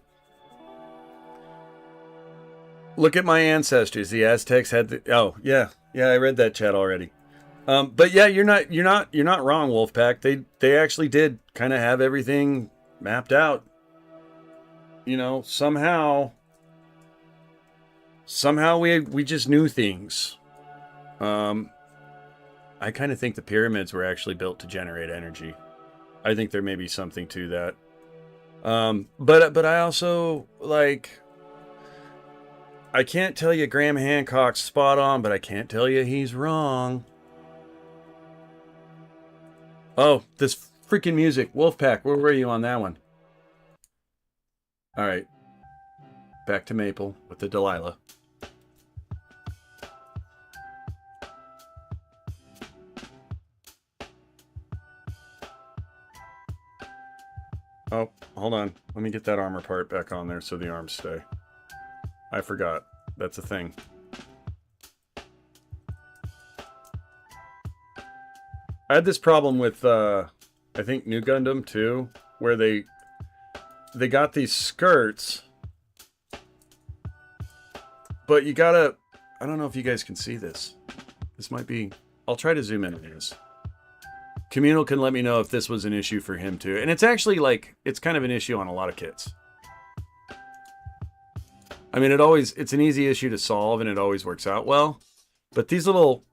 Look at my ancestors. The Aztecs had the... Oh, yeah. Yeah, I read that chat already. But yeah, you're not wrong, Wolfpack. They actually did kind of have everything mapped out. You know, somehow we just knew things. I kind of think the pyramids were actually built to generate energy. I think there may be something to that. But I also, like... I can't tell you Graham Hancock's spot on, but I can't tell you he's wrong. Oh, this freaking music. Wolfpack, where were you on that one? Alright. Back to Maple with the Delilah. Oh, hold on. Let me get that armor part back on there so the arms stay. I forgot. That's a thing. I had this problem with, I think, New Gundam, too, where they got these skirts, but you gotta... I don't know if you guys can see this. This might be... I'll try to zoom in on this. Communal can let me know if this was an issue for him too. And it's actually like, it's kind of an issue on a lot of kits. I mean, it's an easy issue to solve and it always works out well. But these little...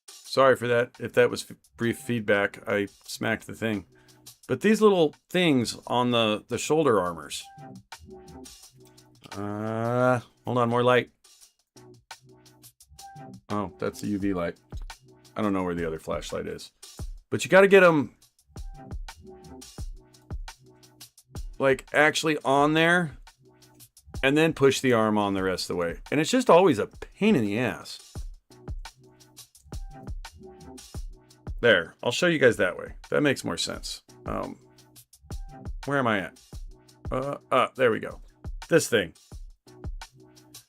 Sorry for that. If that was brief feedback, I smacked the thing. But these little things on the shoulder armors. Hold on, more light. Oh, that's the UV light. I don't know where the other flashlight is. But you got to get them like actually on there and then push the arm on the rest of the way. And it's just always a pain in the ass. There, I'll show you guys that way. That makes more sense. Where am I at? There we go. This thing.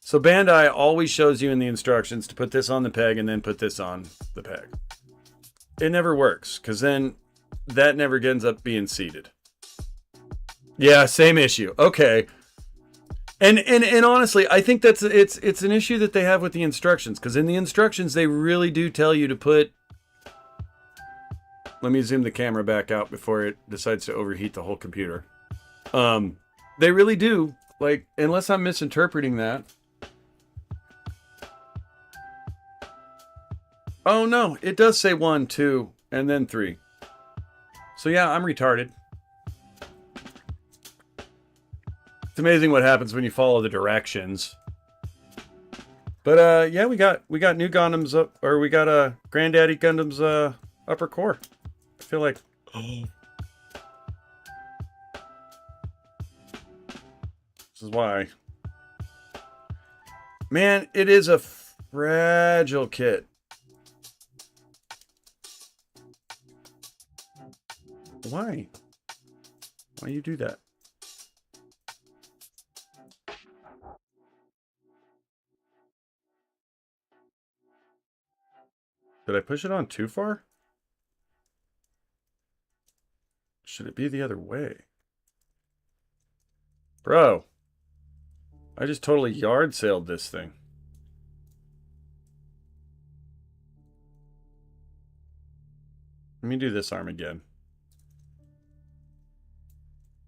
So Bandai always shows you in the instructions to put this on the peg and then put this on the peg. It never works, because then that never ends up being seated. Yeah, same issue. Okay. And honestly, I think that's it's an issue that they have with the instructions, because in the instructions they really do tell you to put... Let me zoom the camera back out before it decides to overheat the whole computer. They really do. Like, unless I'm misinterpreting that. Oh no, it does say 1, 2, and then 3. So yeah, I'm retarded. It's amazing what happens when you follow the directions. But yeah, we got new Gundams up, or we got Granddaddy Gundam's upper core. I feel like this is why. Man, it is a fragile kit. Why? Why you do that? Did I push it on too far? Should it be the other way? Bro, I just totally yard sailed this thing. Let me do this arm again.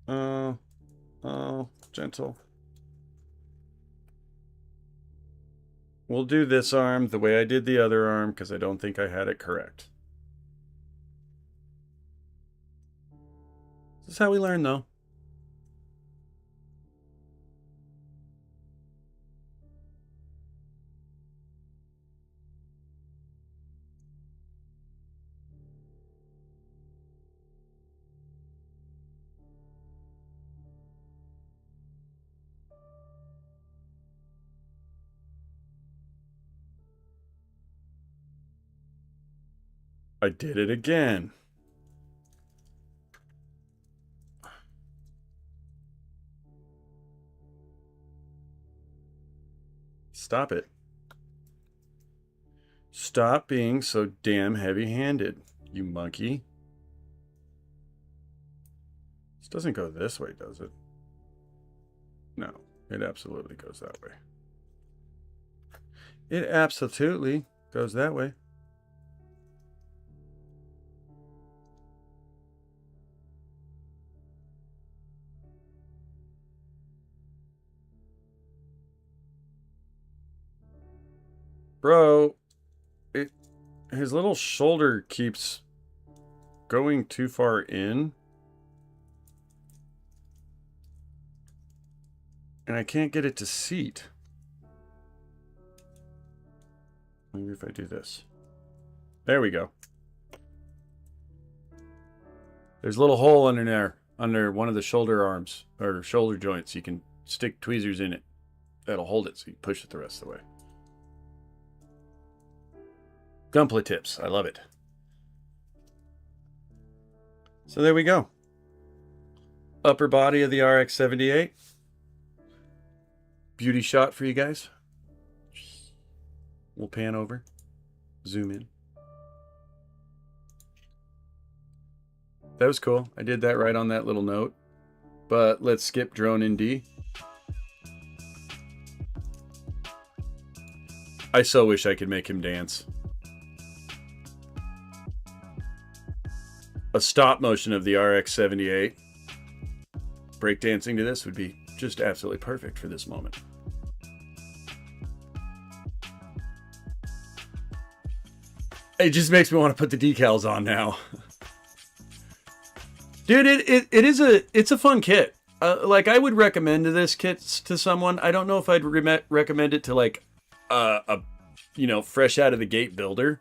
Oh, gentle. We'll do this arm the way I did the other arm because I don't think I had it correct. This is how we learn, though. I did it again. Stop it. Stop being so damn heavy-handed, you monkey. This doesn't go this way, does it? No, it absolutely goes that way. It absolutely goes that way. Bro, his little shoulder keeps going too far in. And I can't get it to seat. Maybe if I do this. There we go. There's a little hole under there, under one of the shoulder arms, or shoulder joints. You can stick tweezers in it. That'll hold it so you push it the rest of the way. Gunpla tips. I love it. So there we go. Upper body of the RX-78. Beauty shot for you guys. We'll pan over. Zoom in. That was cool. I did that right on that little note. But let's skip drone in D. I so wish I could make him dance. A stop motion of the RX-78 breakdancing to this would be just absolutely perfect for this moment. It just makes me want to put the decals on now. Dude, it's a fun kit. Like, I would recommend this kit to someone. I don't know if I'd recommend it to like a fresh out of the gate builder.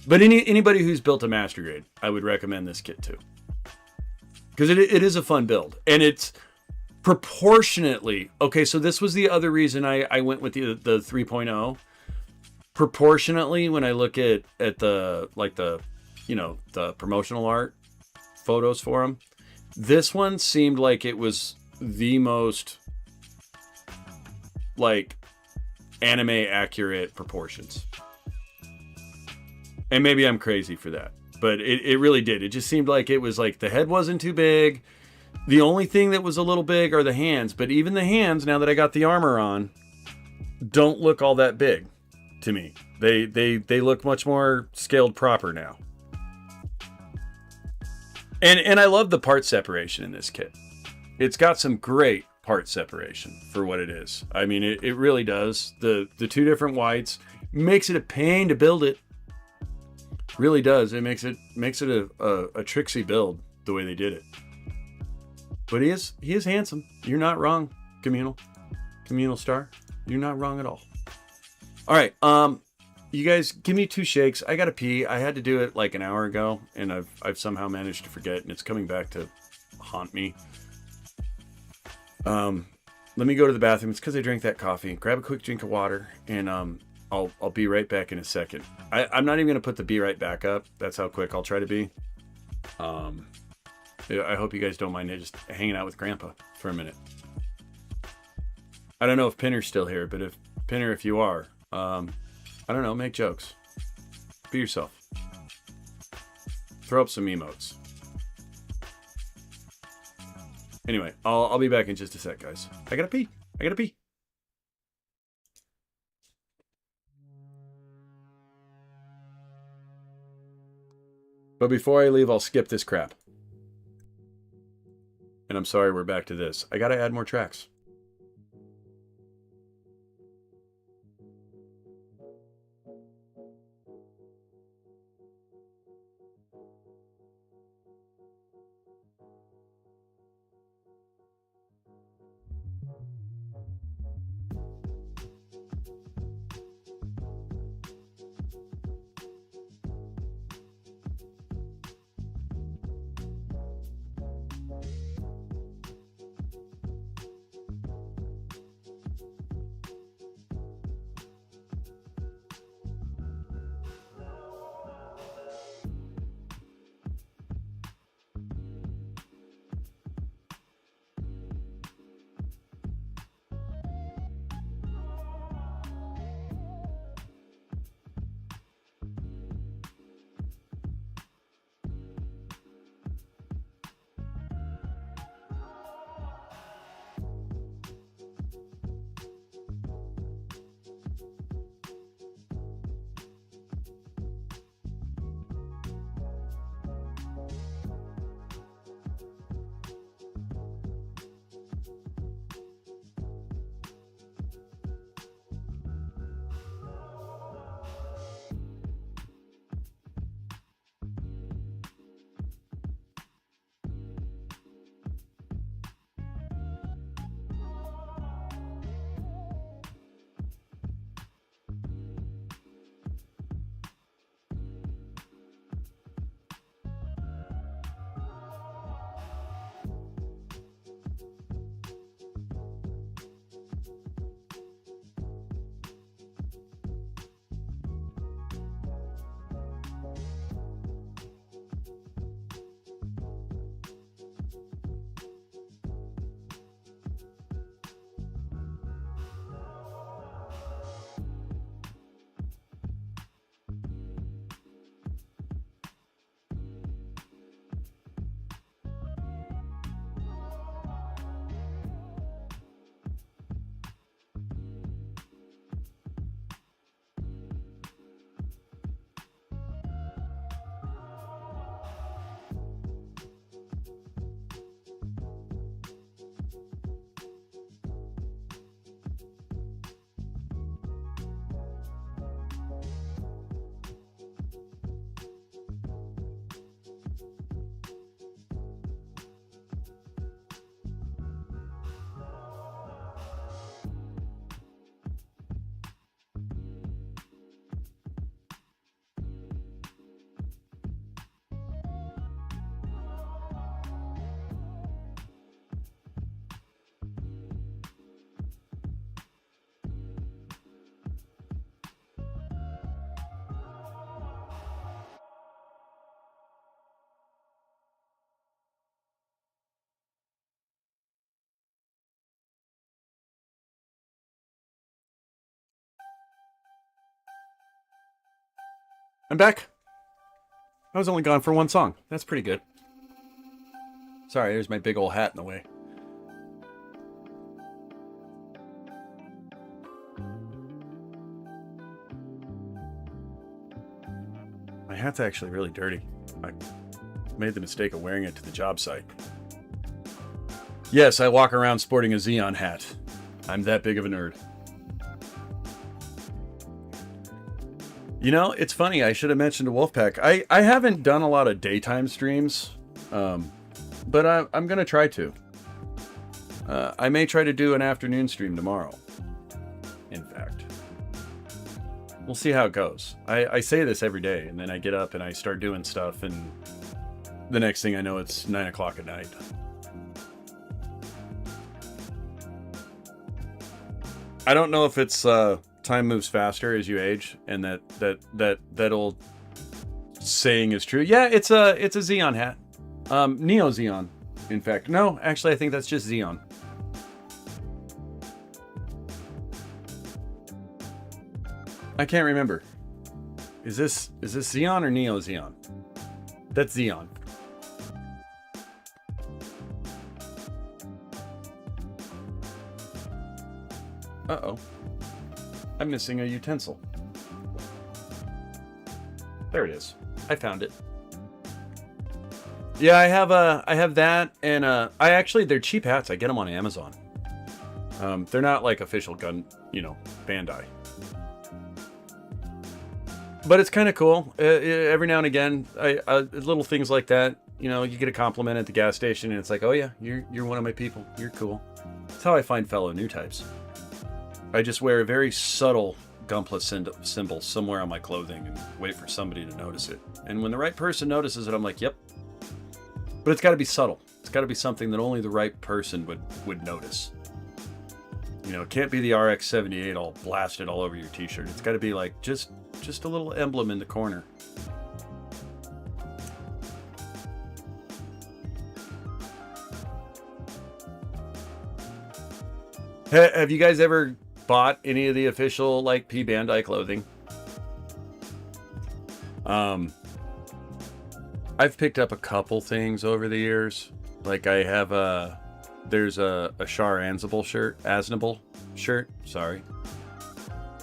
But anybody who's built a master grade, I would recommend this kit too. Because it is a fun build. And it's proportionately... Okay, so this was the other reason I went with the 3.0. Proportionately, when I look at the promotional art photos for them, this one seemed like it was the most like anime accurate proportions. And maybe I'm crazy for that, but it really did. It just seemed like it was like the head wasn't too big. The only thing that was a little big are the hands, but even the hands, now that I got the armor on, don't look all that big to me. They look much more scaled proper now. And I love the part separation in this kit. It's got some great part separation for what it is. I mean, it really does. The two different whites makes it a pain to build it. Really does. It makes it a tricksy build the way they did it. But he is handsome. You're not wrong, Communal Star. You're not wrong at all. All right, you guys give me 2 shakes. I gotta pee. I had to do it like an hour ago, and I've somehow managed to forget, and it's coming back to haunt me. Let me go to the bathroom. It's because I drank that coffee. Grab a quick drink of water, and I'll be right back in a second. I'm not even gonna put the be right back up. That's how quick I'll try to be. I hope you guys don't mind just hanging out with Grandpa for a minute. I don't know if Pinner's still here, but if you are, I don't know, make jokes. Be yourself. Throw up some emotes. Anyway, I'll be back in just a sec, guys. I gotta pee. I gotta pee. But before I leave, I'll skip this crap. And I'm sorry we're back to this. I gotta add more tracks. I'm back. I was only gone for one song. That's pretty good. Sorry, there's my big old hat in the way. My hat's actually really dirty. I made the mistake of wearing it to the job site. Yes, I walk around sporting a Xeon hat. I'm that big of a nerd. You know, it's funny, I should have mentioned to Wolfpack. I haven't done a lot of daytime streams, but I'm going to try to. I may try to do an afternoon stream tomorrow, in fact. We'll see how it goes. I say this every day, and then I get up and I start doing stuff, and the next thing I know, it's 9 o'clock at night. I don't know if it's... time moves faster as you age, and that old saying is true. Yeah, it's a Xeon hat. Neo Xeon, in fact. No, actually I think that's just Xeon. I can't remember. Is this Xeon or Neo Xeon? That's Xeon. Uh-oh. I'm missing a utensil. There it is. I found it. Yeah, I have that, and they're cheap hats. I get them on Amazon. They're not like official Bandai. But it's kind of cool. Every now and again, little things like that. You get a compliment at the gas station, and it's like, oh yeah, you're one of my people. You're cool. That's how I find fellow new types. I just wear a very subtle Gunpla symbol somewhere on my clothing and wait for somebody to notice it. And when the right person notices it, I'm like, yep. But it's got to be subtle. It's got to be something that only the right person would notice. It can't be the RX-78 all blasted all over your t-shirt. It's got to be like just a little emblem in the corner. Have you guys ever bought any of the official like P Bandai clothing? I've picked up a couple things over the years. Like I have there's a Char Aznable shirt, sorry.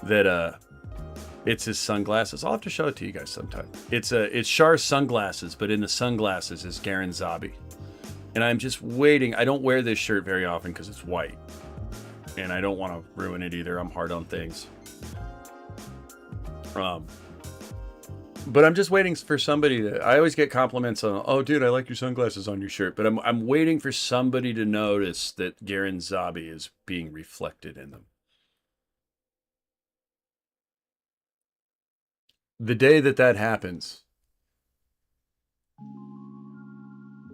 That it's his sunglasses. I'll have to show it to you guys sometime. It's Char's sunglasses, but in the sunglasses is Garen Zabi. And I'm just waiting. I don't wear this shirt very often because it's white. And I don't want to ruin it either. I'm hard on things. But I'm just waiting for somebody to... I always get compliments on, oh, dude, I like your sunglasses on your shirt. But I'm waiting for somebody to notice that Garen Zabi is being reflected in them. The day that happens,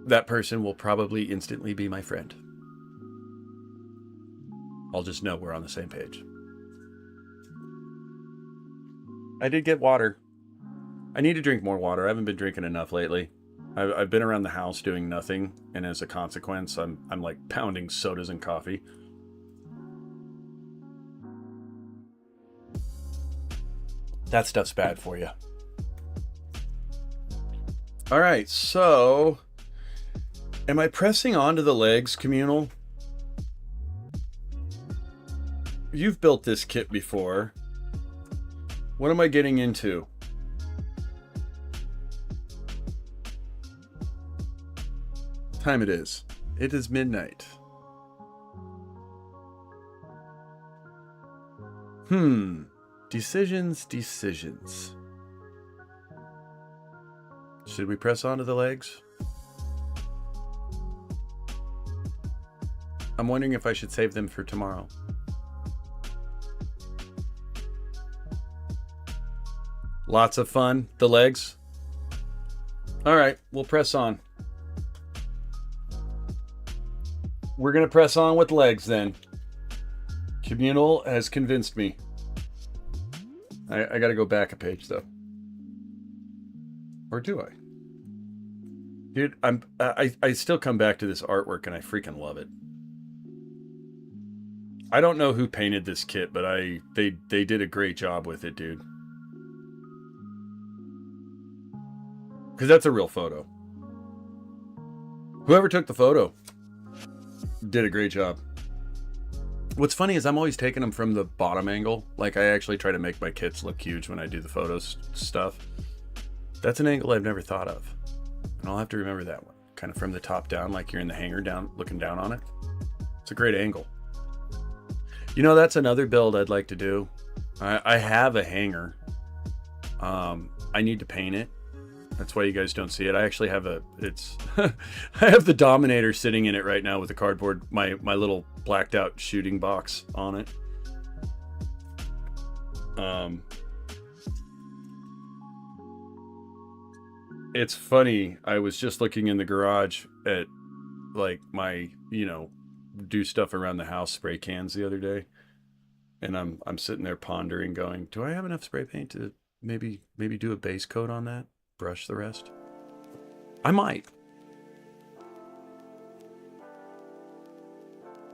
that person will probably instantly be my friend. I'll just know we're on the same page. I did get water. I need to drink more water. I haven't been drinking enough lately. I've been around the house doing nothing, and as a consequence, I'm like pounding sodas and coffee. That stuff's bad for you. All right, so am I pressing onto the legs, Communal? You've built this kit before. What am I getting into? Time it is. It is midnight. Decisions. Should we press onto the legs? I'm wondering if I should save them for tomorrow. Lots of fun. The legs. All right, we'll press on. We're going to press on with legs then. Communal has convinced me. I got to go back a page though. Or do I? Dude, I still come back to this artwork and I freaking love it. I don't know who painted this kit, but they did a great job with it, dude. Because that's a real photo. Whoever took the photo did a great job. What's funny is I'm always taking them from the bottom angle. Like I actually try to make my kits look huge when I do the photos stuff. That's an angle I've never thought of. And I'll have to remember that one. Kind of from the top down, like you're in the hangar down, looking down on it. It's a great angle. That's another build I'd like to do. I have a hangar. I need to paint it. That's why you guys don't see it. I actually have I have the Dominator sitting in it right now with the cardboard, my little blacked out shooting box on it. It's funny. I was just looking in the garage at like my, do stuff around the house spray cans the other day. And I'm sitting there pondering going, do I have enough spray paint to maybe do a base coat on that? Brush the rest? I might.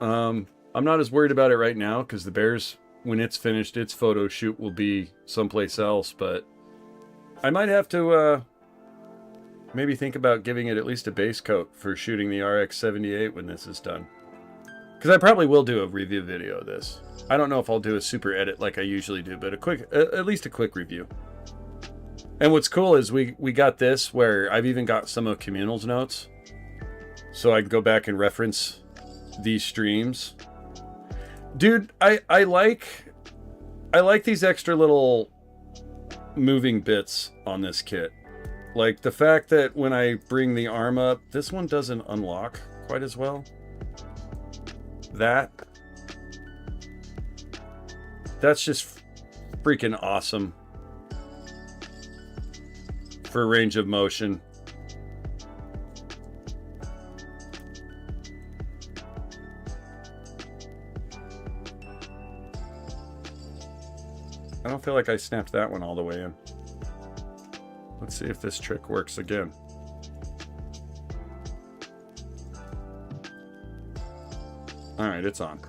I'm not as worried about it right now because the Bears, when it's finished, its photo shoot will be someplace else, but I might have to maybe think about giving it at least a base coat for shooting the RX-78 when this is done. Because I probably will do a review video of this. I don't know if I'll do a super edit like I usually do, but at least a quick review. And what's cool is we got this where I've even got some of Communal's notes. So I can go back and reference these streams. Dude, I like these extra little moving bits on this kit. Like the fact that when I bring the arm up, this one doesn't unlock quite as well. That's just freaking awesome for range of motion. I don't feel like I snapped that one all the way in. Let's see if this trick works again. All right, it's on.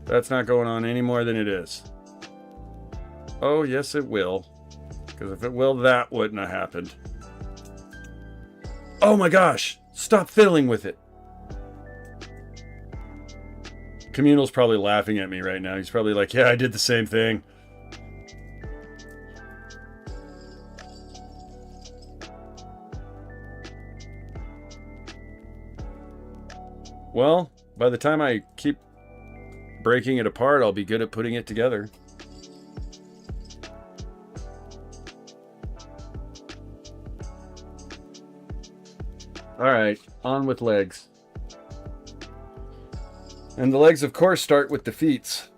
That's not going on any more than it is. Oh, yes, it will. Because if it will, that wouldn't have happened. Oh my gosh! Stop fiddling with it! Communal's probably laughing at me right now. He's probably like, yeah, I did the same thing. Well, by the time I keep breaking it apart, I'll be good at putting it together. All right, on with legs. And the legs, of course, start with the feet.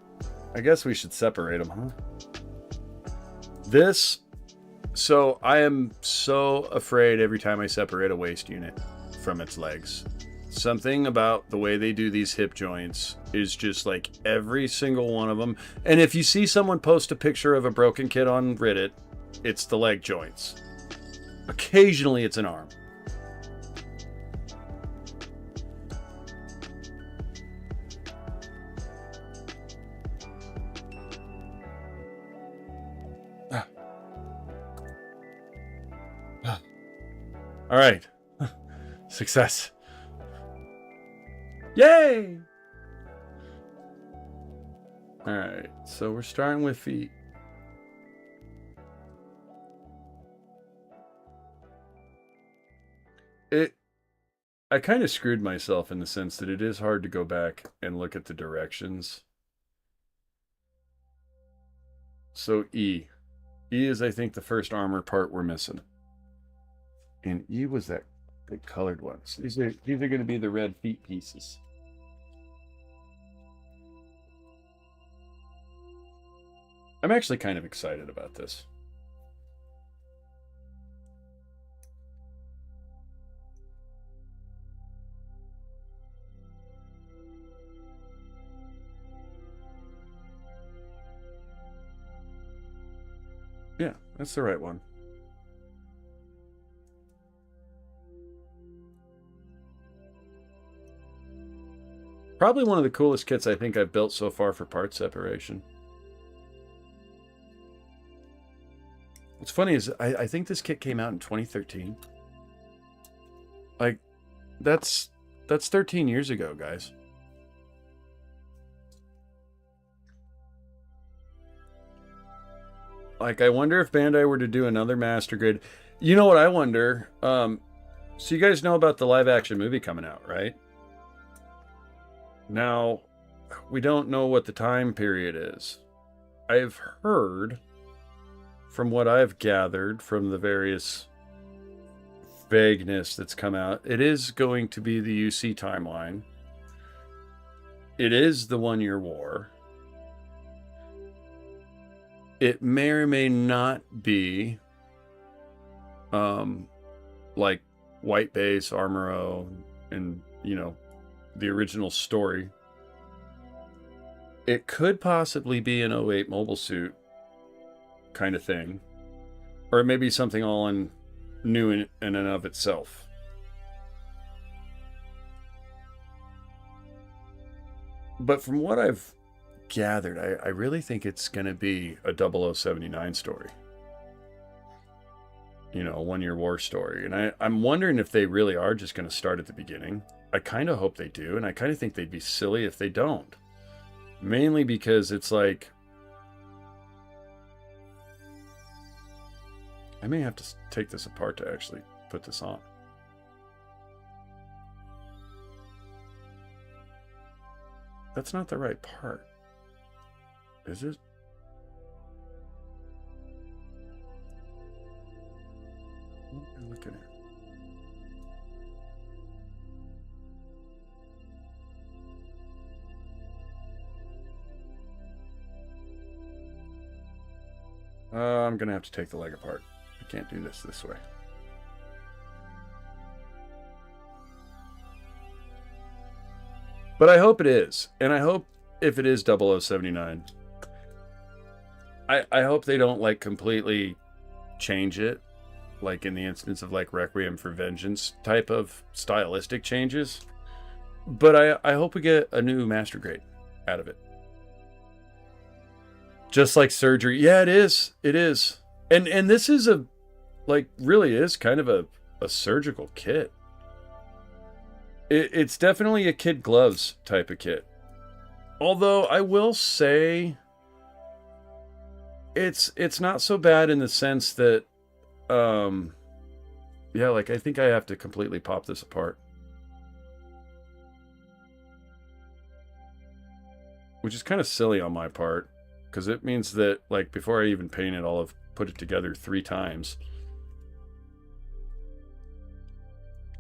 I guess we should separate them, huh? So I am so afraid every time I separate a waist unit from its legs. Something about the way they do these hip joints is just like every single one of them. And if you see someone post a picture of a broken kid on Reddit, it's the leg joints. Occasionally it's an arm. All right. Success. Yay! All right, so we're starting with feet. I kind of screwed myself in the sense that it is hard to go back and look at the directions. So E. E is, I think, the first armor part we're missing. And E was that big colored one. So these are going to be the red feet pieces. I'm actually kind of excited about this. Yeah, that's the right one. Probably one of the coolest kits I think I've built so far for part separation. What's funny is I think this kit came out in 2013. Like, that's 13 years ago, guys. Like, I wonder if Bandai were to do another Master Grade. You know what I wonder? So you guys know about the live action movie coming out, right? Now, we don't know what the time period is. I've heard, from what I've gathered from the various vagueness that's come out, it is going to be the UC timeline. It is the 1 year war. It may or may not be like White Base, Armoro, and, you know, the original story. It could possibly be an 08 mobile suit kind of thing. Or it may be something all new in and of itself. But from what I've gathered, I really think it's going to be a 0079 story. You know, a 1 year war story. And I'm wondering if they really are just going to start at the beginning I kind of hope they do, and I kind of think they'd be silly if they don't. Mainly because it's like, I may have to take this apart to actually put this on. That's not the right part, is it? What am I looking at? I'm gonna have to take the leg apart. I can't do this way. But I hope it is. And I hope if it is 0079, I hope they don't like completely change it. Like in the instance of like Requiem for Vengeance type of stylistic changes. But I hope we get a new master grade out of it. Just like surgery. Yeah, it is. It is. And this is a, like, really is kind of a surgical kit. It's definitely a kid gloves type of kit. Although I will say it's not so bad in the sense that, yeah, like I think I have to completely pop this apart. Which is kind of silly on my part. Because it means that, like, before I even paint it, I'll have put it together 3 times.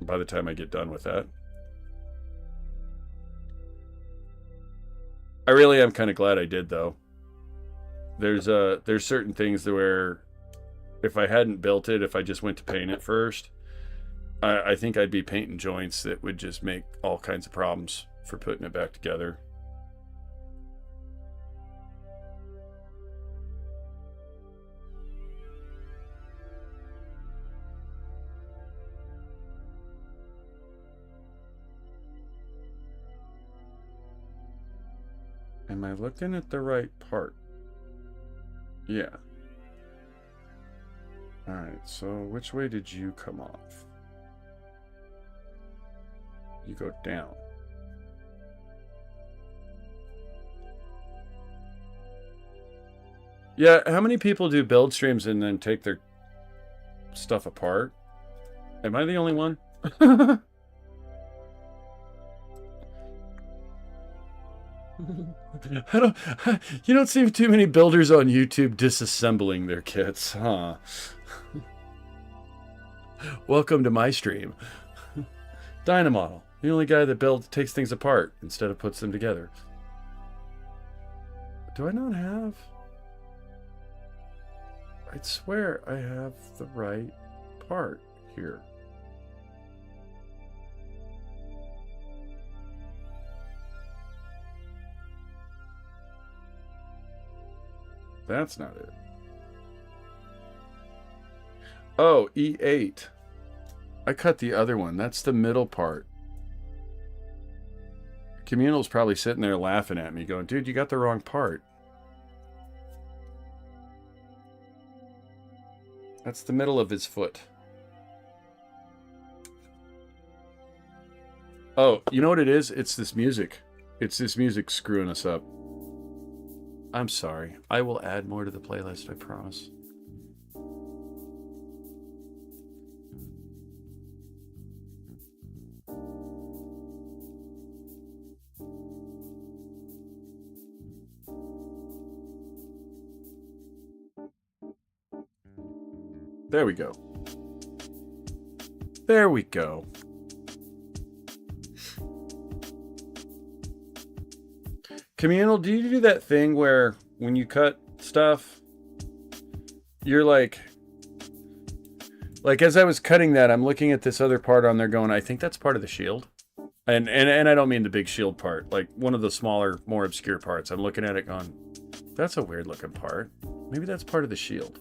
By the time I get done with that. I really am kind of glad I did, though. There's certain things where, if I hadn't built it, if I just went to paint it first, I think I'd be painting joints that would just make all kinds of problems for putting it back together. Am I looking at the right part? Yeah. Alright, so which way did you come off? You go down. Yeah, how many people do build streams and then take their stuff apart? Am I the only one? You don't see too many builders on YouTube disassembling their kits, huh? Welcome to my stream. Dynamodel, the only guy that takes things apart instead of puts them together. Do I not have? I swear I have the right part here. That's not it. Oh, E8. I cut the other one. That's the middle part. Communal's probably sitting there laughing at me going, dude, you got the wrong part. That's the middle of his foot. Oh, you know what it is? It's this music. It's this music screwing us up. I'm sorry. I will add more to the playlist, I promise. There we go. There we go. Communal, do you do that thing where when you cut stuff, you're like as I was cutting that, I'm looking at this other part on there going, I think that's part of the shield. And I don't mean the big shield part, like one of the smaller, more obscure parts. I'm looking at it going, that's a weird looking part. Maybe that's part of the shield.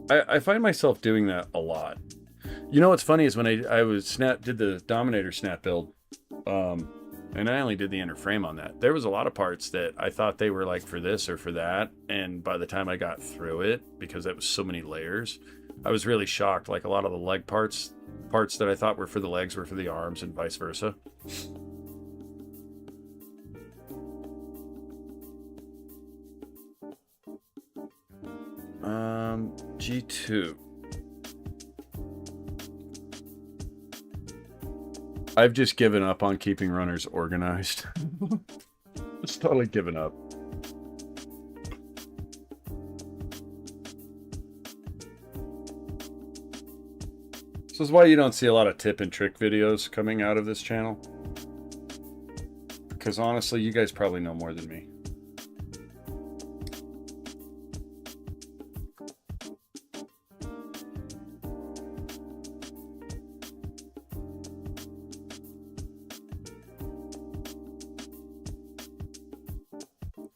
I find myself doing that a lot. You know what's funny is when I did the Dominator snap build, And I only did the inner frame on that. There was a lot of parts that I thought they were like for this or for that. And by the time I got through it, because it was so many layers, I was really shocked. Like a lot of the leg parts that I thought were for the legs were for the arms and vice versa. G2. I've just given up on keeping runners organized. Just totally given up. This is why you don't see a lot of tip and trick videos coming out of this channel. Because honestly, you guys probably know more than me.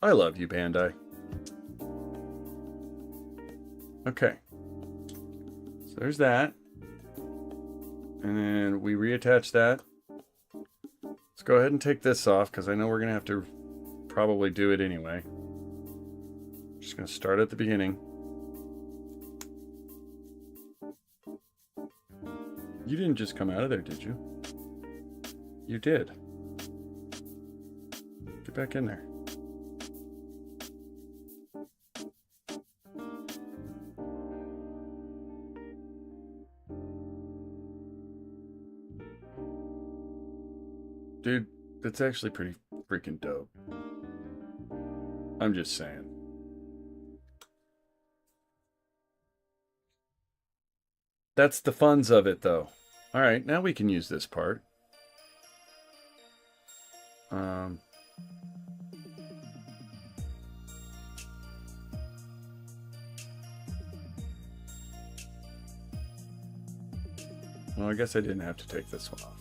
I love you, Bandai. Okay. So there's that. And then we reattach that. Let's go ahead and take this off because I know we're going to have to probably do it anyway. Just going to start at the beginning. You didn't just come out of there, did you? You did. Get back in there. Dude, that's actually pretty freaking dope. I'm just saying. That's the funs of it, though. All right, now we can use this part. Well, I guess I didn't have to take this one off.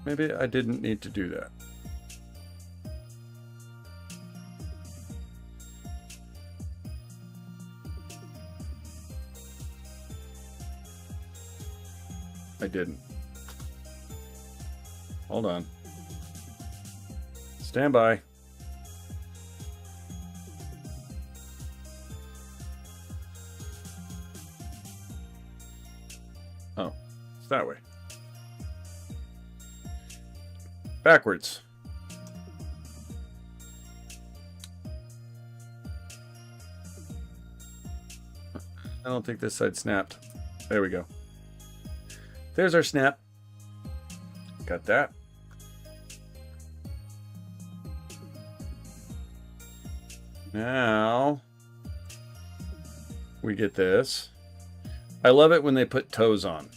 Maybe I didn't need to do that. I didn't. Hold on. Stand by. Oh, it's that way. Backwards. I don't think this side snapped. There we go. There's our snap. Got that. Now we get this. I love it when they put toes on.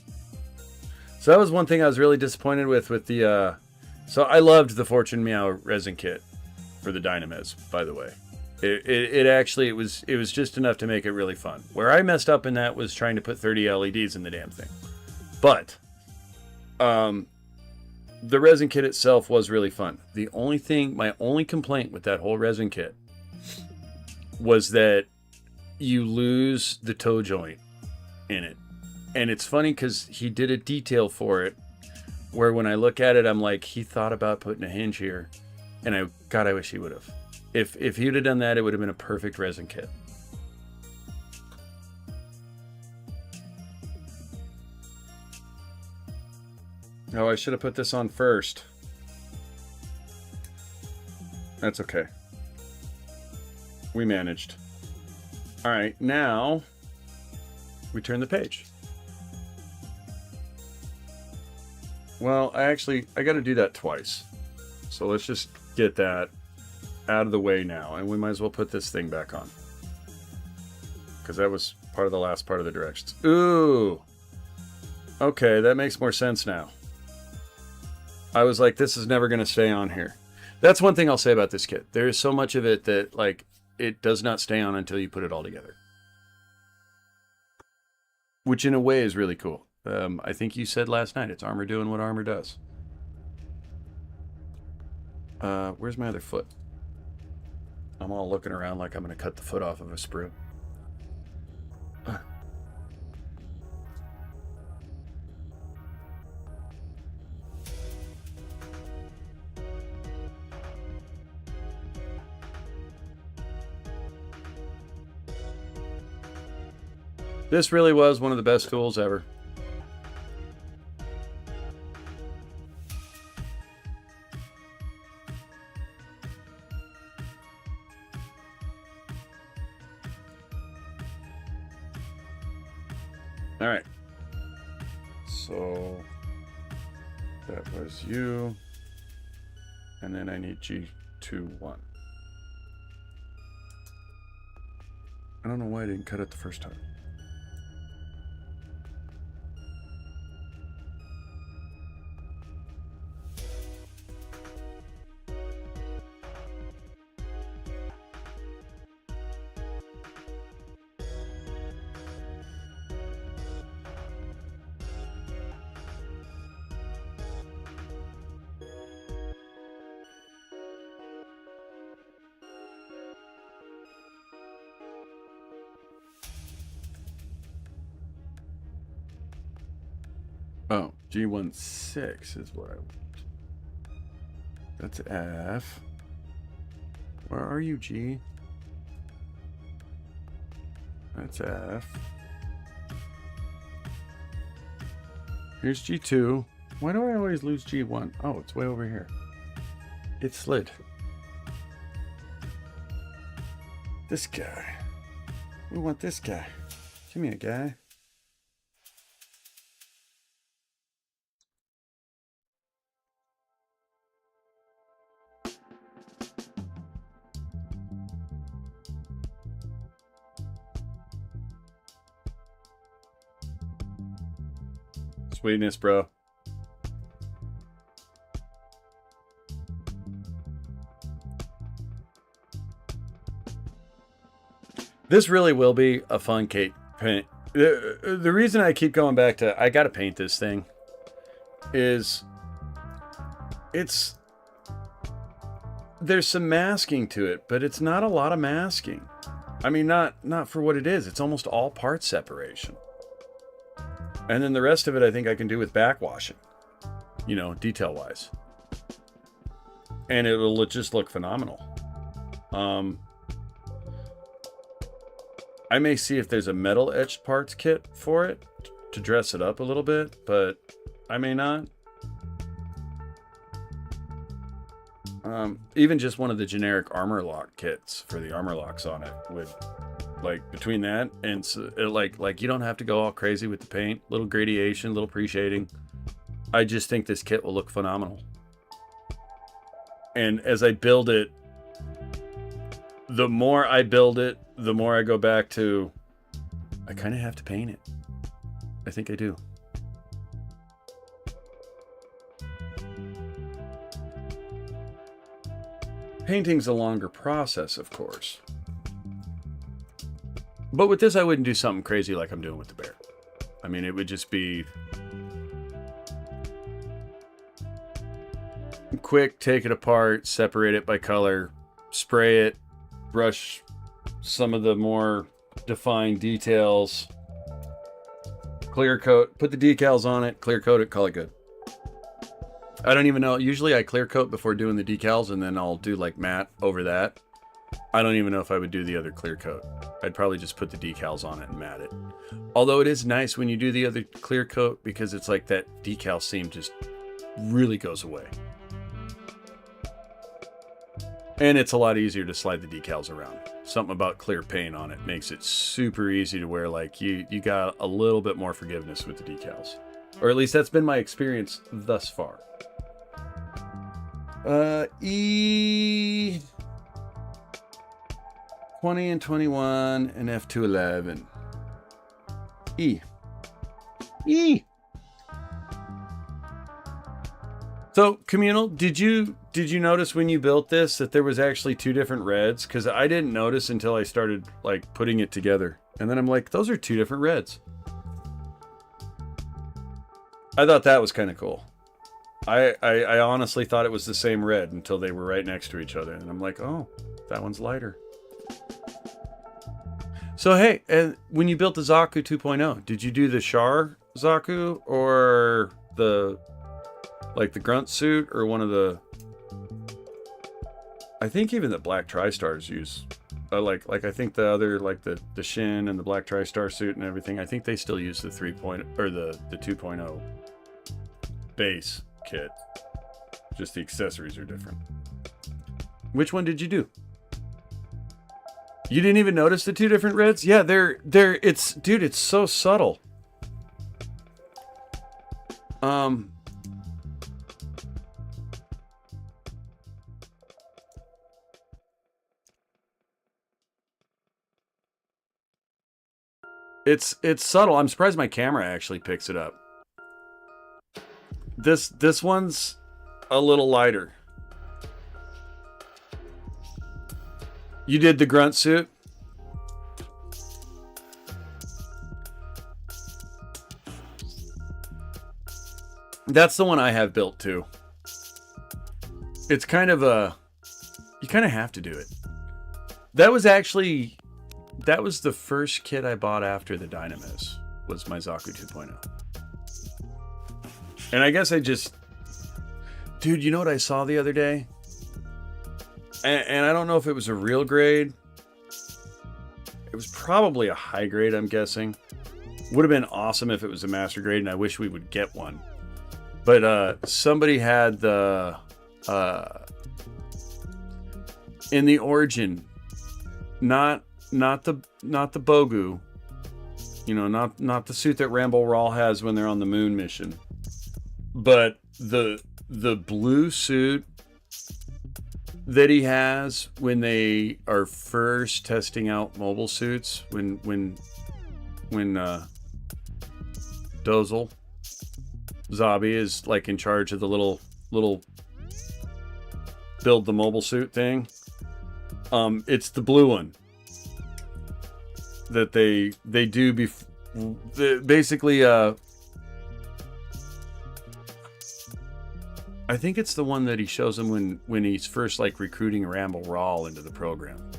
So that was one thing I was really disappointed with the so I loved the Fortune Meow resin kit for the Dynamiz, by the way. It actually was just enough to make it really fun. Where I messed up in that was trying to put 30 LEDs in the damn thing. But the resin kit itself was really fun. The only thing, my only complaint with that whole resin kit was that you lose the toe joint in it. And it's funny because he did a detail for it where when I look at it, I'm like, he thought about putting a hinge here. And God, I wish he would have. If he would have done that, it would have been a perfect resin kit. Oh, I should have put this on first. That's okay. We managed. All right, now we turn the page. Well, I got to do that twice. So let's just get that out of the way now. And we might as well put this thing back on. Because that was part of the last part of the directions. Ooh. Okay, that makes more sense now. I was like, this is never going to stay on here. That's one thing I'll say about this kit. There is so much of it that, like, it does not stay on until you put it all together. Which in a way is really cool. I think you said last night, it's armor doing what armor does. Where's my other foot? I'm all looking around like I'm going to cut the foot off of a sprue. This really was one of the best tools ever. All right. So that was you. And then I need G21. I don't know why I didn't cut it the first time. Oh, G16 is what I want. That's F. Where are you, G? That's F. Here's G2. Why do I always lose G1? Oh, it's way over here. It slid. This guy. We want this guy. Give me a guy. Sweetness, bro. This really will be a fun paint. The reason I keep going back to I gotta paint this thing is there's some masking to it, but it's not a lot of masking. I mean, not for what it is. It's almost all part separation. And then the rest of it, I think I can do with backwashing, you know, detail-wise. And it'll just look phenomenal. I may see if there's a metal etched parts kit for it to dress it up a little bit, but I may not. Even just one of the generic armor lock kits for the armor locks on it would... Like between that and like you don't have to go all crazy with the paint, little gradation, little pre-shading. I just think this kit will look phenomenal. And as I build it, the more I build it, the more I go back to, I kind of have to paint it. I think I do. Painting's a longer process, of course. But with this, I wouldn't do something crazy like I'm doing with the bear. I mean, it would just be quick, take it apart, separate it by color, spray it, brush some of the more defined details, clear coat, put the decals on it, clear coat it, call it good. I don't even know. Usually I clear coat before doing the decals, and then I'll do like matte over that. I don't even know if I would do the other clear coat. I'd probably just put the decals on it and mat it. Although it is nice when you do the other clear coat because it's like that decal seam just really goes away. And it's a lot easier to slide the decals around. Something about clear paint on it makes it super easy to wear. Like you got a little bit more forgiveness with the decals. Or at least that's been my experience thus far. E... 20 and 21 and F211. E. So, Communal, did you notice when you built this that there was actually two different reds? Because I didn't notice until I started like putting it together. And then I'm like, those are two different reds. I thought that was kind of cool. I honestly thought it was the same red until they were right next to each other. And I'm like, oh, that one's lighter. So, hey, when you built the Zaku 2.0, did you do the Char Zaku or the grunt suit or one of the... I think even the black TriStars use like I think the other, like the Shin and the Black Tri-Star suit and everything, I think they still use the 3.0 or the 2.0 base kit. Just the accessories are different. Which one did you do? You didn't even notice the two different reds? Yeah, it's so subtle. It's subtle. I'm surprised my camera actually picks it up. This one's a little lighter. You did the grunt suit? That's the one I have built too. It's kind of you kind of have to do it. That was the first kit I bought after the Dynamis, was my Zaku 2.0. And I guess dude, you know what I saw the other day? And I don't know if it was a real grade. It was probably a high grade, I'm guessing. Would have been awesome if it was a master grade, and I wish we would get one. But somebody had the in the Origin, not the Bogu, you know, not the suit that Rambo Rawl has when they're on the moon mission, but the blue suit that he has when they are first testing out mobile suits, when Dozel Zabi is like in charge of the little build the mobile suit thing. It's the blue one that they do basically. I think it's the one that he shows him when he's first like recruiting Rambo Rawl into the program.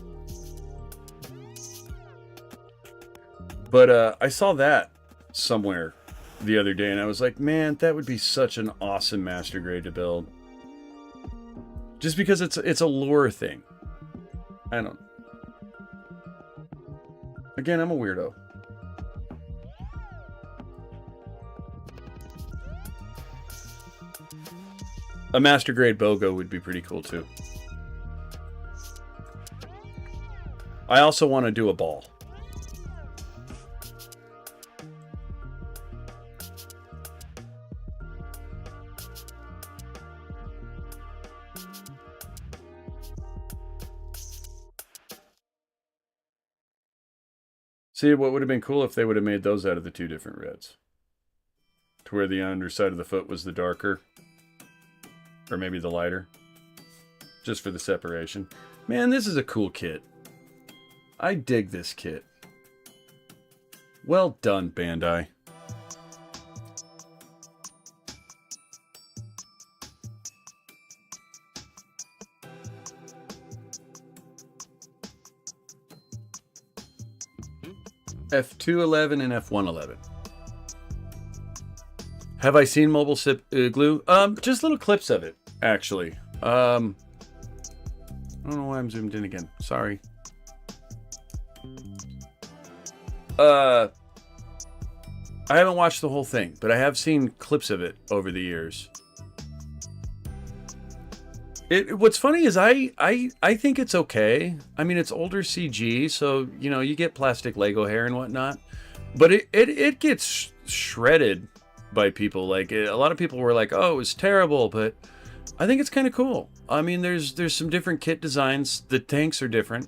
But I saw that somewhere the other day, and I was like, man, that would be such an awesome master grade to build. Just because it's a lore thing. I don't. Again, I'm a weirdo. A master grade BOGO would be pretty cool too. I also want to do a ball. See, what would have been cool if they would have made those out of the two different reds. To where the underside of the foot was the darker. Or maybe the lighter. Just for the separation. Man, this is a cool kit. I dig this kit. Well done, Bandai. F211 and F111. Have I seen Mobile Sip Glue? Just little clips of it, actually. I don't know why I'm zoomed in again. Sorry. I haven't watched the whole thing, but I have seen clips of it over the years. What's funny is I think it's okay. I mean, it's older CG, so you know you get plastic Lego hair and whatnot, but it gets shredded by people. Like a lot of people were like, "Oh, it was terrible," but I think it's kind of cool. I mean, there's some different kit designs. The tanks are different.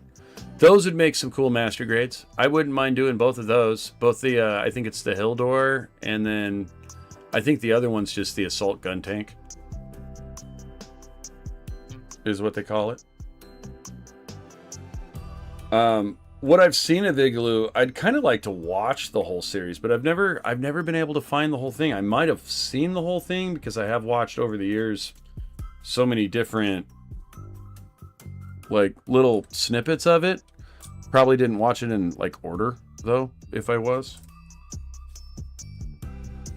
Those would make some cool master grades. I wouldn't mind doing both of those. Both the I think it's the Hildor, and then I think the other one's just the assault gun tank. Is what they call it. What I've seen of Igloo, I'd kind of like to watch the whole series, but I've never been able to find the whole thing. I might have seen the whole thing because I have watched over the years so many different like little snippets of it. Probably didn't watch it in like order though, if I was.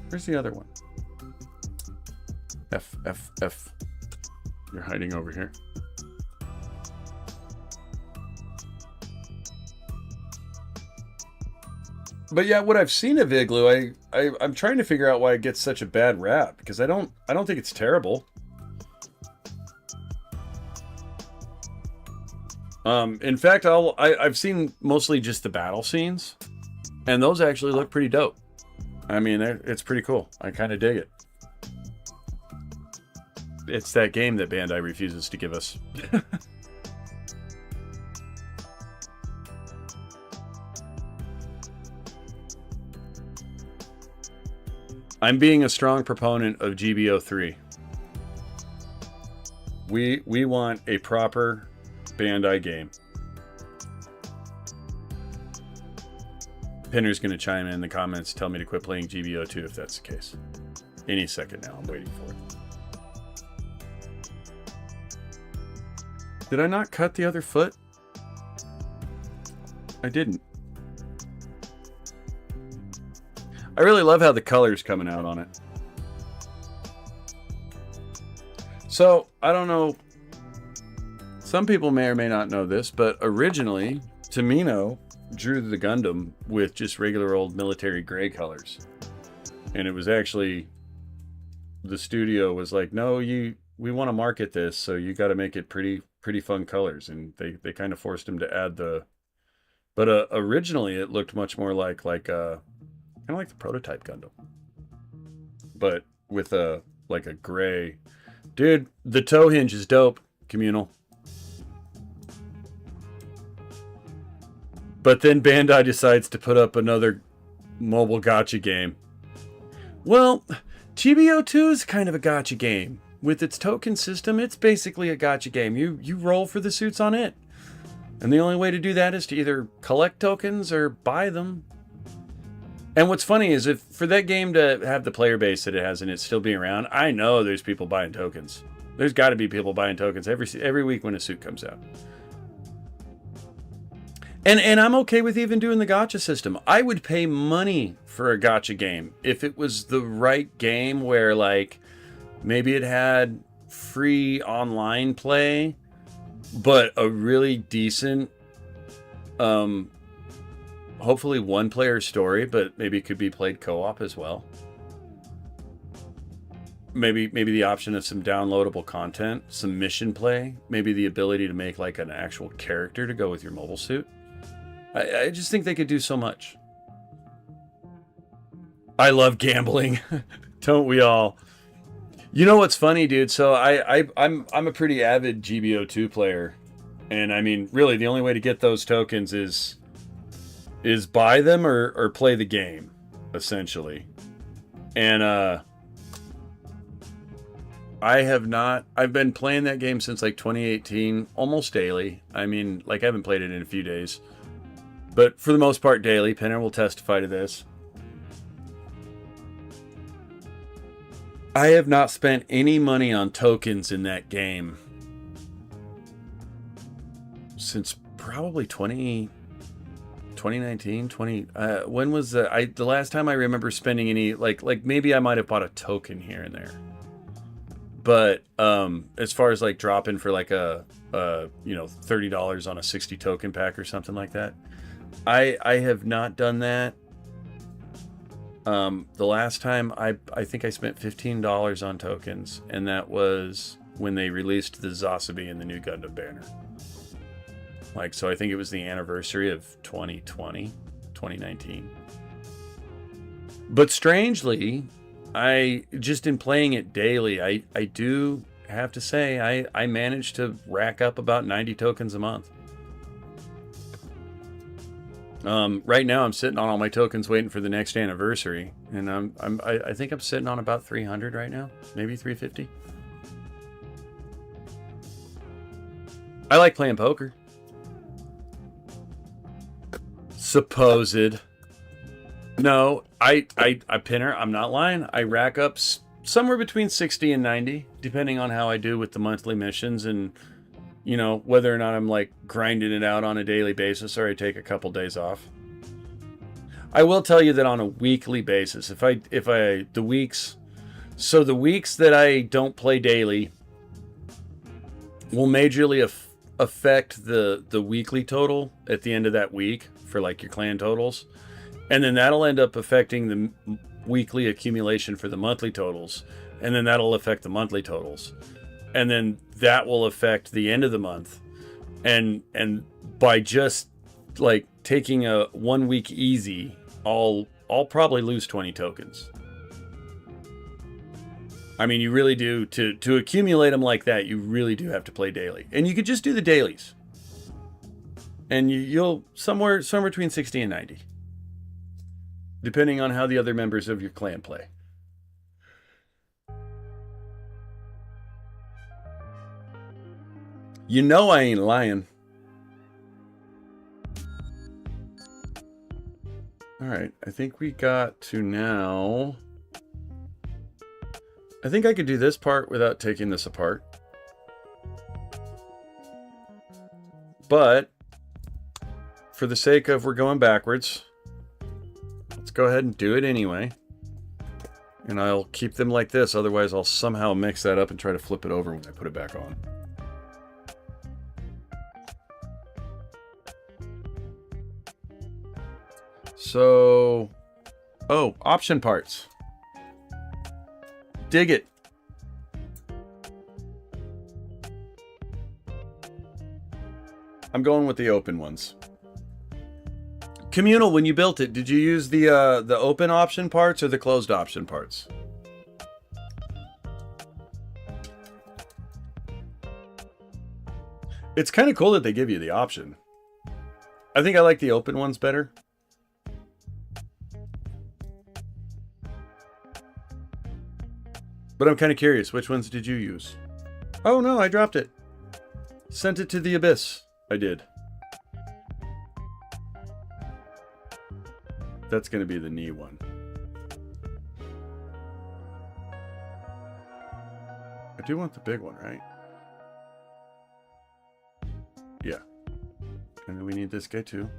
Where's the other one? F. You're hiding over here. But yeah, what I've seen of Igloo, I'm trying to figure out why it gets such a bad rap, because I don't think it's terrible. In fact, I've seen mostly just the battle scenes, and those actually look pretty dope. I mean, it's pretty cool. I kind of dig it. It's that game that Bandai refuses to give us. I'm being a strong proponent of GBO3. We want a proper Bandai game. Pinner's going to chime in the comments, tell me to quit playing GBO2 if that's the case. Any second now, I'm waiting for it. Did I not cut the other foot? I didn't. I really love how the color's coming out on it. So, I don't know. Some people may or may not know this, but originally, Tomino drew the Gundam with just regular old military gray colors. And it was actually, the studio was like, no, we want to market this, so you got to make it pretty fun colors. And they kind of forced him to add the, but originally it looked much more like kind of like the prototype Gundam, but with a gray. Dude, the toe hinge is dope, Communal. But then Bandai decides to put up another mobile gacha game. Well, GBO2 is kind of a gacha game. With its token system, it's basically a gacha game. You roll for the suits on it. And the only way to do that is to either collect tokens or buy them. And what's funny is, if for that game to have the player base that it has and it still be around, I know there's people buying tokens. There's got to be people buying tokens every week when a suit comes out. And I'm okay with even doing the gacha system. I would pay money for a gacha game if it was the right game where, like, maybe it had free online play, but a really decent, hopefully one-player story, but maybe it could be played co-op as well. Maybe the option of some downloadable content, some mission play, maybe the ability to make like an actual character to go with your mobile suit. I just think they could do so much. I love gambling. Don't we all? You know what's funny, dude? So I'm a pretty avid GBO2 player. And I mean, really, the only way to get those tokens is buy them or play the game, essentially. And I've been playing that game since like 2018, almost daily. I mean, like, I haven't played it in a few days, but for the most part daily. Pinner will testify to this. I have not spent any money on tokens in that game since probably 2019, when was the last time I remember spending any, like maybe I might have bought a token here and there. But as far as like dropping for like a $30 on a 60 token pack or something like that, I have not done that. The last time I think I spent $15 on tokens, and that was when they released the Zasabi and the new Gundam banner. Like, so I think it was the anniversary of 2019. But strangely, I just, in playing it daily, I do have to say I managed to rack up about 90 tokens a month. Right now I'm sitting on all my tokens waiting for the next anniversary, and I think I'm sitting on about 300 right now, maybe 350. I like playing poker. Supposed. No, I Pinner, I'm not lying. I rack up somewhere between 60 and 90, depending on how I do with the monthly missions, and you know, whether or not I'm like grinding it out on a daily basis or I take a couple days off. I will tell you that on a weekly basis, the weeks that I don't play daily will majorly affect the weekly total at the end of that week for like your clan totals. And then that'll end up affecting the weekly accumulation for the monthly totals. And then that'll affect the monthly totals. And then that will affect the end of the month. And by just like taking a 1 week easy, I'll probably lose 20 tokens. I mean, you really do, to accumulate them like that, you really do have to play daily. And you could just do the dailies. And you'll somewhere between 60 and 90. Depending on how the other members of your clan play. You know I ain't lying. Alright, I think we got to now... I think I could do this part without taking this apart. But, for the sake of we're going backwards, let's go ahead and do it anyway. And I'll keep them like this, otherwise I'll somehow mix that up and try to flip it over when I put it back on. So, oh, option parts. Dig it. I'm going with the open ones. Communal, when you built it, did you use the open option parts or the closed option parts? It's kind of cool that they give you the option. I think I like the open ones better. But I'm kind of curious, which ones did you use? Oh no, I dropped it. Sent it to the abyss. I did. That's going to be the knee one. I do want the big one, right? Yeah. And then we need this guy too.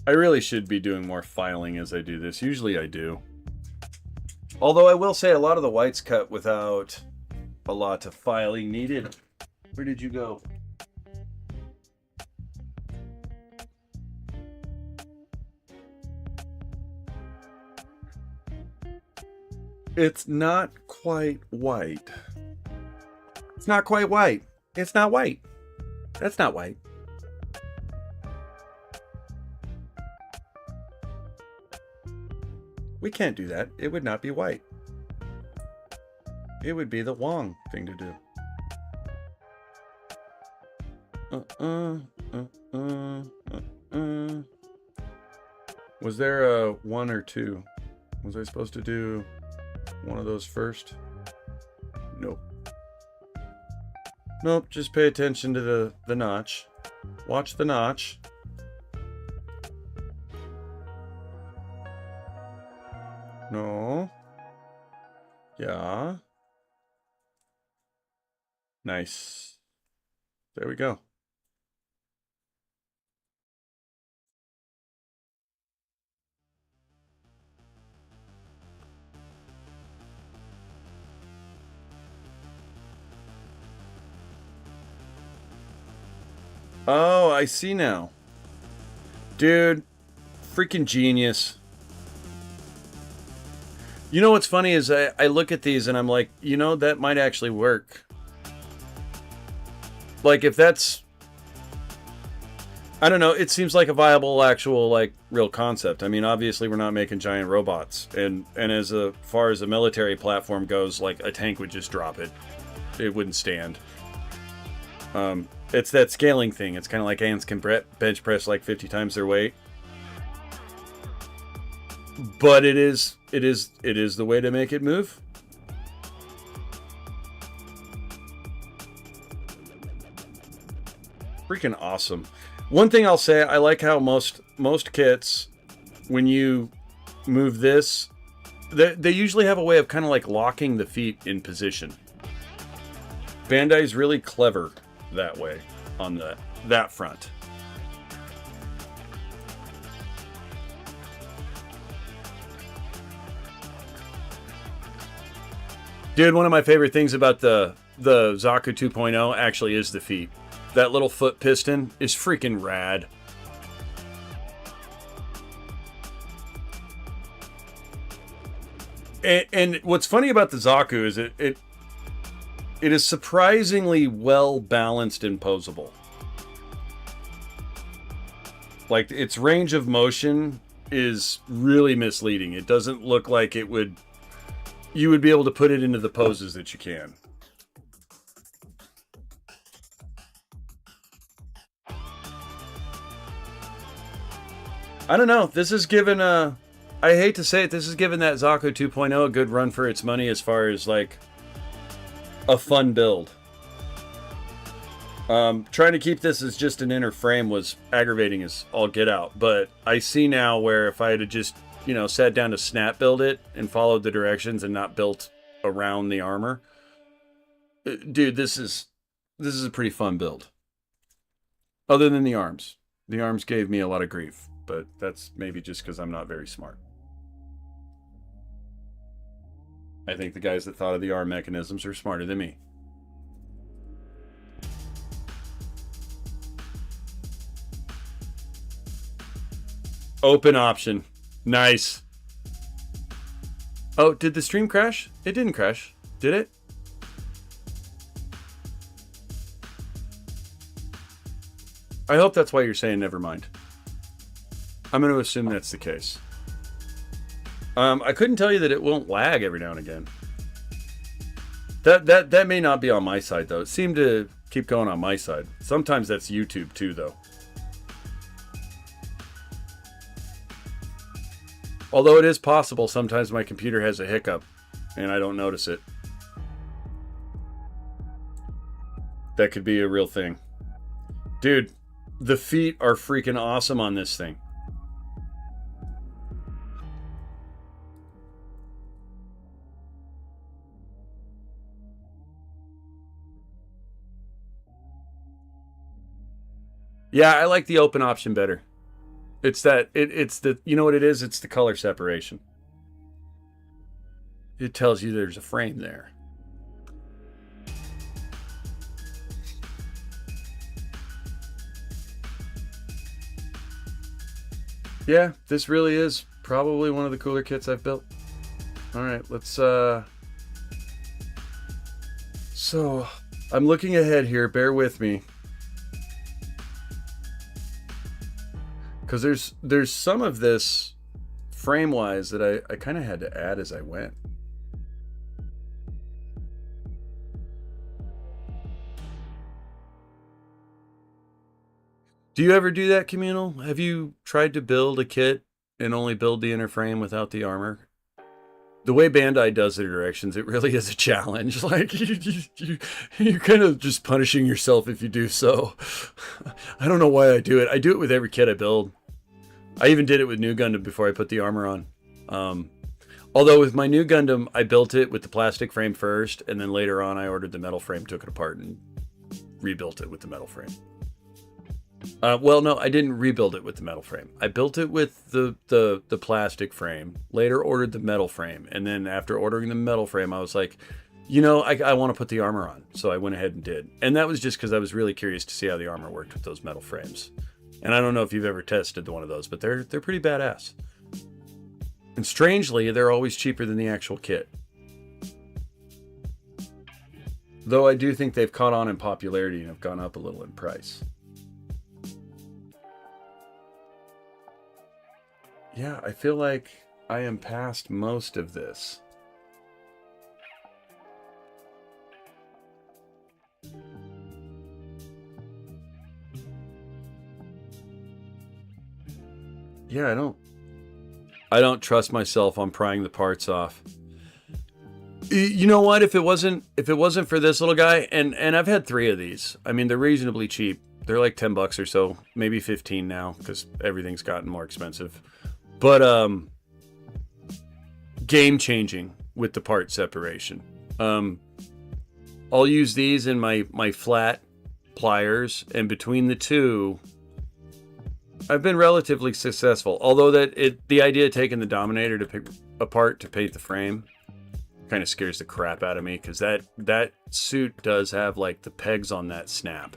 I really should be doing more filing as I do this. Usually I do. Although I will say a lot of the whites cut without a lot of filing needed. Where did you go? It's not quite white. It's not quite white. It's not white. That's not white. We can't do that. It would not be white. It would be the Wong thing to do. Was there a 1 or 2? Was I supposed to do one of those first? Nope. Nope, just pay attention to the notch. Watch the notch. No. Yeah. Nice. There we go. Oh, I see now. Dude, freaking genius. You know what's funny is I look at these and I'm like, you know, that might actually work. Like if that's, I don't know, it seems like a viable actual like real concept. I mean, obviously we're not making giant robots, and as far as a military platform goes, like a tank would just drop it. It wouldn't stand. It's that scaling thing. It's kind of like ants can bench press like 50 times their weight. But it is the way to make it move. Freaking awesome. One thing I'll say, I like how most kits, when you move this, they usually have a way of kind of like locking the feet in position. Bandai's really clever that way on that front. Dude, one of my favorite things about the Zaku 2.0 actually is the feet. That little foot piston is freaking rad. And what's funny about the Zaku is it is surprisingly well balanced and posable. Like, its range of motion is really misleading. It doesn't look like you would be able to put it into the poses that you can. I don't know. This is given I hate to say it, this is giving that Zaku 2.0 a good run for its money as far as, like, a fun build. Trying to keep this as just an inner frame was aggravating as all get out, but I see now where if I had just, you know, sat down to snap build it and followed the directions and not built around the armor, dude, this is a pretty fun build. Other than the arms. The arms gave me a lot of grief, but that's maybe just because I'm not very smart. I think the guys that thought of the arm mechanisms are smarter than me. Open option. Nice. Oh, did the stream crash? It didn't crash. Did it? I hope that's why you're saying never mind. I'm going to assume that's the case. I couldn't tell you that it won't lag every now and again. That may not be on my side, though. It seemed to keep going on my side. Sometimes that's YouTube, too, though. Although it is possible sometimes my computer has a hiccup and I don't notice it. That could be a real thing. Dude, the feet are freaking awesome on this thing. Yeah, I like the open option better. It's the, you know what it is? It's the color separation. It tells you there's a frame there. Yeah, this really is probably one of the cooler kits I've built. All right, let's, so I'm looking ahead here, bear with me. Because there's some of this frame-wise that I kind of had to add as I went. Do you ever do that, Communal? Have you tried to build a kit and only build the inner frame without the armor? The way Bandai does their directions, it really is a challenge. Like, you're kind of just punishing yourself if you do so. I don't know why I do it. I do it with every kit I build. I even did it with New Gundam before I put the armor on. Although with my New Gundam, I built it with the plastic frame first, and then later on I ordered the metal frame, took it apart, and rebuilt it with the metal frame. Well, no, I didn't rebuild it with the metal frame. I built it with the plastic frame, later ordered the metal frame, and then after ordering the metal frame, I was like, you know, I want to put the armor on. So I went ahead and did. And that was just because I was really curious to see how the armor worked with those metal frames. And I don't know if you've ever tested one of those, but they're pretty badass. And strangely, they're always cheaper than the actual kit. Though I do think they've caught on in popularity and have gone up a little in price. Yeah, I feel like I am past most of this. Yeah, I don't trust myself on prying the parts off. You know what? If it wasn't for this little guy, and I've had 3 of these. I mean, they're reasonably cheap. They're like $10 or so, maybe 15 now, because everything's gotten more expensive. But game changing with the part separation. I'll use these in my flat pliers, and between the two, I've been relatively successful. Although the idea of taking the Dominator to pick apart to paint the frame kind of scares the crap out of me, because that suit does have like the pegs on that snap.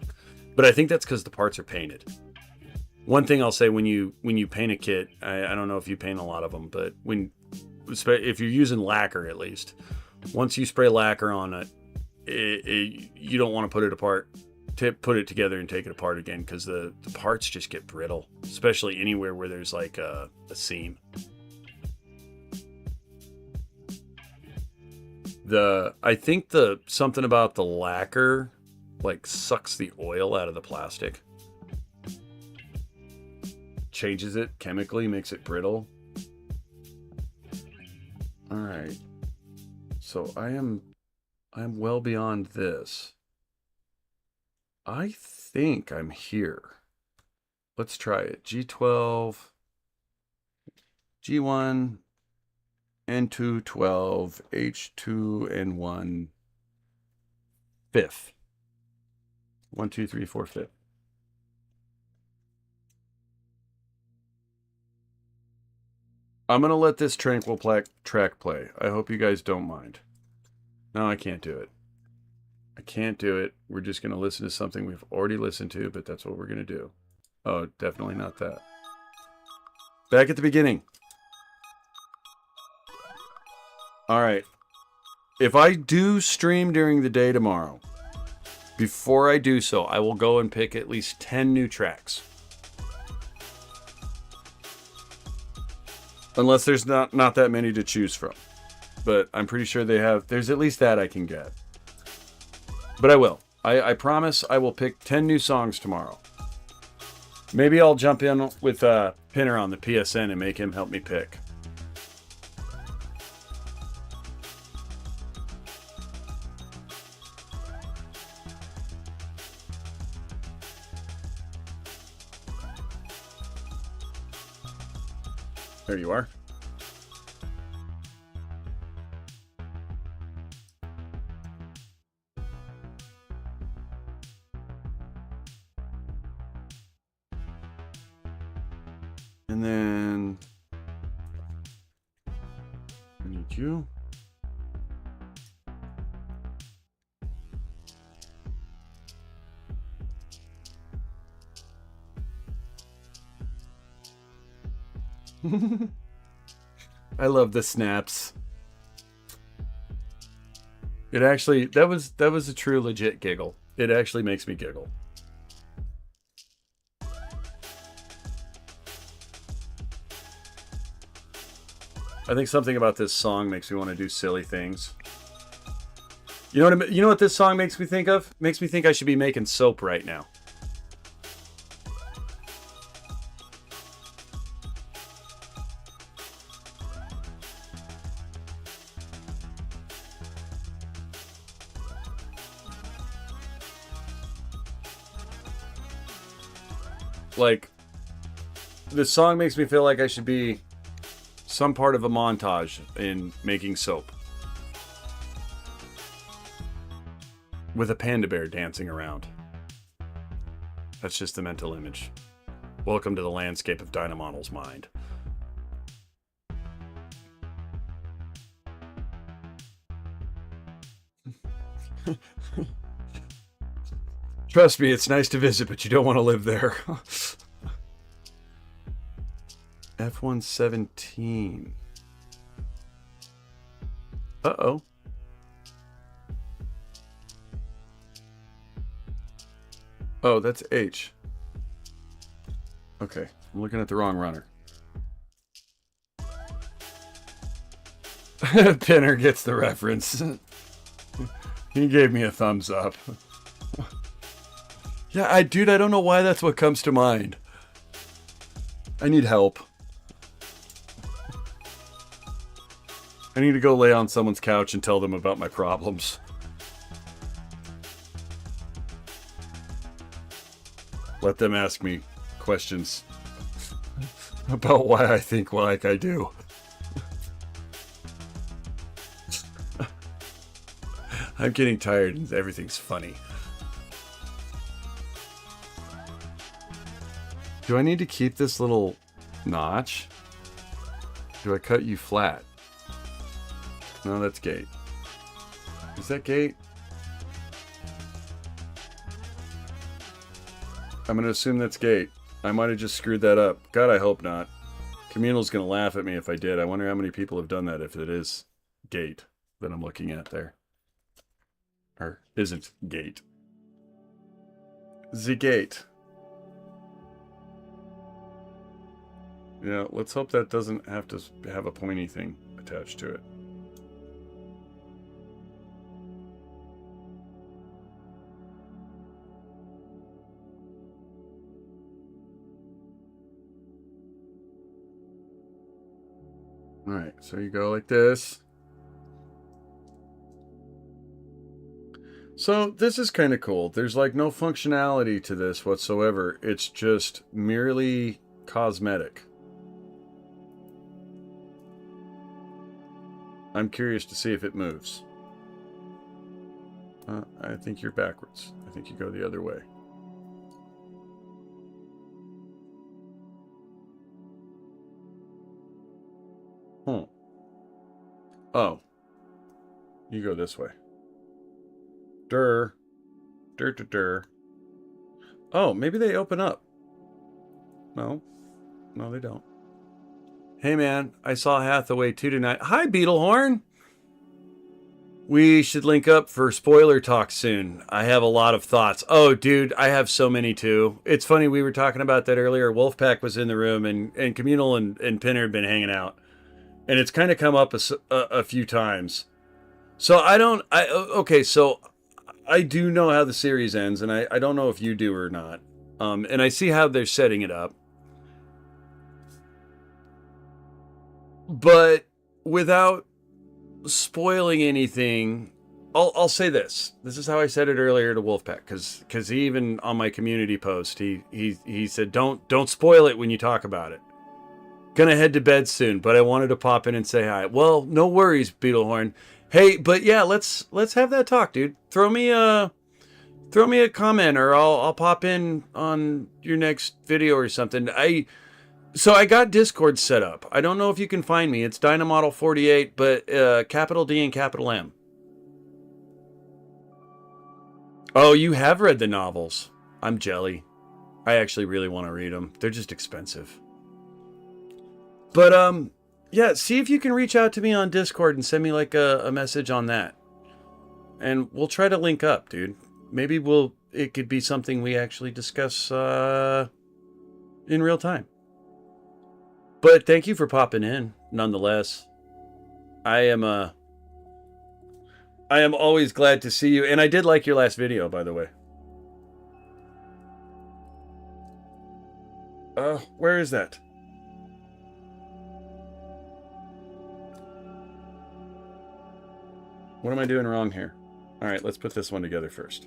But I think that's because the parts are painted. One thing I'll say, when you paint a kit, I don't know if you paint a lot of them, but if you're using lacquer, at least, once you spray lacquer on it, you don't want to put it apart, put it together and take it apart again, because the parts just get brittle, especially anywhere where there's like a seam. I think something about the lacquer like sucks the oil out of the plastic. Changes it chemically, makes it brittle. All right. So I'm well beyond this. I think I'm here. Let's try it. G12, G1, N2, 12, H2, N1, 5th. 1, 2, 3, 4, 5th. I'm going to let this tranquil track play. I hope you guys don't mind. No, I can't do it. I can't do it. We're just going to listen to something we've already listened to, but that's what we're going to do. Oh, definitely not that. Back at the beginning. All right. If I do stream during the day tomorrow, before I do so, I will go and pick at least 10 new tracks. Unless there's not that many to choose from. But I'm pretty sure there's at least that I can get. But I will. I promise I will pick 10 new songs tomorrow. Maybe I'll jump in with Pinner on the PSN and make him help me pick. There you are. And then I need you. I love the snaps. It actually, that was a true legit giggle. It actually makes me giggle. I think something about this song makes me want to do silly things. You know what this song makes me think of? Makes me think I should be making soap right now. Like, this song makes me feel like I should be some part of a montage in making soap. With a panda bear dancing around. That's just the mental image. Welcome to the landscape of Dynamodel's mind. Trust me, it's nice to visit, but you don't want to live there. F-117. Uh-oh. Oh, that's H. Okay, I'm looking at the wrong runner. Pinner gets the reference. He gave me a thumbs up. Yeah, dude, I don't know why that's what comes to mind. I need help. I need to go lay on someone's couch and tell them about my problems. Let them ask me questions about why I think like I do. I'm getting tired and everything's funny. Do I need to keep this little notch? Do I cut you flat? No, that's gate. Is that gate? I'm going to assume that's gate. I might have just screwed that up. God, I hope not. Communal's going to laugh at me if I did. I wonder how many people have done that if it is gate that I'm looking at there. Or isn't gate. The gate. Yeah, let's hope that doesn't have to have a pointy thing attached to it. Alright, so you go like this. So this is kind of cool. There's like no functionality to this whatsoever. It's just merely cosmetic. I'm curious to see if it moves. I think you're backwards. I think you go the other way. Oh. You go this way. Durr. Durr, durr, durr. Oh, maybe they open up. No. No, they don't. Hey, man. I saw Hathaway 2 tonight. Hi, Beetlehorn. We should link up for spoiler talk soon. I have a lot of thoughts. Oh, dude, I have so many, too. It's funny, we were talking about that earlier. Wolfpack was in the room, and Communal and Pinner have been hanging out. And it's kind of come up a few times. So okay, so I do know how the series ends, and I don't know if you do or not. And I see how they're setting it up. But without spoiling anything, I'll say this. This is how I said it earlier to Wolfpack, because he even on my community post, he said, don't spoil it when you talk about it. Gonna head to bed soon, but I wanted to pop in and say hi. Well, no worries, Beetlehorn. Hey, but yeah, let's have that talk, dude. Throw me a comment, or I'll pop in on your next video or something. So I got Discord set up. I don't know if you can find me. It's Dynamodel48, but capital D and capital M. Oh, you have read the novels. I'm jelly. I actually really want to read them. They're just expensive. But, yeah, see if you can reach out to me on Discord and send me, like, a message on that. And we'll try to link up, dude. Maybe it could be something we actually discuss, in real time. But thank you for popping in, nonetheless. I am always glad to see you. And I did like your last video, by the way. Where is that? What am I doing wrong here? All right, let's put this one together first.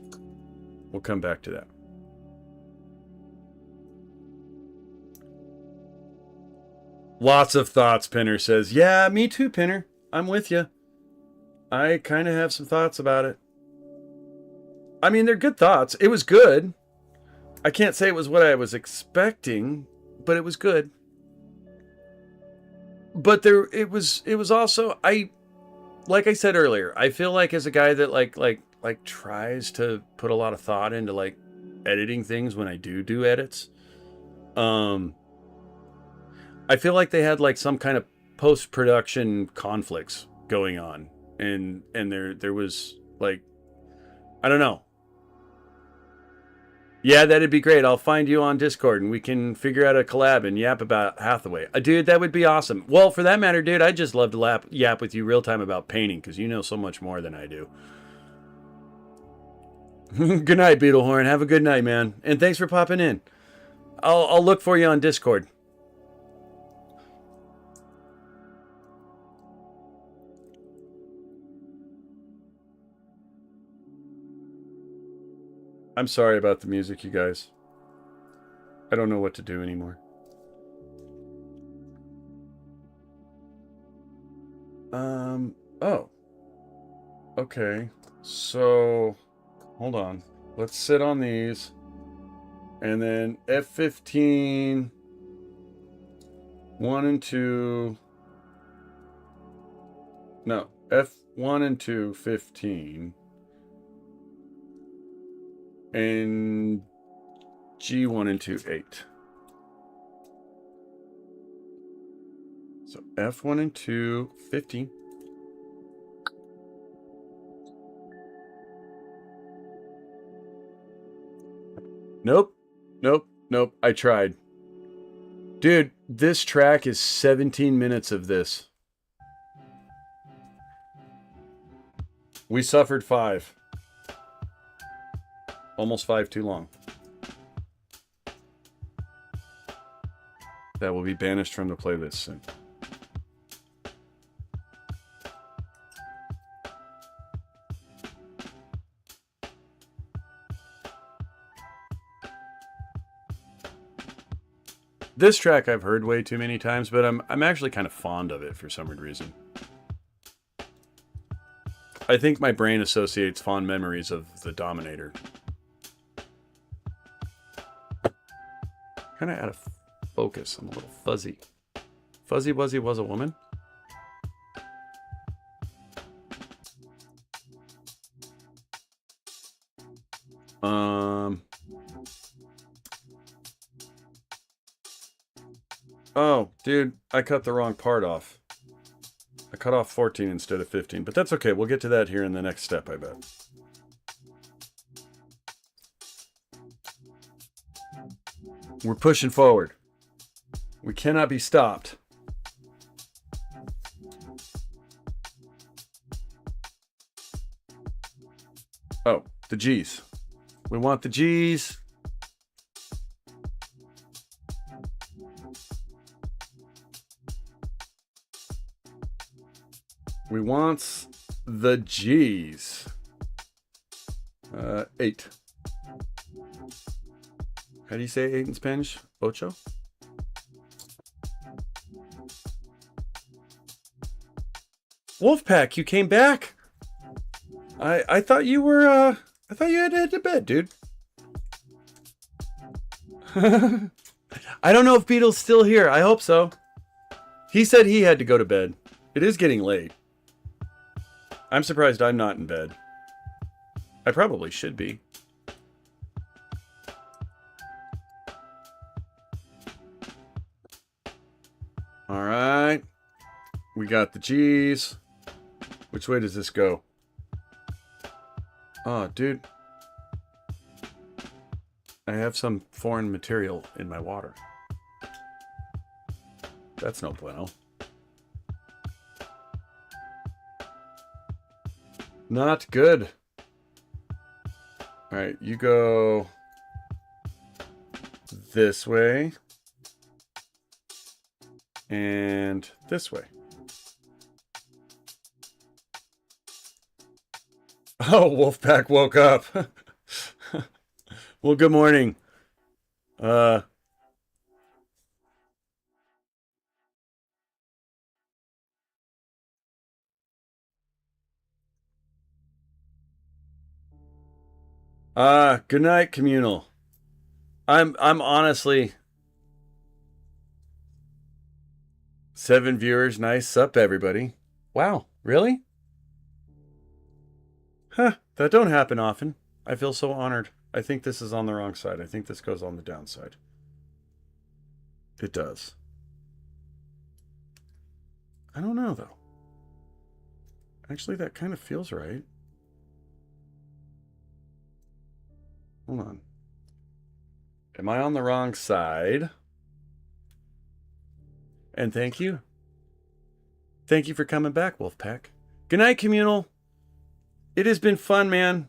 We'll come back to that. Lots of thoughts, Pinner says. Yeah, me too, Pinner. I'm with you. I kind of have some thoughts about it. I mean, they're good thoughts. It was good. I can't say it was what I was expecting, but it was good. But it was also, like I said earlier, I feel like as a guy that like tries to put a lot of thought into like editing things when I do edits, I feel like they had like some kind of post-production conflicts going on, and there was like, I don't know. Yeah, that'd be great. I'll find you on Discord and we can figure out a collab and yap about Hathaway. Dude, that would be awesome. Well, for that matter, dude, I'd just love to yap with you real time about painting, because you know so much more than I do. Good night, Beetlehorn. Have a good night, man. And thanks for popping in. I'll look for you on Discord. I'm sorry about the music, you guys. I don't know what to do anymore. Oh. Okay. So, hold on. Let's sit on these. And then F15, 1 and 2. No, 1 and 2, 15. And G1 and 2, 8. So F1 and 2, 15. Nope. Nope. Nope. I tried. Dude, this track is 17 minutes of this. We suffered 5. Almost 5 too long. That will be banished from the playlist soon. This track I've heard way too many times, but I'm actually kind of fond of it for some weird reason. I think my brain associates fond memories of the Dominator. Kind of out of focus. I'm a little fuzzy. Fuzzy Wuzzy was a woman? Oh, dude, I cut the wrong part off. I cut off 14 instead of 15, but that's okay. We'll get to that here in the next step, I bet. We're pushing forward. We cannot be stopped. Oh, the G's. We want the G's. We want the G's. 8. How do you say 8 in Spanish? Ocho? Wolfpack, you came back. I thought you were I thought you had to head to bed, dude. I don't know if Beetle's still here. I hope so. He said he had to go to bed. It is getting late. I'm surprised I'm not in bed. I probably should be. All right. We got the G's. Which way does this go? Oh, dude. I have some foreign material in my water. That's no bueno. Not good. All right, you go this way and this way. Oh, Wolfpack woke up. Well, good morning. Good night, communal. I'm honestly 7 viewers. Nice. Sup, everybody. Wow, really? Huh, that don't happen often. I feel so honored. I think this is on the wrong side. I think this goes on the downside. It does. I don't know, though. Actually, that kind of feels right. Hold on. Am I on the wrong side? And thank you. Thank you for coming back, Wolfpack. Good night, communal. It has been fun, man.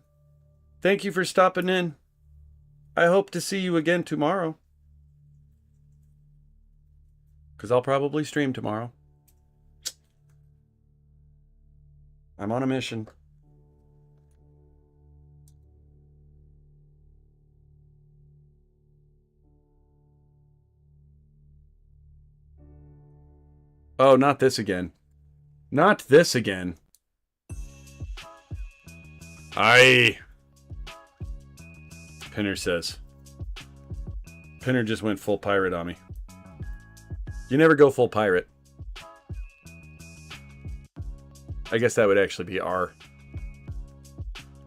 Thank you for stopping in. I hope to see you again tomorrow. Because I'll probably stream tomorrow. I'm on a mission. Oh, not this again. Not this again. Aye. Pinner says. Pinner just went full pirate on me. You never go full pirate. I guess that would actually be R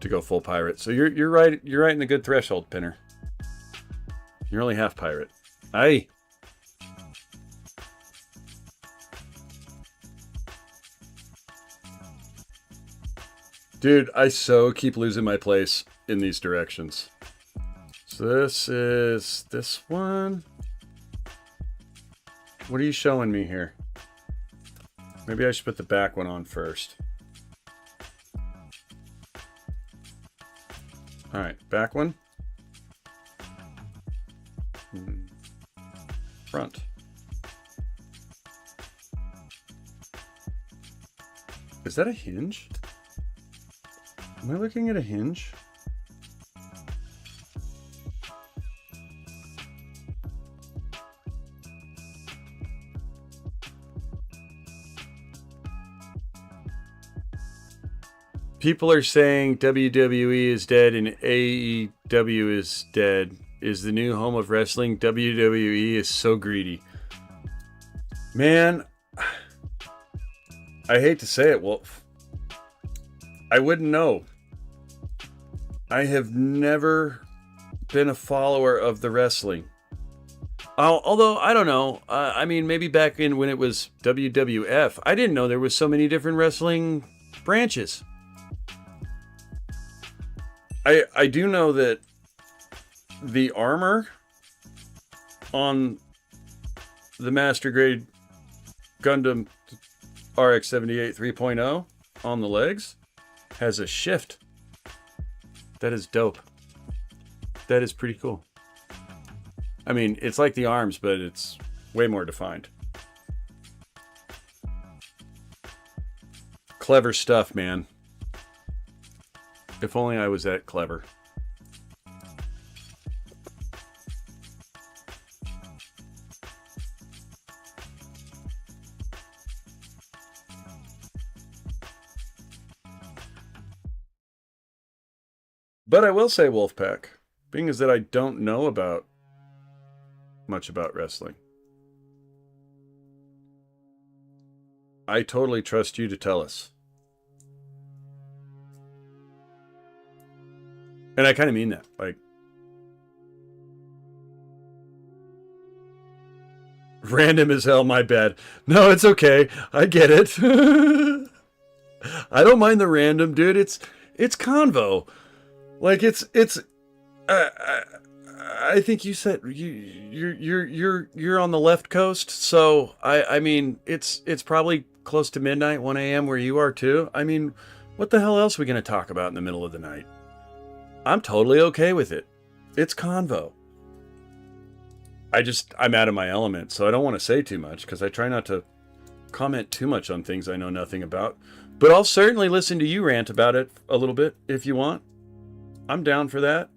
to go full pirate. So you're right. You're right in the good threshold, Pinner. You're only half pirate. Aye. Dude, I so keep losing my place in these directions. So this is this one. What are you showing me here? Maybe I should put the back one on first. All right, back one. Front. Is that a hinge? Am I looking at a hinge? People are saying WWE is dead and AEW is dead. Is the new home of wrestling. WWE is so greedy. Man, I hate to say it, Wolf. I wouldn't know. I have never been a follower of the wrestling. Although, I don't know. I mean, maybe back in when it was WWF, I didn't know there was so many different wrestling branches. I do know that the armor on the Master Grade Gundam RX-78 3.0 on the legs has a shift. That is dope. That is pretty cool. I mean, it's like the arms, but it's way more defined. Clever stuff, man. If only I was that clever. But I will say, Wolfpack, being as that I don't know about much about wrestling, I totally trust you to tell us. And I kind of mean that. Like, random as hell, my bad. No, it's okay. I get it. I don't mind the random, dude. It's convo. Like I think you said you're on the left coast, so I mean it's probably close to midnight, 1 a.m. where you are too. I mean, what the hell else are we gonna talk about in the middle of the night? I'm totally okay with it. It's convo. I'm out of my element, so I don't want to say too much because I try not to comment too much on things I know nothing about. But I'll certainly listen to you rant about it a little bit if you want. I'm down for that.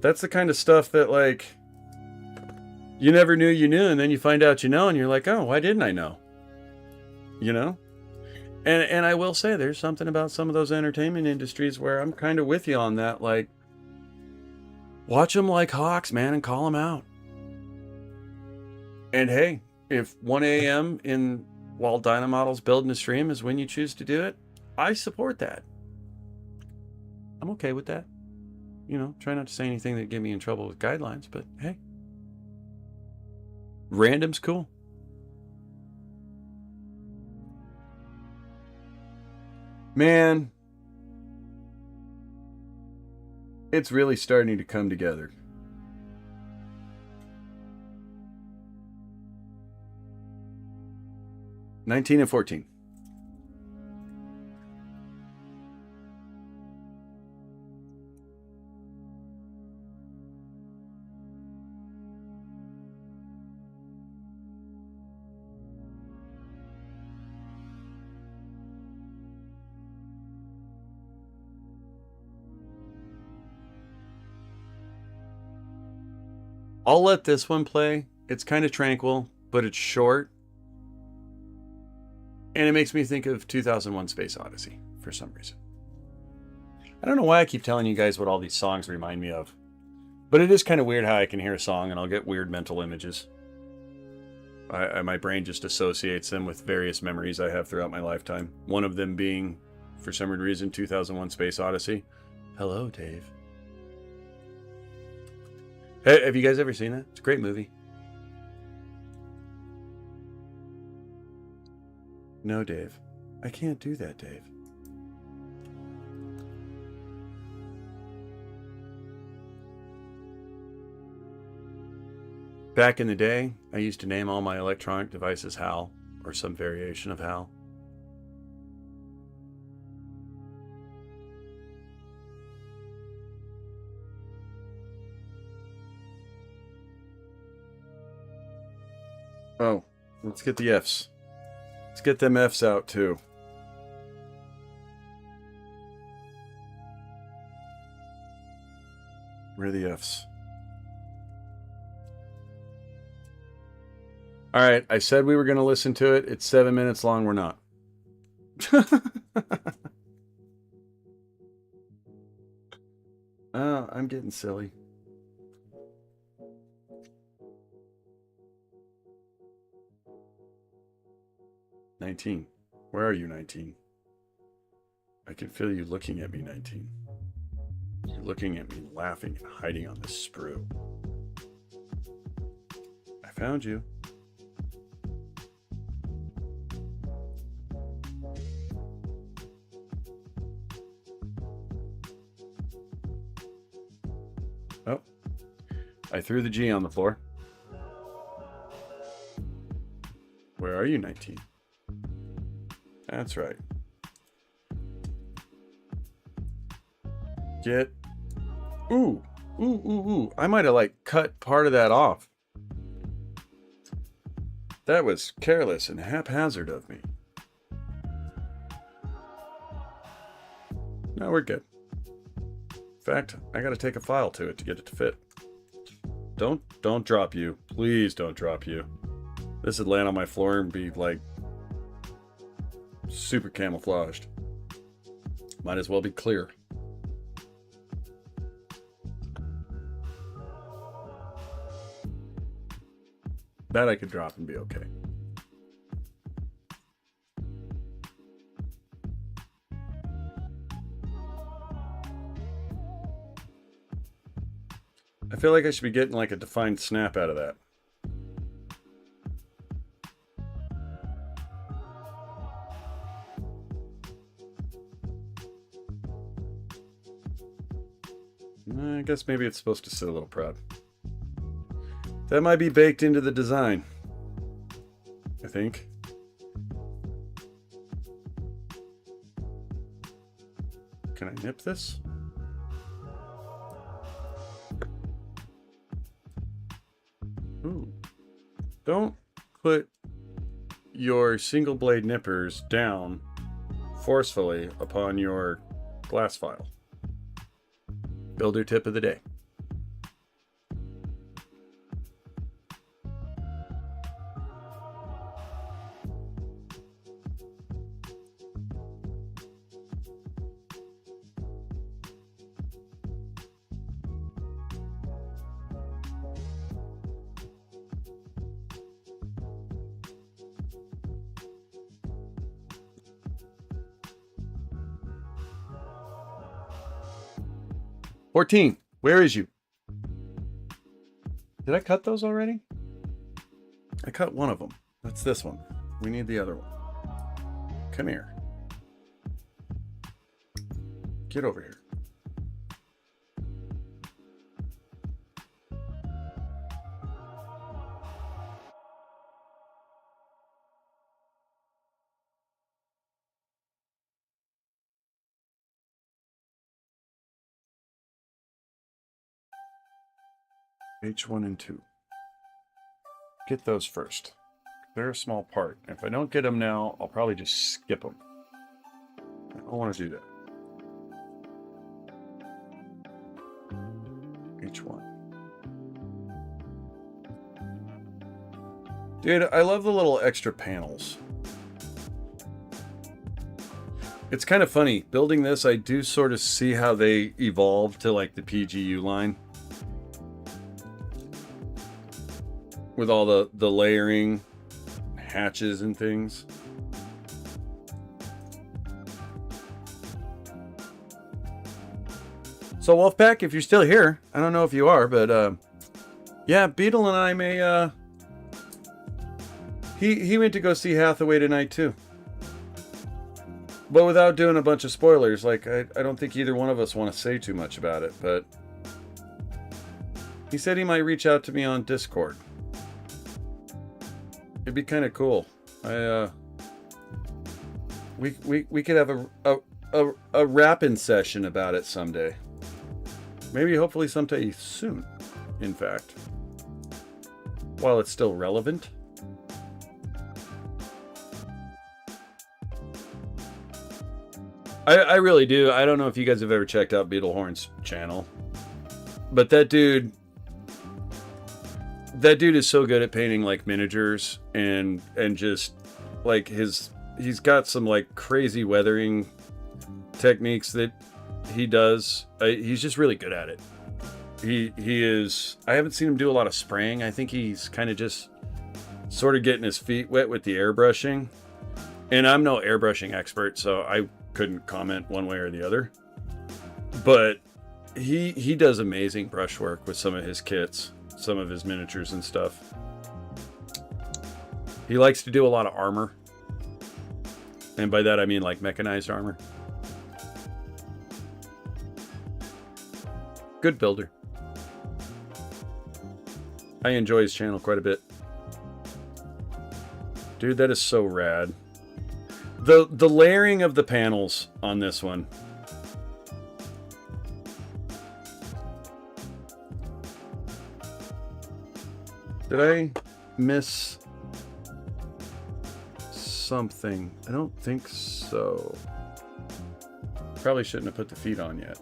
That's the kind of stuff that, like, you never knew you knew, and then you find out you know, and you're like, oh, why didn't I know? You know? And I will say there's something about some of those entertainment industries where I'm kind of with you on that. Like, watch them like hawks, man, and call them out. And hey, if 1 a.m. while Dynamodel's building a stream is when you choose to do it, I support that. I'm okay with that. You know, try not to say anything that get me in trouble with guidelines, but hey. Random's cool. Man, it's really starting to come together. $19 and $14. I'll let this one play. It's kind of tranquil, but it's short. And it makes me think of 2001 Space Odyssey for some reason. I don't know why I keep telling you guys what all these songs remind me of. But it is kind of weird how I can hear a song and I'll get weird mental images. My brain just associates them with various memories I have throughout my lifetime. One of them being, for some weird reason, 2001 Space Odyssey. Hello, Dave. Hey, have you guys ever seen that? It's a great movie. No, Dave. I can't do that, Dave. Back in the day, I used to name all my electronic devices Hal, or some variation of Hal. Oh, let's get the Fs. Let's get them Fs out too. Where are the Fs? All right, I said we were going to listen to it. It's 7 minutes long. We're not. I'm getting silly. "19. Where are you, 19? I can feel you looking at me, 19. You're looking at me, laughing and hiding on this sprue. I found you. Oh, I threw the G on the floor. Where are you, 19? That's right. Get... Ooh. I might have, like, cut part of that off. That was careless and haphazard of me. No, we're good. In fact, I gotta take a file to it to get it to fit. Don't drop you. Please don't drop you. This would land on my floor and be, like, super camouflaged. Might as well be clear. That I could drop and be okay. I feel like I should be getting like a defined snap out of that. I guess maybe it's supposed to sit a little proud. That might be baked into the design, I think. Can I nip this? Ooh. Don't put your single blade nippers down forcefully upon your glass file. Builder tip of the day. "14, where is you?" Did I cut those already? I cut one of them. That's this one. We need the other one. Come here. Get over here. H1 and 2. Get those first. They're a small part. If I don't get them now, I'll probably just skip them. I don't want to do that. H1. Dude, I love the little extra panels. It's kind of funny. Building this, I do sort of see how they evolve to like the PGU line. With all the layering hatches and things. So Wolfpack, if you're still here, I don't know if you are, but yeah, Beetle and I may he went to go see Hathaway tonight too. But without doing a bunch of spoilers, like I don't think either one of us want to say too much about it, but he said he might reach out to me on Discord. It'd be kind of cool. We could have a rapping session about it someday. Maybe hopefully someday soon, in fact. While it's still relevant. I really do. I don't know if you guys have ever checked out Beetlehorn's channel. But that dude is so good at painting like miniatures and just like he's got some like crazy weathering techniques that he does. He's just really good at it. He is. I haven't seen him do a lot of spraying. I think he's kind of just sort of getting his feet wet with the airbrushing. And I'm no airbrushing expert, so I couldn't comment one way or the other. But he does amazing brushwork with some of his kits, some of his miniatures and stuff. He likes to do a lot of armor. And by that I mean like mechanized armor. Good builder. I enjoy his channel quite a bit. Dude, that is so rad. The layering of the panels on this one. Did I miss something? I don't think so. Probably shouldn't have put the feet on yet.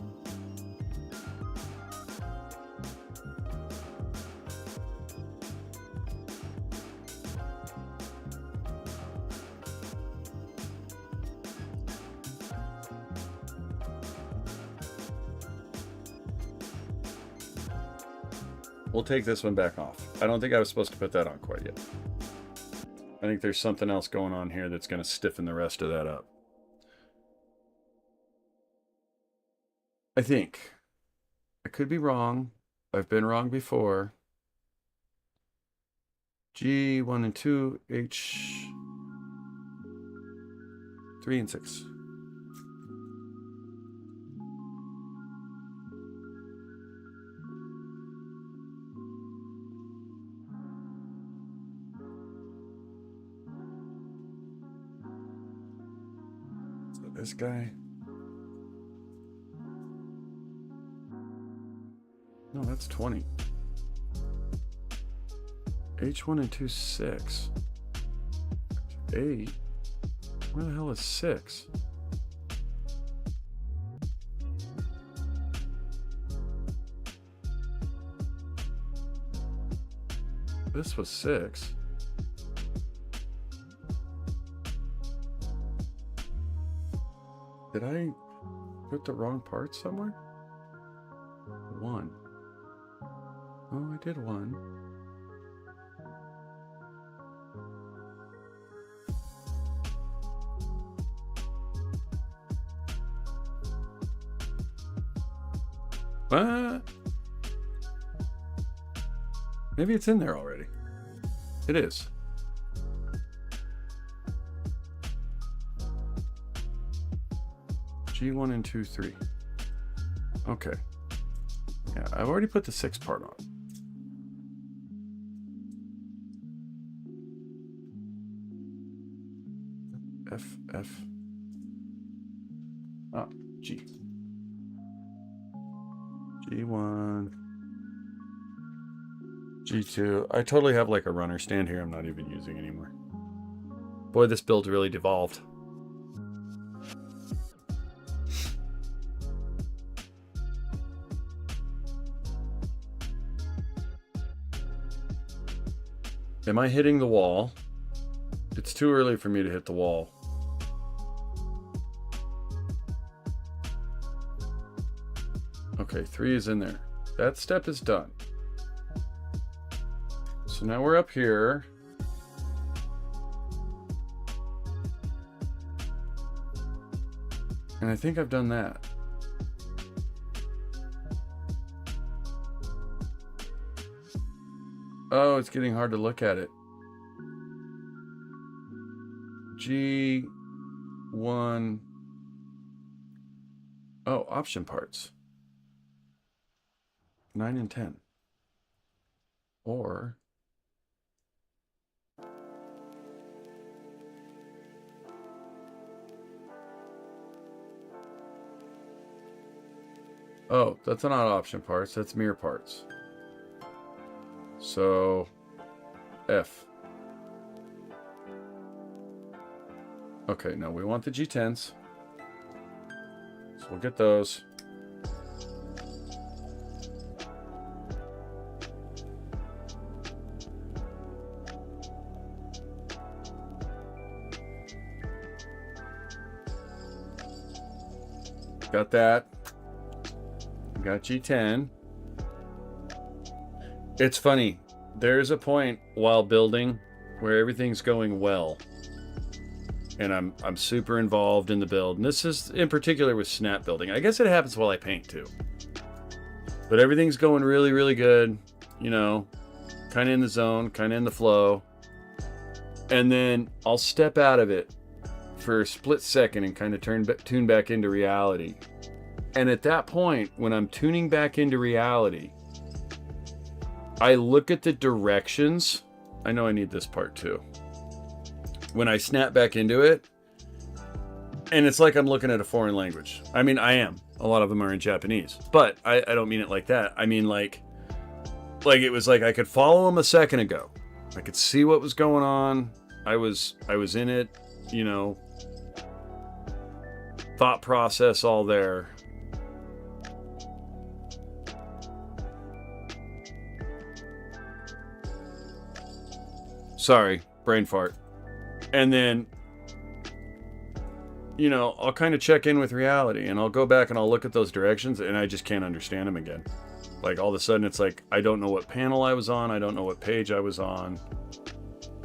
We'll take this one back off. I don't think I was supposed to put that on quite yet. I think there's something else going on here that's going to stiffen the rest of that up. I think. I could be wrong. I've been wrong before. G1 and 2, H3 and 6. This guy. No, that's 20. H1 and 2, 6. 8. Where the hell is 6? This was 6. Did I put the wrong part somewhere? 1. Oh, I did 1. What? Maybe it's in there already. It is. G1 and 2, 3. Okay. Yeah, I've already put the 6 part on. F. Oh, G. G1. G2. I totally have like a runner stand here I'm not even using anymore. Boy, this build really devolved. Am I hitting the wall? It's too early for me to hit the wall. Okay, 3 is in there. That step is done. So now we're up here. And I think I've done that. Oh, it's getting hard to look at it. G1. Oh, option parts. 9 and 10. Or... oh, that's not option parts. That's mirror parts. So, F. Okay, no, we want the G10s. So we'll get those. Got that. Got G10. It's funny. There's a point while building where everything's going well. And I'm super involved in the build. And this is in particular with snap building. I guess it happens while I paint too. But everything's going really, really good. You know, kind of in the zone, kind of in the flow. And then I'll step out of it for a split second and kind of tune back into reality. And at that point, when I'm tuning back into reality, I look at the directions. I know I need this part too. When I snap back into it, and it's like I'm looking at a foreign language. I mean, I am. A lot of them are in Japanese. But I don't mean it like that. I mean like it was like I could follow them a second ago. I could see what was going on. I was in it, you know. Thought process all there. Sorry, brain fart. And then, you know, I'll kind of check in with reality and I'll go back and I'll look at those directions and I just can't understand them again. Like all of a sudden it's like, I don't know what panel I was on. I don't know what page I was on.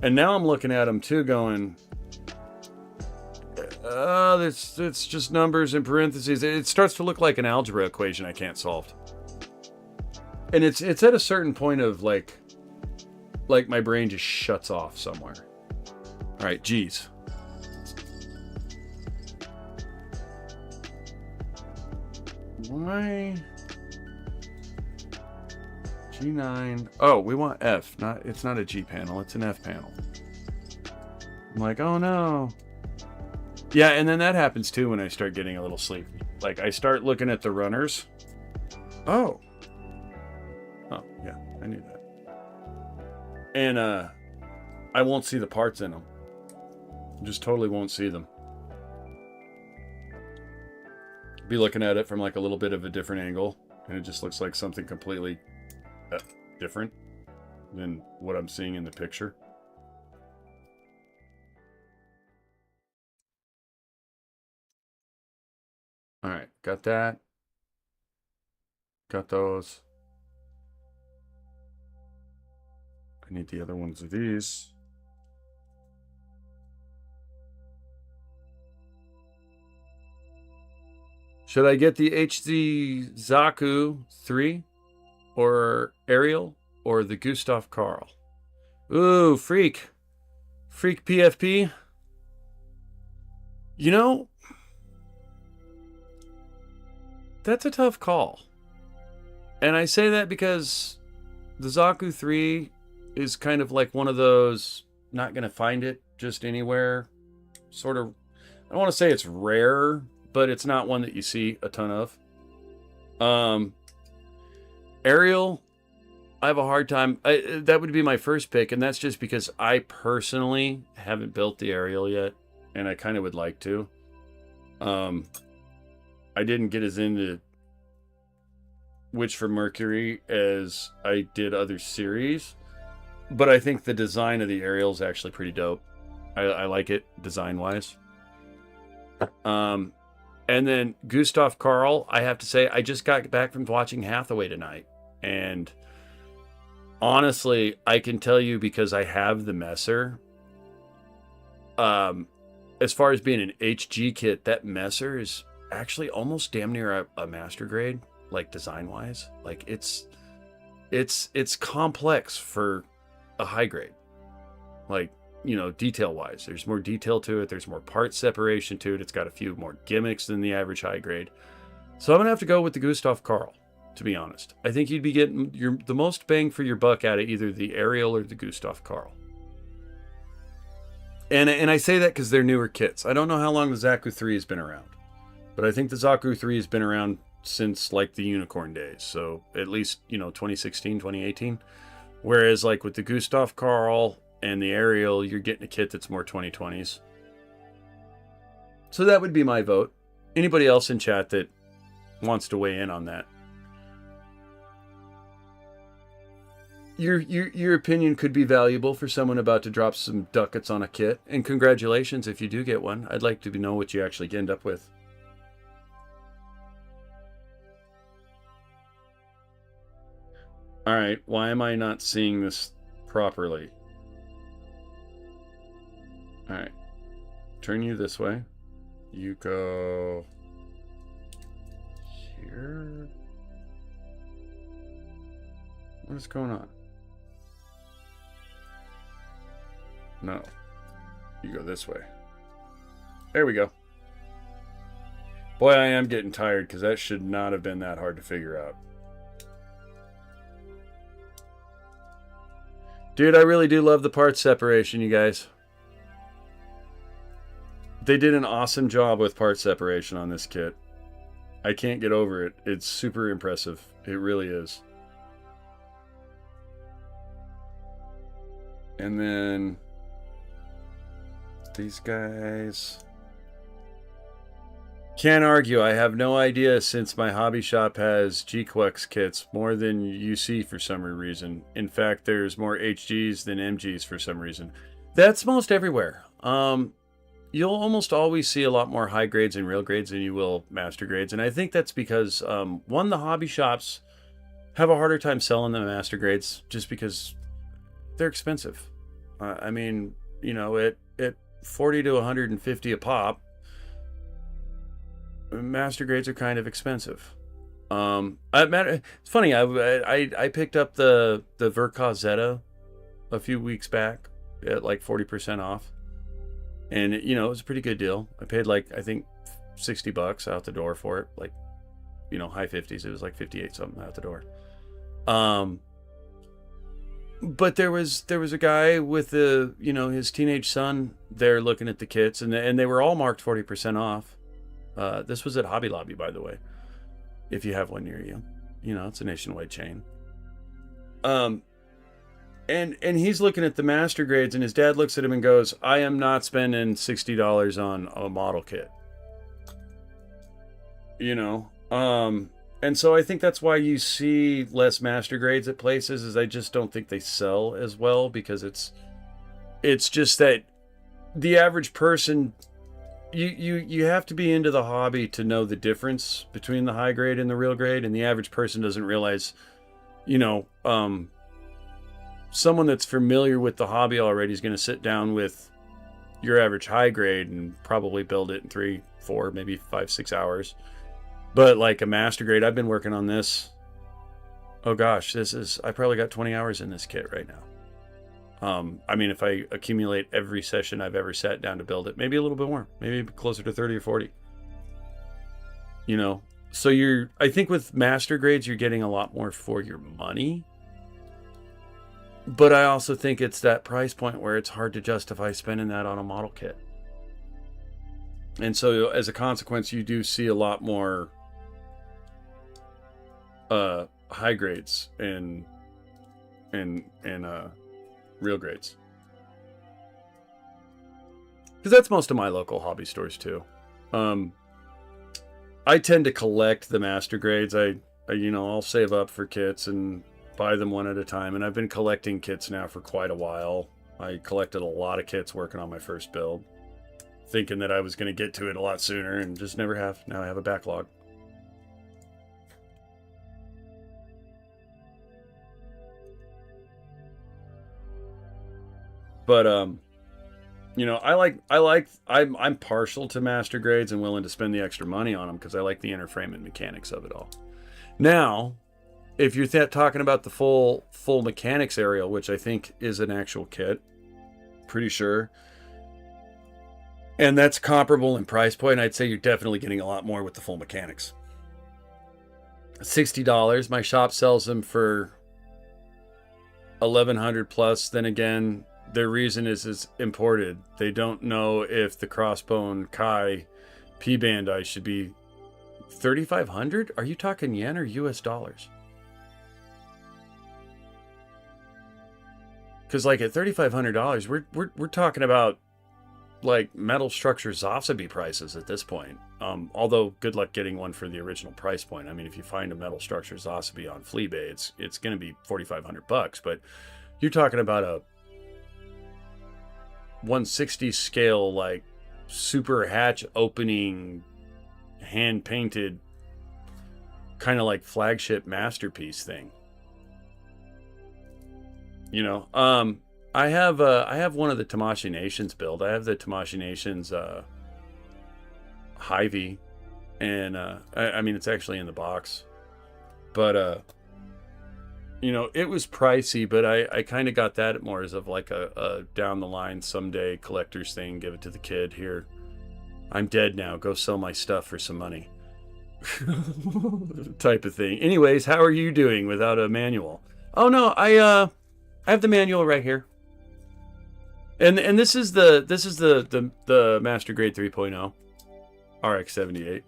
And now I'm looking at them too going, it's just numbers and parentheses. It starts to look like an algebra equation I can't solve. And it's at a certain point of like my brain just shuts off somewhere. All right, G's. Why? G9. Oh, we want F. It's not a G panel. It's an F panel. I'm like, oh no. Yeah, and then that happens too when I start getting a little sleepy. Like I start looking at the runners. Oh. Oh, yeah, I knew that. And I won't see the parts in them. Just totally won't see them. Be looking at it from like a little bit of a different angle, and it just looks like something completely different than what I'm seeing in the picture. All right, got that. Got those. I need the other ones of these. Should I get the HZ Zaku 3 or Ariel or the Gustav Karl? Ooh, Freak PFP. You know, that's a tough call. And I say that because the Zaku 3 is kind of like one of those not going to find it just anywhere. Sort of, I don't want to say it's rare, but it's not one that you see a ton of. Ariel, I have a hard time. That would be my first pick, and that's just because I personally haven't built the Ariel yet, and I kind of would like to. I didn't get as into Witch from Mercury as I did other series, but I think the design of the Ariel is actually pretty dope. I like it design-wise. And then Gustav Karl, I have to say, I just got back from watching Hathaway tonight. And honestly, I can tell you because I have the Messer. As far as being an HG kit, that Messer is actually almost damn near a master grade, like design wise. Like it's complex for a high grade. Like, you know, detail wise, there's more detail to it. There's more part separation to it. It's got a few more gimmicks than the average high grade. So I'm gonna have to go with the Gustav Karl, to be honest. I think you'd be getting the most bang for your buck out of either the Ariel or the Gustav Karl. And I say that because they're newer kits. I don't know how long the Zaku 3 has been around, but I think the Zaku 3 has been around since like the Unicorn days. So at least, you know, 2016, 2018. Whereas like with the Gustav Karl and the Ariel, you're getting a kit that's more 2020s. So that would be my vote. Anybody else in chat that wants to weigh in on that? Your opinion could be valuable for someone about to drop some ducats on a kit. And congratulations if you do get one. I'd like to know what you actually end up with. Alright, why am I not seeing this properly? Alright. Turn you this way. You go here. What is going on? No. You go this way. There we go. Boy, I am getting tired because that should not have been that hard to figure out. Dude, I really do love the part separation, you guys. They did an awesome job with part separation on this kit. I can't get over it. It's super impressive. It really is. And then these guys. Can't argue. I have no idea since my hobby shop has GQuex kits more than you see for some reason. In fact, there's more HGs than MGs for some reason. That's most everywhere. You'll almost always see a lot more high grades and real grades than you will master grades. And I think that's because, one, the hobby shops have a harder time selling the master grades just because they're expensive. I mean, you know, at 40 to 150 a pop, master grades are kind of expensive. It's funny. I picked up the Verka Zeta a few weeks back at like 40% off, and you know, it was a pretty good deal. I paid like, I think $60 out the door for it, like, you know, high 50s. It was like 58 something out the door. But there was a guy with you know, his teenage son there looking at the kits, and they were all marked 40% off. This was at Hobby Lobby, by the way, if you have one near you. You know, it's a nationwide chain. And he's looking at the master grades, and his dad looks at him and goes, I am not spending $60 on a model kit. You know, and so I think that's why you see less master grades at places, is I just don't think they sell as well, because it's just that the average person, you have to be into the hobby to know the difference between the high grade and the real grade, and the average person doesn't realize, you know, someone that's familiar with the hobby already is going to sit down with your average high grade and probably build it in 3, 4, maybe 5, 6 hours. But like a master grade, I've been working on this. Oh gosh, I probably got 20 hours in this kit right now. I mean, if I accumulate every session I've ever sat down to build it, maybe a little bit more, maybe closer to 30 or 40. You know, so I think with master grades, you're getting a lot more for your money. But I also think it's that price point where it's hard to justify spending that on a model kit. And so as a consequence, you do see a lot more high grades and real grades. Because that's most of my local hobby stores too. I tend to collect the master grades. I'll save up for kits and buy them one at a time. And I've been collecting kits now for quite a while. I collected a lot of kits working on my first build, thinking that I was going to get to it a lot sooner, and just never have. Now I have a backlog. But You know, I'm partial to master grades and willing to spend the extra money on them because I like the inner frame and mechanics of it all. Now, if you're talking about the full mechanics aerial, which I think is an actual kit, pretty sure, and that's comparable in price point, I'd say you're definitely getting a lot more with the full mechanics. $60. My shop sells them for $1,100 plus. Then again, their reason is it's imported. They don't know if the Crossbone Kai P Bandai should be $3,500. Are you talking yen or US dollars? Because like at $3,500, we're talking about like metal structure Zosabi prices at this point. Although good luck getting one for the original price point. I mean, if you find a metal structure Zosabi on Fleabay, it's going to be $4,500. But you're talking about a 160 scale, like super hatch opening, hand painted, kind of like flagship masterpiece thing. You know, I have one of the Tamashii Nations build. I have the Tamashii Nations Hy-Vee, and I mean it's actually in the box, but you know, it was pricey, but I kind of got that more as of like a down the line someday collector's thing. Give it to the kid. Here, I'm dead now. Go sell my stuff for some money, type of thing. Anyways, how are you doing without a manual? Oh no, I have the manual right here. And this is the Master Grade 3.0 RX-78.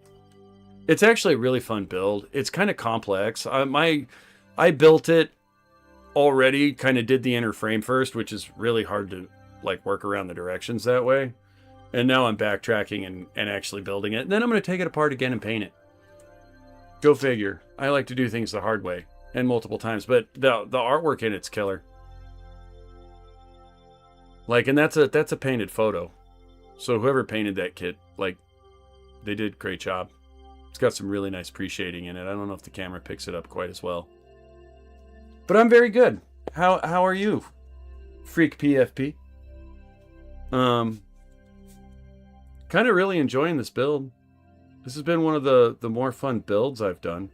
It's actually a really fun build. It's kind of complex. I built it already, kind of did the inner frame first, which is really hard to like work around the directions that way. And now I'm backtracking and actually building it. And then I'm going to take it apart again and paint it. Go figure. I like to do things the hard way and multiple times, but the artwork in it's killer. Like, and that's a painted photo. So whoever painted that kit, like, they did a great job. It's got some really nice pre-shading in it. I don't know if the camera picks it up quite as well. But I'm very good. How are you, Freak PFP? Kind of really enjoying this build. This has been one of the more fun builds I've done.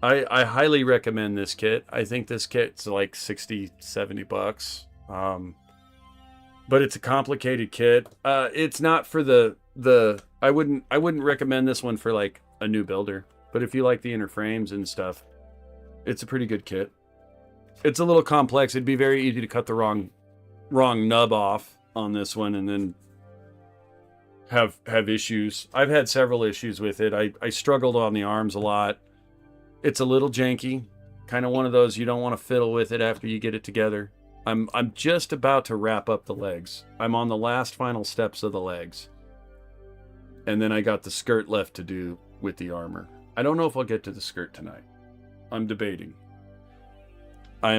I highly recommend this kit. I think this kit's like 60, 70 bucks. But it's a complicated kit. It's not for I wouldn't recommend this one for like a new builder. But if you like the inner frames and stuff, it's a pretty good kit. It's a little complex. It'd be very easy to cut the wrong nub off on this one and then have issues. I've had several issues with it. I struggled on the arms a lot. It's a little janky. Kind of one of those you don't want to fiddle with it after you get it together. I'm just about to wrap up the legs. I'm on the last final steps of the legs. And then I got the skirt left to do with the armor. I don't know if I'll get to the skirt tonight. I'm debating. I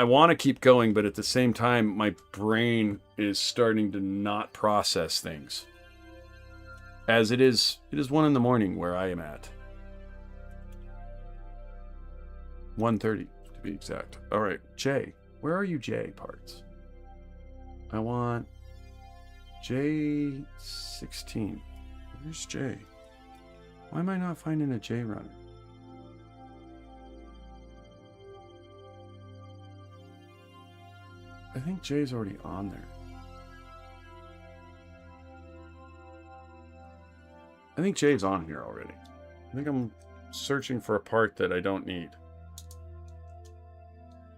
want to keep going, but at the same time, my brain is starting to not process things. As it is 1 a.m. where I am at. 1:30 to be exact. All right, Jay. Where are you, J parts? I want J16. Where's J? Why am I not finding a J runner? I think J's already on there. I think J's on here already. I think I'm searching for a part that I don't need.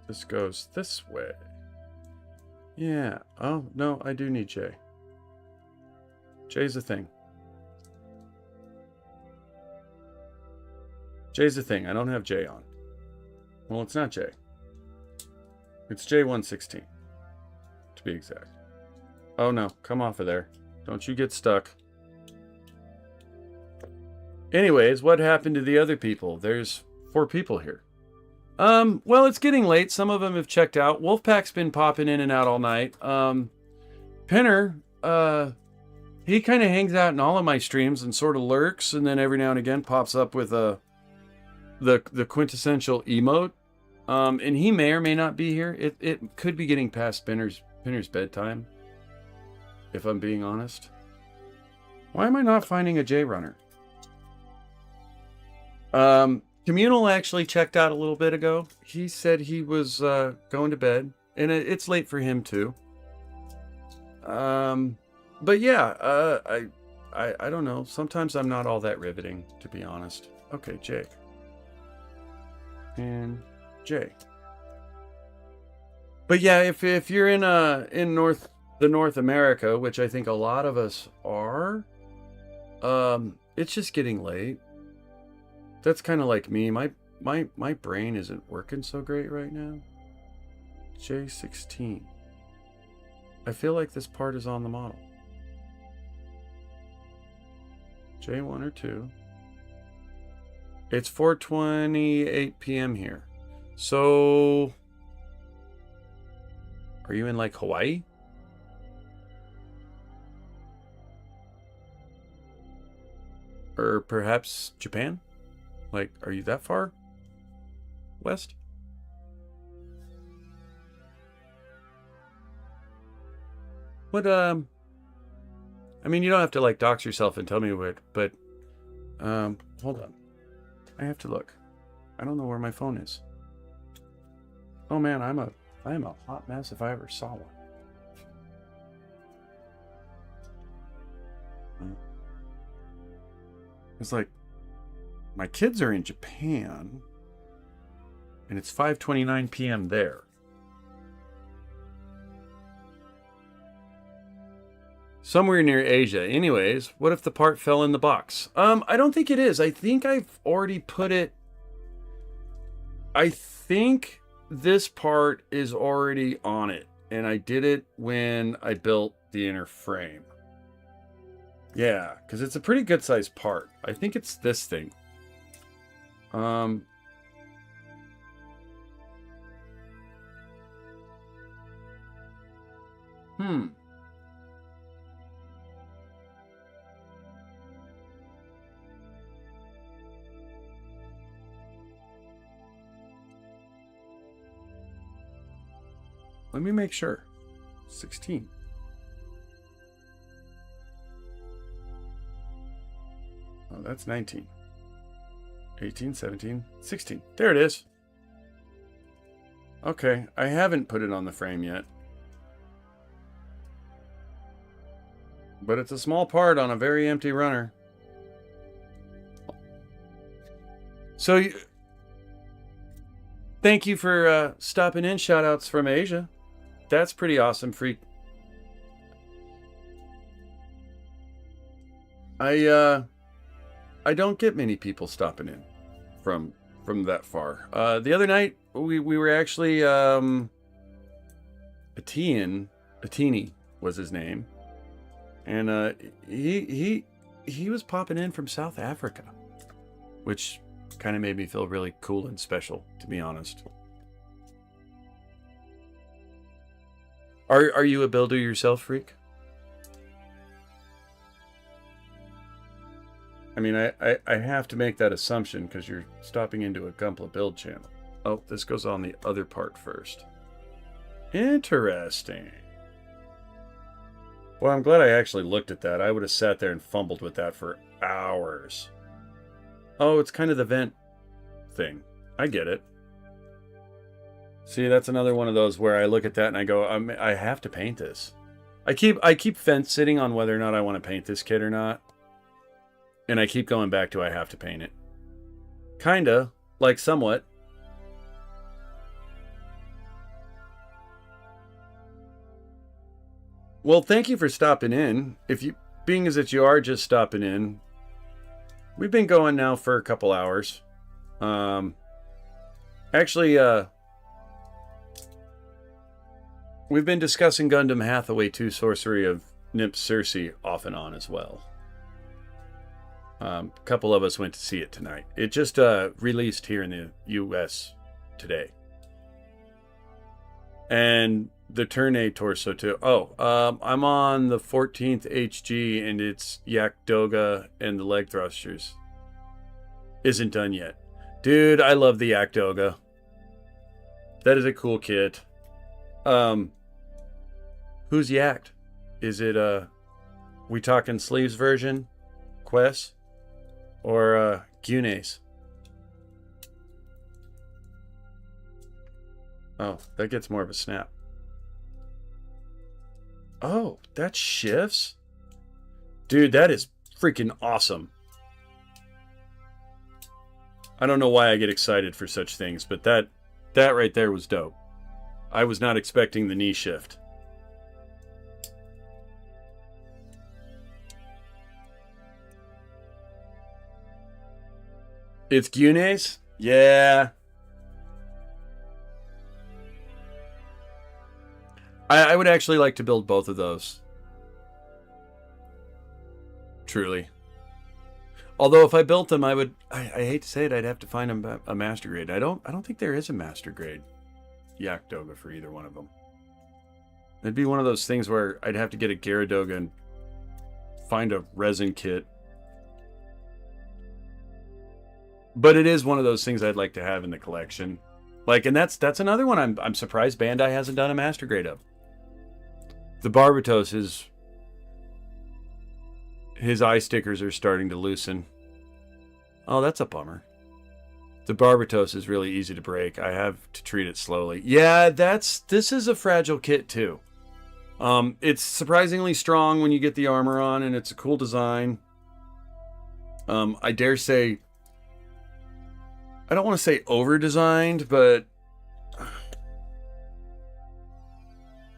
This goes this way. Yeah. Oh, no, I do need J. J's a thing. J's a thing. I don't have J on. Well, it's not J. It's J116, to be exact. Oh, no. Come off of there. Don't you get stuck. Anyways, what happened to the other people? There's 4 people here. Well, it's getting late. Some of them have checked out. Wolfpack's been popping in and out all night. Pinner, he kind of hangs out in all of my streams and sort of lurks, and then every now and again pops up with the quintessential emote. And he may or may not be here. It could be getting past Pinner's Pinner's bedtime, if I'm being honest. Why am I not finding a J runner? Communal actually checked out a little bit ago. He said he was going to bed, and it's late for him too. But yeah, I don't know. Sometimes I'm not all that riveting, to be honest. Okay, J. And J. But yeah, if you're in North America, which I think a lot of us are, it's just getting late. That's kind of like me. My brain isn't working so great right now. J16. I feel like this part is on the model. J1 or 2. It's 4:28 p.m. here. So, are you in like Hawaii? Or perhaps Japan? Like, are you that far west? What, I mean, you don't have to, like, dox yourself and tell me what, but, hold on. I have to look. I don't know where my phone is. Oh, man, I am a hot mess if I ever saw one. It's like, my kids are in Japan, and it's 5:29 p.m. there. Somewhere near Asia. Anyways, what if the part fell in the box? I don't think it is. I think I've already put it... I think this part is already on it, and I did it when I built the inner frame. Yeah, because it's a pretty good sized part. I think it's this thing. Let me make sure. 16. Oh, that's 19. 18, 17, 16. There it is. Okay, I haven't put it on the frame yet. But it's a small part on a very empty runner. So, thank you for stopping in. Shoutouts from Asia. That's pretty awesome, Freak. I don't get many people stopping in from that far. The other night we were actually Atini was his name, and he was popping in from South Africa, which kind of made me feel really cool and special, to be honest. Are you a builder yourself, Freak? I mean, I have to make that assumption because you're stopping into a Gunpla build channel. Oh, this goes on the other part first. Interesting. Well, I'm glad I actually looked at that. I would have sat there and fumbled with that for hours. Oh, it's kind of the vent thing. I get it. See, that's another one of those where I look at that and I go, I have to paint this. I keep fence sitting on whether or not I want to paint this kit or not. And I keep going back to I have to paint it. Kinda, like somewhat. Well, thank you for stopping in. Being as that you are just stopping in, we've been going now for a couple hours. Actually, we've been discussing Gundam Hathaway 2 Sorcery of Nymph Cerce off and on as well. A couple of us went to see it tonight. It just released here in the US today. And the Turn A torso too. Oh, I'm on the 14th HG and it's Yak Doga and the leg thrusters. Isn't done yet. Dude, I love the Yak Doga. That is a cool kit. Who's yacked? Is it, we talking sleeves version? Quest? Or, Gunes? Oh, that gets more of a snap. Oh, that shifts? Dude, that is freaking awesome. I don't know why I get excited for such things, but that right there was dope. I was not expecting the knee shift. It's Gunes? Yeah. I would actually like to build both of those. Truly. Although if I built them, I hate to say it, I'd have to find a master grade. I don't think there is a master grade Yak Doga for either one of them. It'd be one of those things where I'd have to get a Gyaradoga and find a resin kit. But it is one of those things I'd like to have in the collection. Like, and that's another one I'm surprised Bandai hasn't done a master grade of. The Barbatos his eye stickers are starting to loosen. Oh, that's a bummer. The Barbatos is really easy to break. I have to treat it slowly. Yeah, this is a fragile kit too. It's surprisingly strong when you get the armor on, and it's a cool design. I dare say, I don't want to say over-designed, but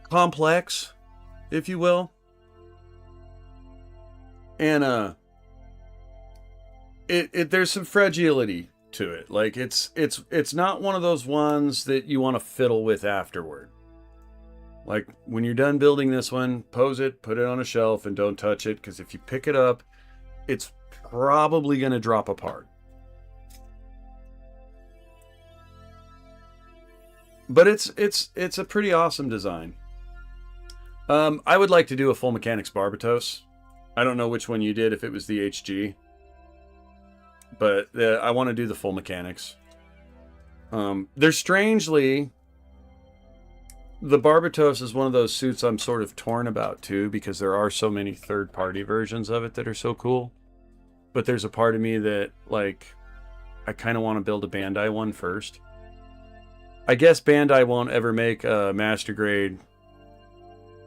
complex, if you will. And there's some fragility to it. Like it's not one of those ones that you want to fiddle with afterward. Like when you're done building this one, pose it, put it on a shelf, and don't touch it, because if you pick it up, it's probably going to drop apart. But it's a pretty awesome design. I would like to do a full mechanics Barbatos. I don't know which one you did, if it was the HG. But I want to do the full mechanics. There's strangely... The Barbatos is one of those suits I'm sort of torn about too, because there are so many third-party versions of it that are so cool. But there's a part of me that, like, I kind of want to build a Bandai one first. I guess Bandai won't ever make a master grade.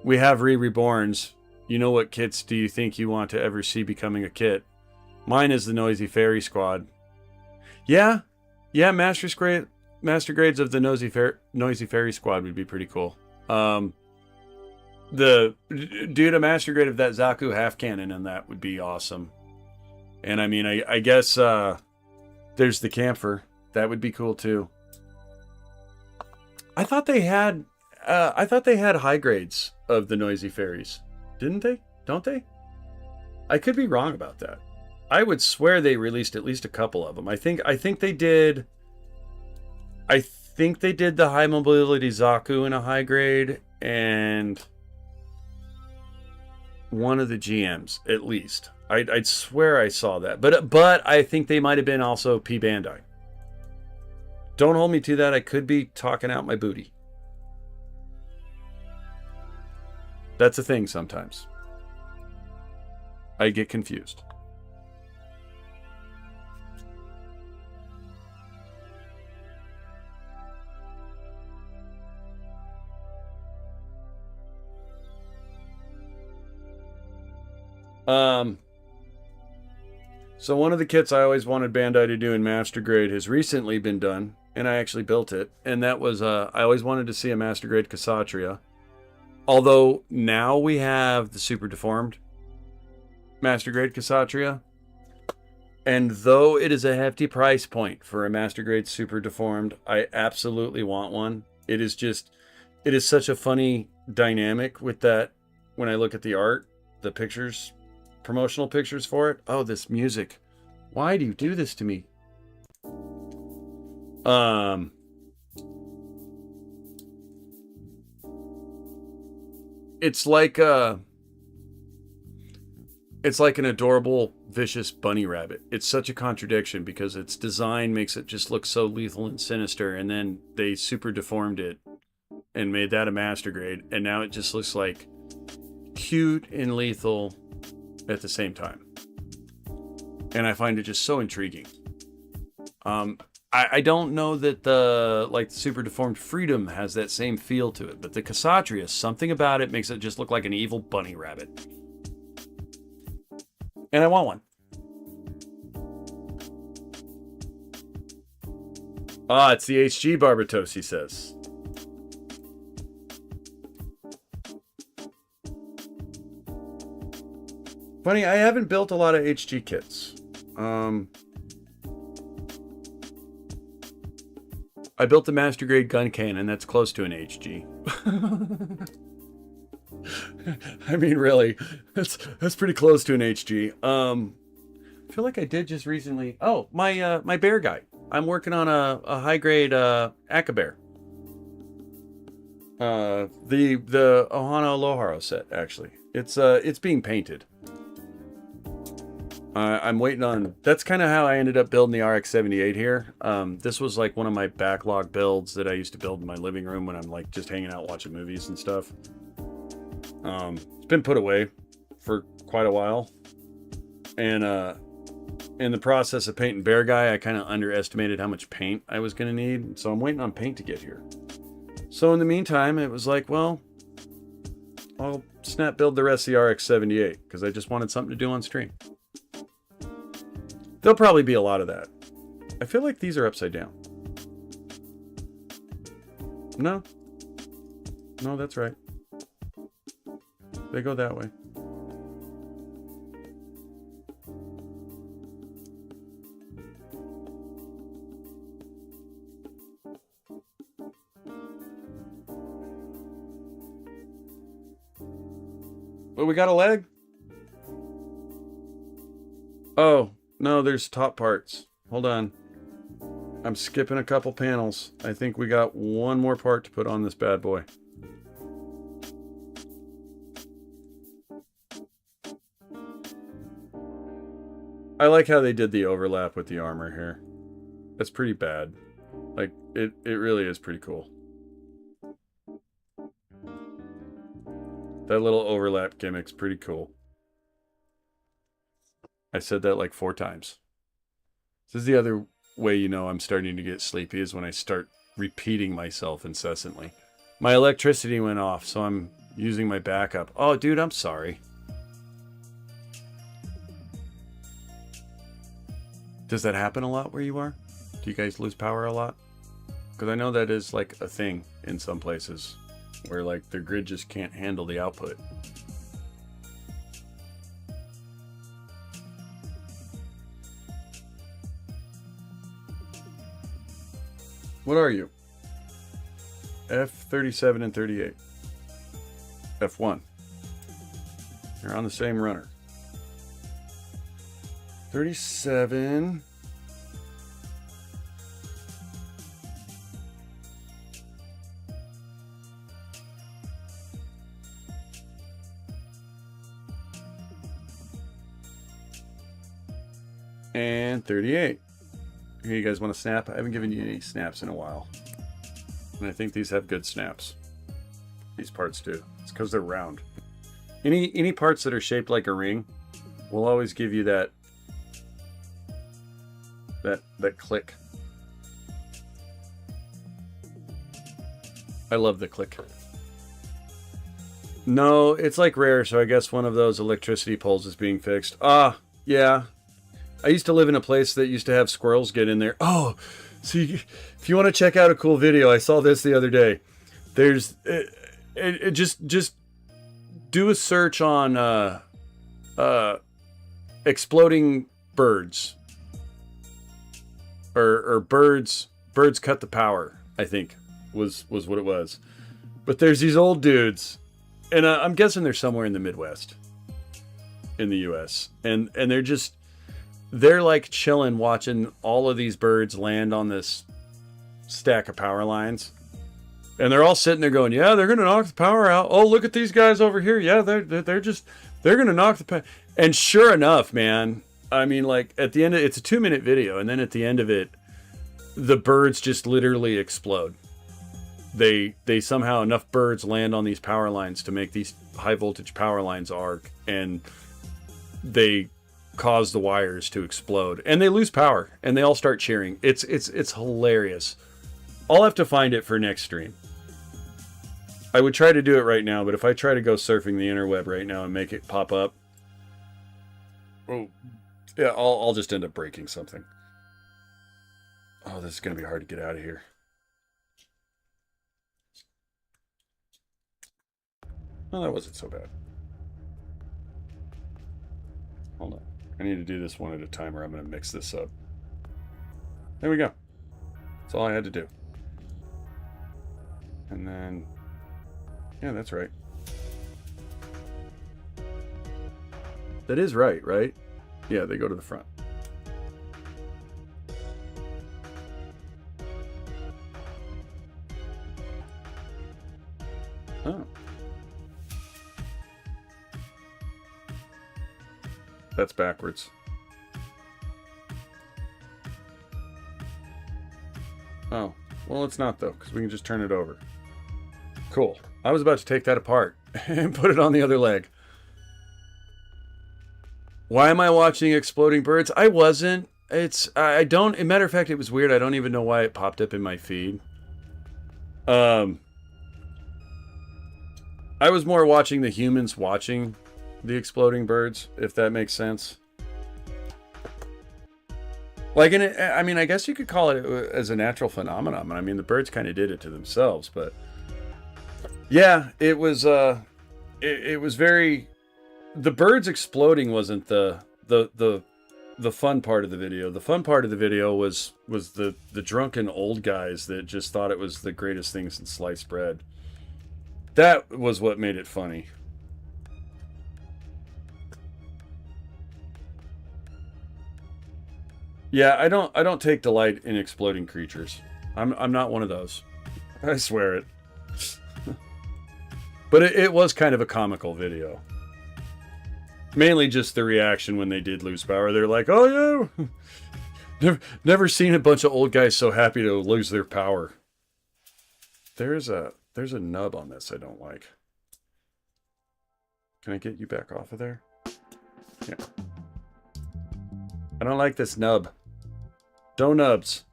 We have Reborns. You know what kits do you think you want to ever see becoming a kit? Mine is the Noisy Fairy Squad. Yeah, master grades of the Noisy Fairy Squad would be pretty cool. A master grade of that Zaku half cannon, and that would be awesome. And I mean, I guess there's the Camphor. That would be cool too. I thought they had high grades of the Noisy Fairies. Didn't they? Don't they? I could be wrong about that. I would swear they released at least a couple of them. I think they did. I think they did the high mobility Zaku in a high grade, and one of the GMs at least. I'd swear I saw that. But I think they might have been also P Bandai. Don't hold me to that. I could be talking out my booty. That's a thing sometimes. I get confused. So one of the kits I always wanted Bandai to do in Master Grade has recently been done, and I actually built it, and that was, I always wanted to see a Master Grade Kshatriya. Although now we have the Super Deformed Master Grade Kshatriya, and though it is a hefty price point for a Master Grade Super Deformed, I absolutely want one. It is such a funny dynamic with that when I look at the art, the pictures, promotional pictures for it. Oh, this music. Why do you do this to me? It's like an adorable, vicious bunny rabbit. It's such a contradiction because its design makes it just look so lethal and sinister, and then they super deformed it and made that a master grade, and now it just looks like cute and lethal at the same time. And I find it just so intriguing. I don't know that the Super Deformed Freedom has that same feel to it, but the Kshatriya, something about it makes it just look like an evil bunny rabbit. And I want one. Ah, it's the HG Barbatos, he says. Funny, I haven't built a lot of HG kits. I built the Master Grade gun cannon. That's close to an HG. I mean, really, that's pretty close to an HG. I feel like I did just recently. Oh, my bear guy. I'm working on a high grade Aka bear. The Ohana Aloharo set, actually. It's being painted. I'm waiting on... That's kind of how I ended up building the RX-78 here. This was like one of my backlog builds that I used to build in my living room when I'm like just hanging out watching movies and stuff. It's been put away for quite a while. And in the process of painting Bear Guy, I kind of underestimated how much paint I was going to need. So I'm waiting on paint to get here. So in the meantime, it was like, well, I'll snap build the rest of the RX-78 because I just wanted something to do on stream. There'll probably be a lot of that. I feel like these are upside down. No. No, that's right. They go that way. Well, we got a leg? Oh. No, there's top parts. Hold on. I'm skipping a couple panels. I think we got one more part to put on this bad boy. I like how they did the overlap with the armor here. That's pretty bad. Like, it really is pretty cool. That little overlap gimmick's pretty cool. I said that like 4 times. This is the other way you know I'm starting to get sleepy is when I start repeating myself incessantly. My electricity went off, so I'm using my backup. Oh, dude, I'm sorry. Does that happen a lot where you are? Do you guys lose power a lot? Because I know that is like a thing in some places where like the grid just can't handle the output. What are you? F37 and 38. F1. You're on the same runner. 37. And 38. Here, you guys want to snap? I haven't given you any snaps in a while. And I think these have good snaps. These parts do. It's because they're round. Any parts that are shaped like a ring will always give you that click. I love the click. No, it's like rare, so I guess one of those electricity poles is being fixed. Ah, yeah. I used to live in a place that used to have squirrels get in there. Oh, so if you want to check out a cool video, I saw this the other day. There's just do a search on exploding birds or birds cut the power, I think was what it was. But there's these old dudes, and I'm guessing they're somewhere in the Midwest in the US, and they're like chilling watching all of these birds land on this stack of power lines. And they're all sitting there going, yeah, they're going to knock the power out. Oh, look at these guys over here. Yeah, they're going to knock the power. And sure enough, man, I mean, like at the end of it's a 2-minute video. And then at the end of it, the birds just literally explode. they somehow enough birds land on these power lines to make these high voltage power lines arc, and they cause the wires to explode, and they lose power, and they all start cheering. It's hilarious. I'll have to find it for next stream. I would try to do it right now, but if I try to go surfing the interweb right now and make it pop up, oh yeah, I'll just end up breaking something. Oh, this is gonna be hard to get out of here. Oh, that wasn't so bad. Hold on. I need to do this one at a time, or I'm going to mix this up. There we go. That's all I had to do. And then... yeah, that's right. That is right, right? Yeah, they go to the front. Oh. That's backwards. Oh, well, it's not though, because we can just turn it over. Cool. I was about to take that apart and put it on the other leg. Why am I watching Exploding Birds? I wasn't. I don't, as a matter of fact, it was weird. I don't even know why it popped up in my feed. I was more watching the humans watching the exploding birds, if that makes sense. Like, I mean, I guess you could call it as a natural phenomenon. I mean, the birds kind of did it to themselves, but yeah, it was it was very, the birds exploding wasn't the fun part of the video. The fun part of the video was the drunken old guys that just thought it was the greatest thing since sliced bread. That was what made it funny. Yeah, I don't take delight in exploding creatures. I'm not one of those. I swear it. But it was kind of a comical video. Mainly just the reaction when they did lose power. They're like, "Oh yeah, never seen a bunch of old guys so happy to lose their power." There's a nub on this I don't like. Can I get you back off of there? Yeah. I don't like this nub. Don't nubs.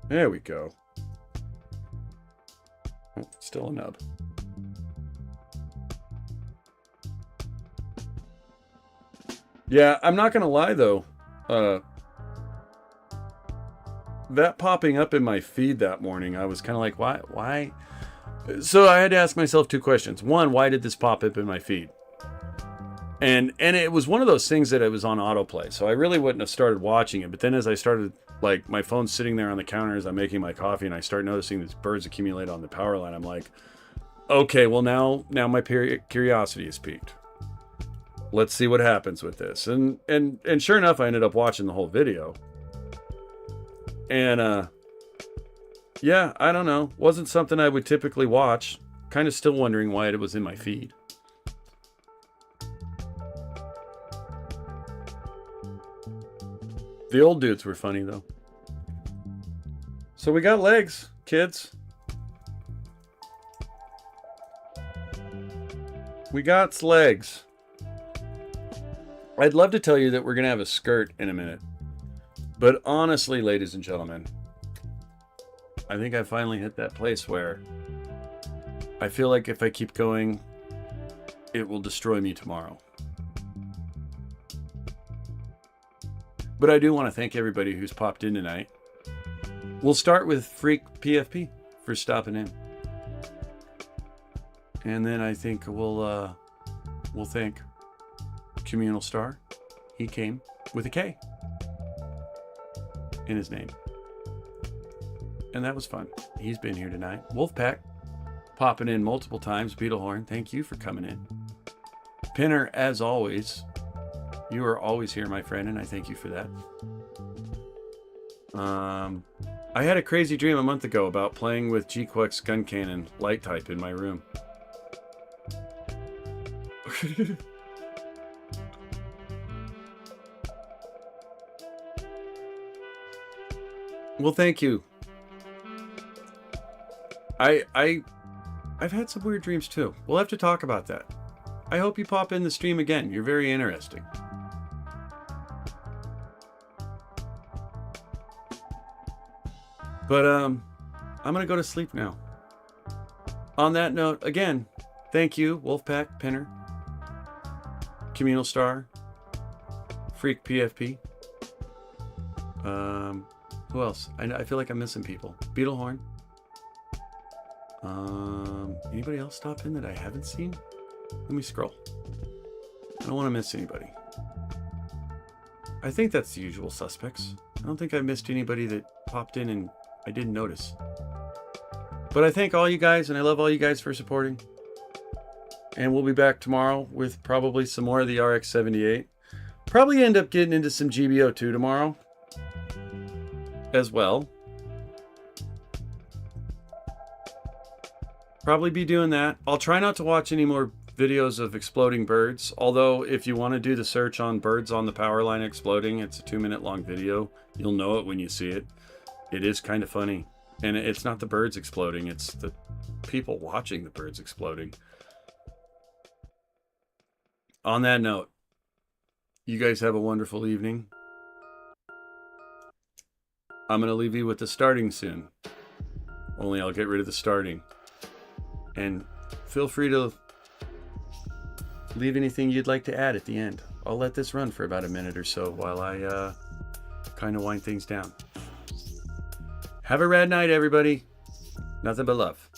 There we go. Oh, still a nub. Yeah, I'm not gonna lie though. That popping up in my feed that morning, I was kind of like, why? So I had to ask myself two questions. One, why did this pop up in my feed? And it was one of those things that it was on autoplay, so I really wouldn't have started watching it. But then as I started, like, my phone's sitting there on the counter as I'm making my coffee, and I start noticing these birds accumulate on the power line, I'm like, okay, well now my curiosity is piqued. Let's see what happens with this. And sure enough, I ended up watching the whole video. And yeah, I don't know. Wasn't something I would typically watch. Kind of still wondering why it was in my feed. The old dudes were funny, though. So we got legs, kids. We got legs. I'd love to tell you that we're going to have a skirt in a minute. But honestly, ladies and gentlemen, I think I finally hit that place where I feel like if I keep going, it will destroy me tomorrow. But I do want to thank everybody who's popped in tonight. We'll start with Freak PFP for stopping in. And then I think we'll thank Communal Star. He came with a K in his name. And that was fun. He's been here tonight. Wolfpack popping in multiple times. Beetlehorn, thank you for coming in. Pinner, as always, you are always here, my friend, and I thank you for that. I had a crazy dream a month ago about playing with G-Quex gun cannon light type in my room. Well, thank you. I've had some weird dreams too. We'll have to talk about that. I hope you pop in the stream again. You're very interesting. But I'm gonna go to sleep now. On that note, again, thank you, Wolfpack, Pinner, Communal Star, Freak PFP. Who else? I feel like I'm missing people. Beetlehorn. Anybody else stop in that I haven't seen? Let me scroll. I don't want to miss anybody. I think that's the usual suspects. I don't think I missed anybody that popped in and I didn't notice. But I thank all you guys, and I love all you guys for supporting. And we'll be back tomorrow with probably some more of the RX-78. Probably end up getting into some GBO2 tomorrow as well. Probably be doing that. I'll try not to watch any more videos of exploding birds. Although, if you want to do the search on birds on the power line exploding, it's a 2-minute long video. You'll know it when you see it. It is kind of funny. And it's not the birds exploding, it's the people watching the birds exploding. On that note, you guys have a wonderful evening. I'm going to leave you with the starting soon. Only I'll get rid of the starting. And feel free to leave anything you'd like to add at the end. I'll let this run for about a minute or so while I kind of wind things down. Have a rad night, everybody. Nothing but love.